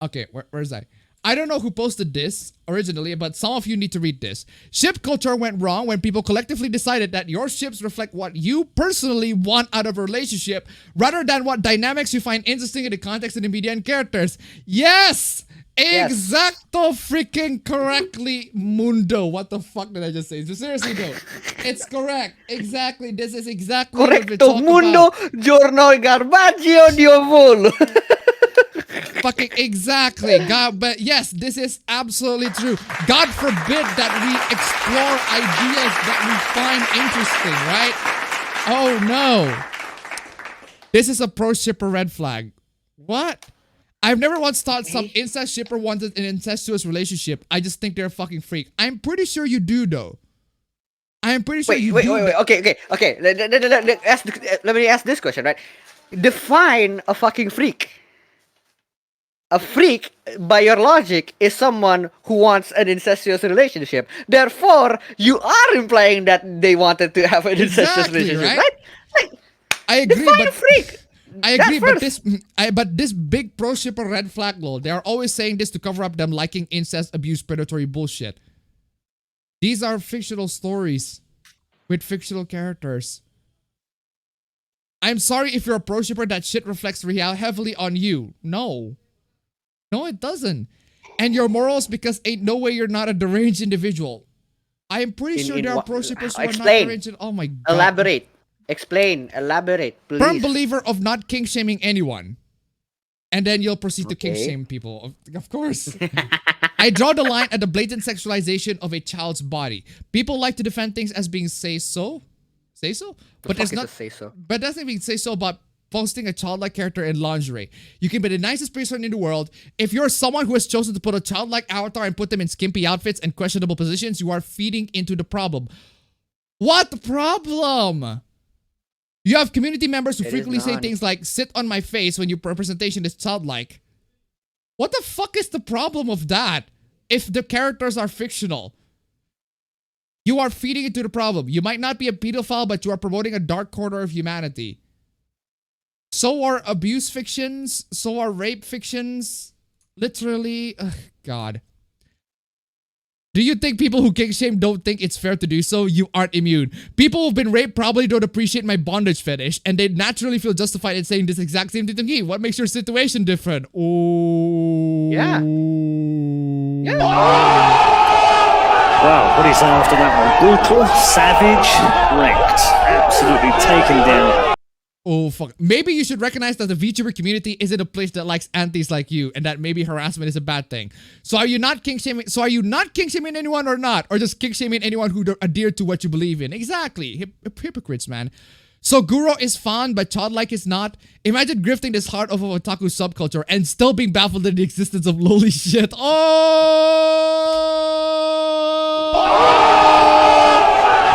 Okay, where's I? I don't know who posted this originally, but some of you need to read this. Ship culture went wrong when people collectively decided that your ships reflect what you personally want out of a relationship rather than what dynamics you find interesting in the context of the media and characters. Yes! Exacto freaking correctly, Mundo. What the fuck did I just say? Seriously though, it's correct. Exactly. This is exactly what we
Correcto,
talk
Mundo,
about.
giorno garbaggio di volo.
Fucking exactly. God, but yes, this is absolutely true. God forbid that we explore ideas that we find interesting, right? Oh no. This is a pro shipper red flag. What? I've never once thought some incest shipper wanted an incestuous relationship. I just think they're a fucking freak. I'm pretty sure you do though. I'm pretty sure you do.
Wait. Okay. Let me ask this question, right? Define a fucking freak. A freak, by your logic, is someone who wants an incestuous relationship. Therefore, you are implying that they wanted to have an incestuous relationship, right? Like,
I agree,
define
but
a freak.
I agree, but this big pro shipper red flag lol. They are always saying this to cover up them liking incest, abuse, predatory bullshit. These are fictional stories with fictional characters. I'm sorry if you're a pro shipper that shit reflects heavily on you. No, it doesn't. And your morals, because ain't no way you're not a deranged individual. I am pretty sure there are pro shippers who are not deranged. Oh my god.
Elaborate. Elaborate, please.
Firm believer of not kink shaming anyone. And then you'll proceed to kink shame people. Of course. I draw the line at the blatant sexualization of a child's body. People like to defend things as being say so. But there's not
say so.
But doesn't mean say so about posting a childlike character in lingerie. You can be the nicest person in the world. If you're someone who has chosen to put a childlike avatar and put them in skimpy outfits and questionable positions, you are feeding into the problem. What problem? You have community members who frequently say things like, sit on my face when your representation is childlike. What the fuck is the problem of that? If the characters are fictional. You are feeding into the problem. You might not be a pedophile, but you are promoting a dark corner of humanity. So are abuse fictions. So are rape fictions. Literally. Ugh, God. Do you think people who kink shame don't think it's fair to do so? You aren't immune. People who've been raped probably don't appreciate my bondage fetish, and they naturally feel justified in saying this exact same thing to me. What makes your situation different? Oh.
Yeah.
Wow, what do you say after that one? Brutal, savage, wrecked. Absolutely taken down.
Oh, fuck. Maybe you should recognize that the VTuber community isn't a place that likes antis like you, and that maybe harassment is a bad thing. So are you not kink shaming? So are you not kink shaming anyone or not? Or just kink shaming anyone who adhere to what you believe in? Exactly. Hypocrites, man. So Guro is fun, but childlike is not. Imagine grifting this heart of a otaku subculture and still being baffled at the existence of lowly shit.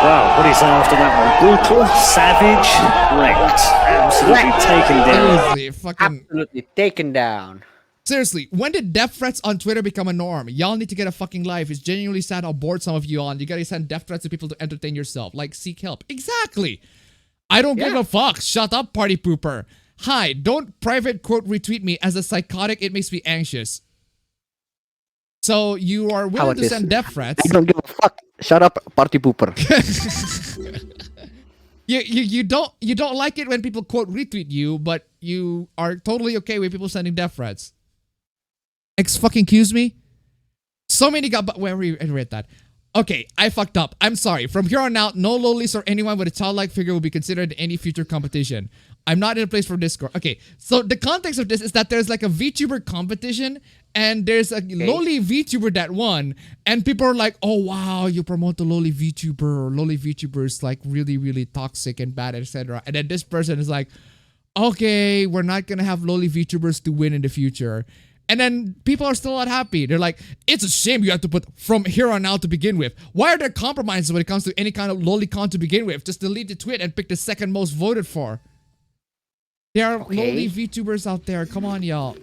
Wow, what do you say after that one? Brutal, savage, wrecked. Absolutely taken down.
Seriously,
absolutely taken down.
Seriously, when did death threats on Twitter become a norm? Y'all need to get a fucking life. It's genuinely sad how bored some of you are. You gotta send death threats to people to entertain yourself. Like, seek help. Exactly. I don't give a fuck. Shut up, party pooper. Hi, don't private quote retweet me as a psychotic. It makes me anxious. So you are willing to send death threats.
I don't give a fuck. Shut up, party pooper.
You don't like it when people quote retweet you, but you are totally okay with people sending death threats. Excuse me? So many got, but where we read that. Okay, I fucked up. I'm sorry. From here on out, no lowlies or anyone with a childlike figure will be considered in any future competition. I'm not in a place for Discord. Okay, so the context of this is that there's like a VTuber competition and there's a lowly VTuber that won, and people are like, oh wow, you promote the lowly VTuber. Lowly VTuber is like really, really toxic and bad, etc. And then this person is like, okay, we're not gonna have lowly VTubers to win in the future. And then people are still not happy. They're like, it's a shame you have to put from here on out to begin with. Why are there compromises when it comes to any kind of lowly con to begin with? Just delete the tweet and pick the second most voted for. There are lowly VTubers out there. Come on, y'all.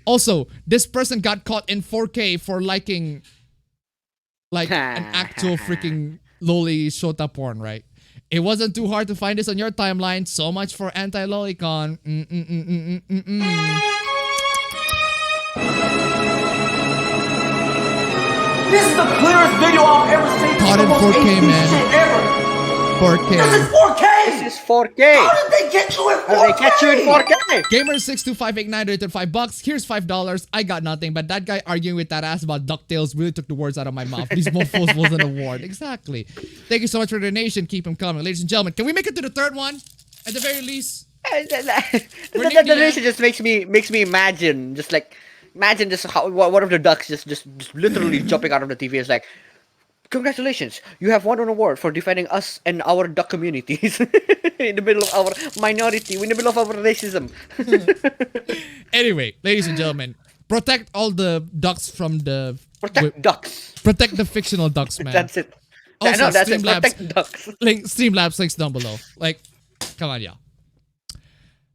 Also, this person got caught in 4K for liking like an actual freaking lowly shota porn, right? It wasn't too hard to find this on your timeline. So much for anti-lolicon.
This is the clearest video I've ever seen.
Caught in 4K, man.
Shit ever.
4K.
This is 4K.
This is 4K.
How did they get you in 4K?
How did they catch you in 4K?
Gamer62589 rated $5. Here's $5. I got nothing, but that guy arguing with that ass about DuckTales really took the words out of my mouth. These mofos wasn't a award. Exactly. Thank you so much for the donation. Keep them coming. Ladies and gentlemen, can we make it to the third one? At the very least.
The donation just makes me imagine just how one of the ducks just literally jumping out of the TV is like, congratulations, you have won an award for defending us and our duck communities in the middle of our minority, in the middle of our racism.
Anyway, ladies and gentlemen, protect all the ducks from the
ducks.
Protect the fictional ducks, man.
That's it.
Also,
no, that's it.
Streamlabs,
Protect ducks.
Streamlabs links down below. Like, come on, y'all.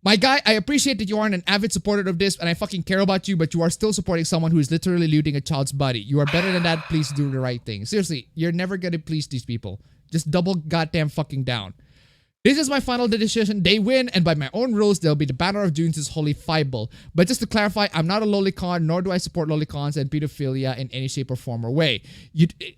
My guy, I appreciate that you aren't an avid supporter of this and I fucking care about you, but you are still supporting someone who is literally looting a child's body. You are better than that. Please do the right thing. Seriously, you're never gonna please these people. Just double goddamn fucking down. This is my final decision. They win, and by my own rules, they'll be the banner of June's holy Bible. But just to clarify, I'm not a lolicon, nor do I support lolicons and pedophilia in any shape or form or way.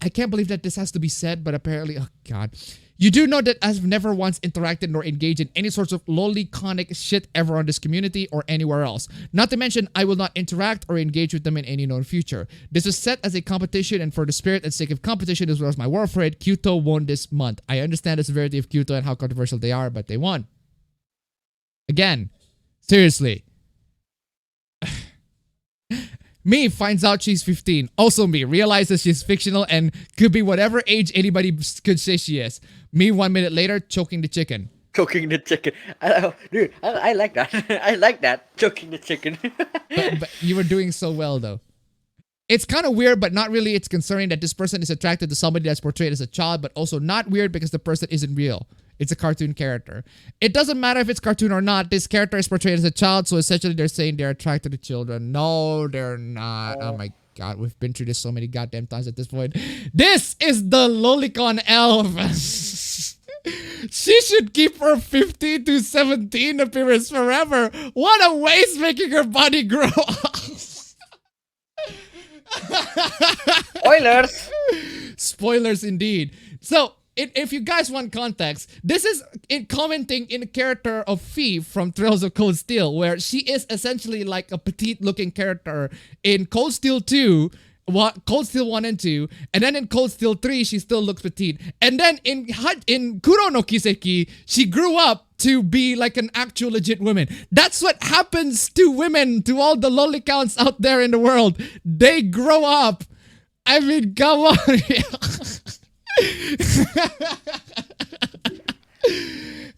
I can't believe that this has to be said, but apparently, oh god. You do know that I've never once interacted nor engaged in any sorts of loliconic shit ever on this community or anywhere else. Not to mention, I will not interact or engage with them in any known future. This was set as a competition, and for the spirit and sake of competition as well as my war for it, Kyoto won this month. I understand the severity of Kyoto and how controversial they are, but they won. Again, seriously. Me finds out she's 15. Also me realizes she's fictional and could be whatever age anybody could say she is. Me 1 minute later, choking the chicken.
Choking the chicken. Dude, I like that. I like that. Choking the chicken.
but you were doing so well though. It's kind of weird, but not really. It's concerning that this person is attracted to somebody that's portrayed as a child, but also not weird because the person isn't real. It's a cartoon character. It doesn't matter if it's cartoon or not. This character is portrayed as a child, so essentially they're saying they're attracted to children. No, they're not. Oh my god, we've been through this so many goddamn times at this point. This is the Lolicon elf. She should keep her 15 to 17 appearance forever. What a waste making her body grow up.
Spoilers.
Spoilers indeed. So, if you guys want context, this is commenting in a character of Fee from Trails of Cold Steel, where she is essentially like a petite-looking character in Cold Steel 2, Cold Steel 1 and 2, and then in Cold Steel 3, she still looks petite. And then in Kuro no Kiseki, she grew up to be like an actual legit woman. That's what happens to women, to all the lolicons out there in the world. They grow up. I mean, come on.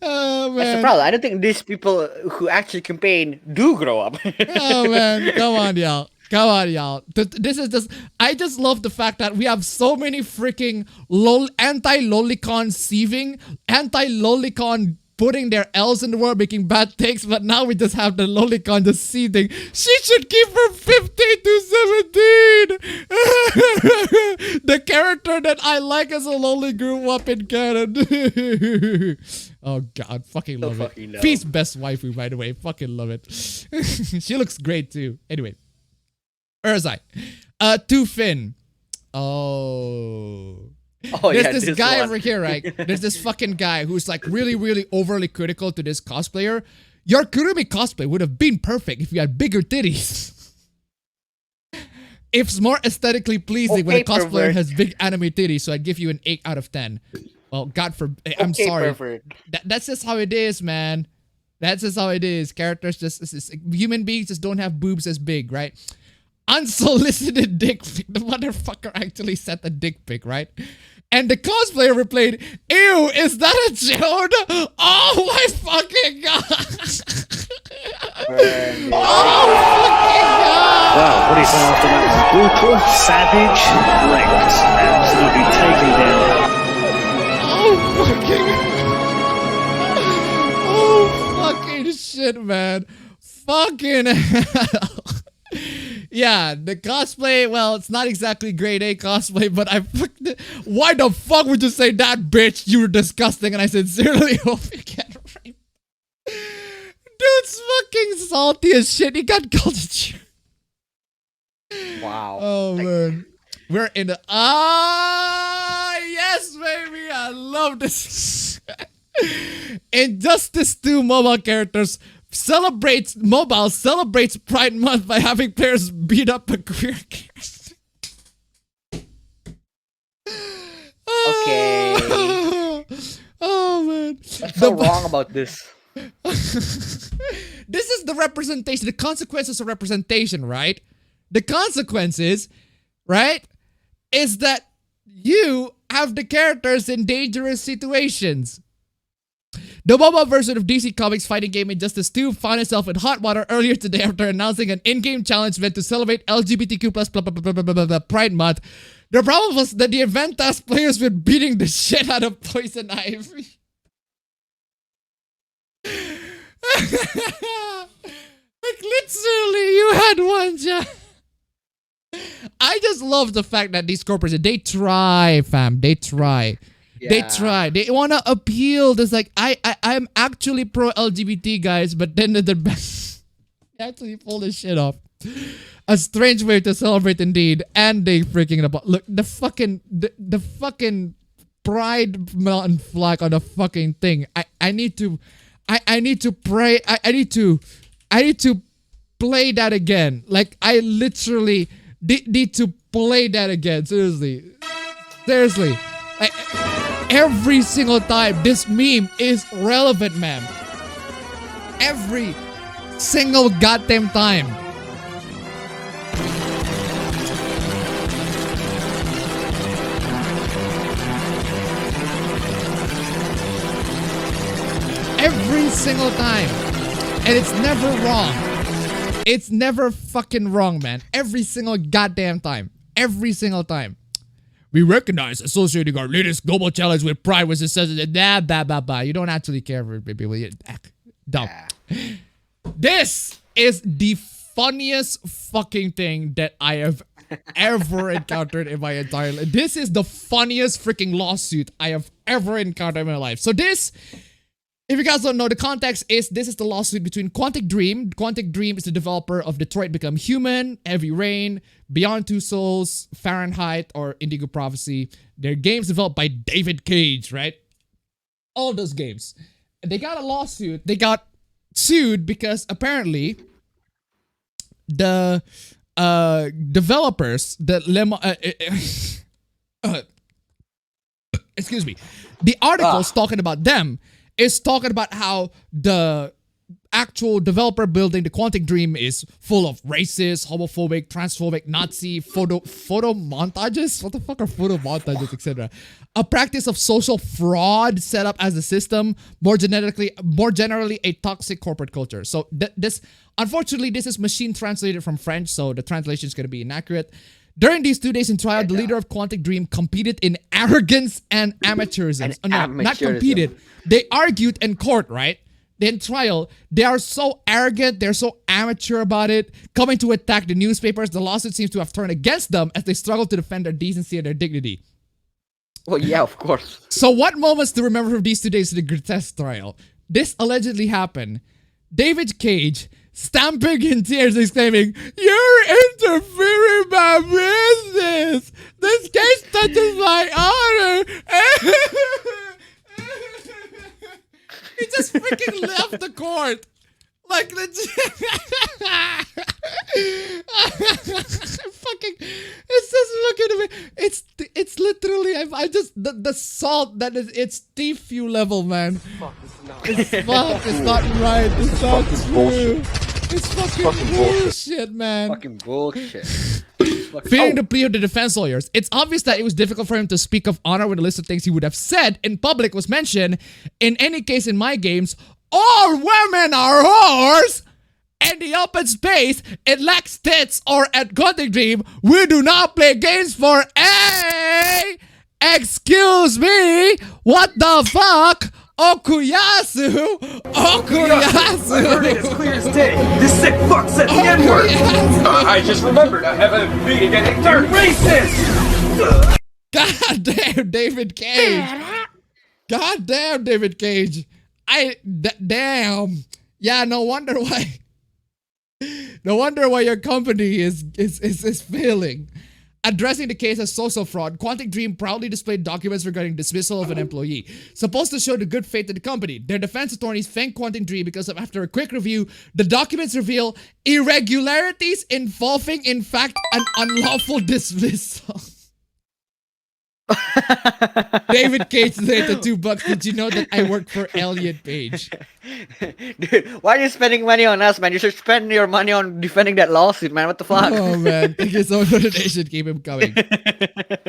Oh, man.
That's the problem. I don't think these people who actually campaign do grow up.
Oh man, come on y'all. Come on y'all. This is just, I just love the fact that we have so many freaking anti-lolicon sieving, anti-lolicon putting their L's in the world, making bad takes, but now we just have the lolicon just seething. She should keep her 15 to 17. The character that I like as a loli grew up in canon. Oh god, fucking love it.
No.
Peace best waifu, by the way. Fucking love it. She looks great too. Anyway. Urzai. To Finn. Oh, there's this guy over here, right? There's this fucking guy who's like really, really overly critical to this cosplayer. Your Kurumi cosplay would have been perfect if you had bigger titties. It's more aesthetically pleasing when a cosplayer has big anime titties, so I'd give you an 8 out of 10. Well, God forbid. I'm sorry. That's just how it is, man. That's just how it is. Characters just, human beings just don't have boobs as big, right? Unsolicited dick pic. The motherfucker actually sent a dick pic, right? And the cosplayer replied, "Ew, is that a chode? Oh my fucking god!" Oh fucking god!
Well, what do you say after that one? Brutal, savage, wrecked, absolutely taken down.
Oh fucking shit, man. Fucking hell. Yeah, the cosplay, well, it's not exactly grade A cosplay, but why the fuck would you say that, bitch? You were disgusting, and I sincerely hope you get raped. Dude's fucking salty as shit. He got called a Jew.
Wow.
Oh, man. We're in the yes, baby. I love this. Injustice 2 mobile characters celebrates Pride Month by having players beat up a queer character.
Okay.
Oh man.
What's so wrong about this?
This is the representation, the consequences of representation, right? The consequences, right, is that you have the characters in dangerous situations. The mobile version of DC Comics fighting game Injustice 2 found itself in hot water earlier today after announcing an in-game challenge meant to celebrate LGBTQ plus Pride Month. The problem was that the event tasked players with beating the shit out of Poison Ivy. Like literally, you had one job. I just love the fact that these corporations, they try, fam. They try.
Yeah.
They try. They want to appeal. There's like, I'm actually pro LGBT, guys, but then the best actually pull this shit off. A strange way to celebrate indeed. And they freaking about. Look, the fucking Pride Mountain flag on the fucking thing. I need to pray. I need to play that again. Like, I literally need to play that again. Seriously. Every single time this meme is relevant, man. Every single goddamn time. Every single time. And it's never wrong. It's never fucking wrong, man. Every single goddamn time. Every single time. We recognize associating our latest global challenge with pride, which it says that you don't actually care for people. You're dumb. This is the funniest fucking thing that I have ever encountered in my entire life. This is the funniest freaking lawsuit I have ever encountered in my life. So this, if you guys don't know, the context is this is the lawsuit between Quantic Dream. Quantic Dream is the developer of Detroit Become Human, Heavy Rain, Beyond Two Souls, Fahrenheit, or Indigo Prophecy. They're games developed by David Cage, right? All those games. They got a lawsuit. They got sued because apparently the developers, excuse me, the articles talking about them is talking about how the actual developer building the Quantic Dream is full of racist, homophobic, transphobic, Nazi photo montages. What the fuck are photo montages, etc.? A practice of social fraud set up as a system, more generally a toxic corporate culture. So this, unfortunately, this is machine translated from French, so the translation is going to be inaccurate. During these 2 days in trial, the leader of Quantic Dream competed in arrogance and amateurism. Not competed. They argued in court, right? In trial, they are so arrogant, they're so amateur about it, coming to attack the newspapers. The lawsuit seems to have turned against them as they struggle to defend their decency and their dignity.
Well, yeah, of course.
So what moments to remember from these 2 days of the grotesque trial? This allegedly happened. David Cage stamping in tears, exclaiming, "You're interfering my business! This case touches my honor!" He just freaking left the court. Like, legit. Fucking, it's just looking at me. It's literally, I just, the salt that is, it's thief fuel level, man.
Fuck, this is not
It's not right. It's not true.
Bullshit.
It's fucking bullshit, man.
Fucking bullshit.
Fearing the plea of the defense lawyers, it's obvious that it was difficult for him to speak of honor when the list of things he would have said in public was mentioned. In any case, in my games, all women are whores! In the open space, it lacks tits, or at Quantic Dream, we do not play games for a... Excuse me? What the fuck? Okuyasu!
I heard it as clear as day. This sick fuck said the N-word. I just remembered I have a meeting at 8:30. Racist!
God damn, David Cage. God damn, David Cage. Damn. Yeah, no wonder why. No wonder why your company is failing. Addressing the case as social fraud, Quantic Dream proudly displayed documents regarding dismissal of an employee, supposed to show the good faith of the company. Their defense attorneys thanked Quantic Dream because after a quick review, the documents reveal irregularities involving, in fact, an unlawful dismissal. David Cage donated $2. Did you know that I work for Elliot Page?
Dude, why are you spending money on us, man? You should spend your money on defending that lawsuit, man. What the fuck?
Oh man, thank you so much for the donation. Keep him coming.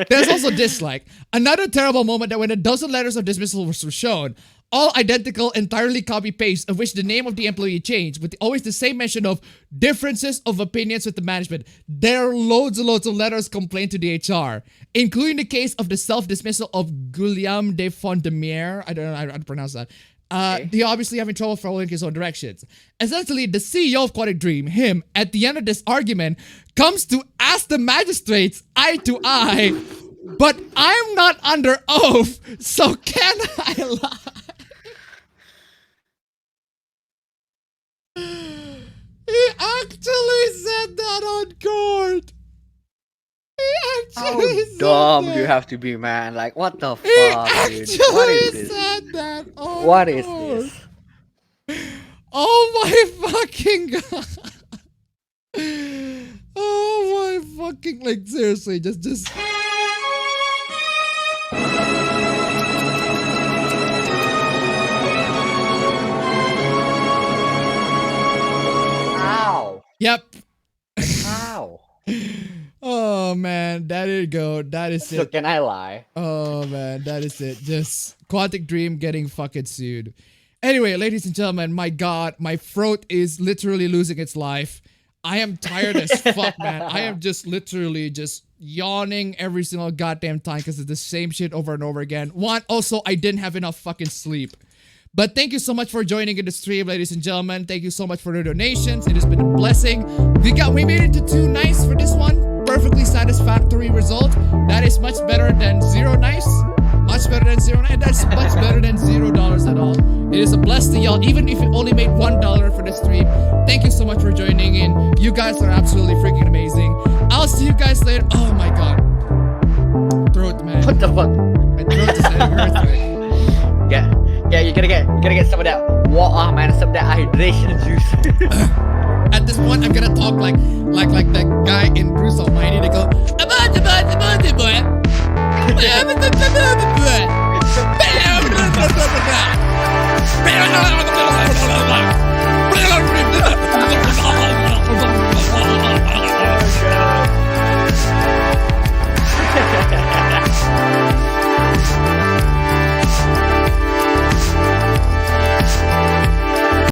There's also dislike. Another terrible moment that when a dozen letters of dismissal were shown, all identical, entirely copy-paste, of which the name of the employee changed, with always the same mention of differences of opinions with the management. There are loads and loads of letters complained to the HR, including the case of the self-dismissal of Guillaume de Fondemier. I don't know how to pronounce that. They obviously having trouble following his own directions. Essentially, the CEO of Quantic Dream, him, at the end of this argument, comes to ask the magistrates eye to eye, but I'm not under oath, so can I lie? He actually said that on court.
How dumb do you have to be, man? Like, what the fuck, dude? What is this?
Said that on
What is
court.
this?
Oh my fucking god. Oh my fucking, like, seriously, just.
Ow.
Yep.
Ow.
Oh man, that is go. That is
So
it.
can I lie?
Oh man, that is it. Just Quantic Dream getting fucking sued. Anyway, ladies and gentlemen, my god, my throat is literally losing its life. I am tired as fuck, man. I am just literally just yawning every single goddamn time because it's the same shit over and over again. One, also, I didn't have enough fucking sleep. But thank you so much for joining in the stream, ladies and gentlemen. Thank you so much for the donations. It has been a blessing. We made it to 2 nice for this one. Perfectly satisfactory result. That is much better than 0 nice. Much better than 0 nice. That's much better than $0 at all. It is a blessing, y'all. Even if you only made $1 for the stream, thank you so much for joining in. You guys are absolutely freaking amazing. I'll see you guys later. Oh my god. Throat, man.
What the fuck?
My throat is hurting.
Yeah, you gotta get some of that water, man, some of that hydration juice.
At this point, I'm gonna talk like that guy in Bruce Almighty. They go,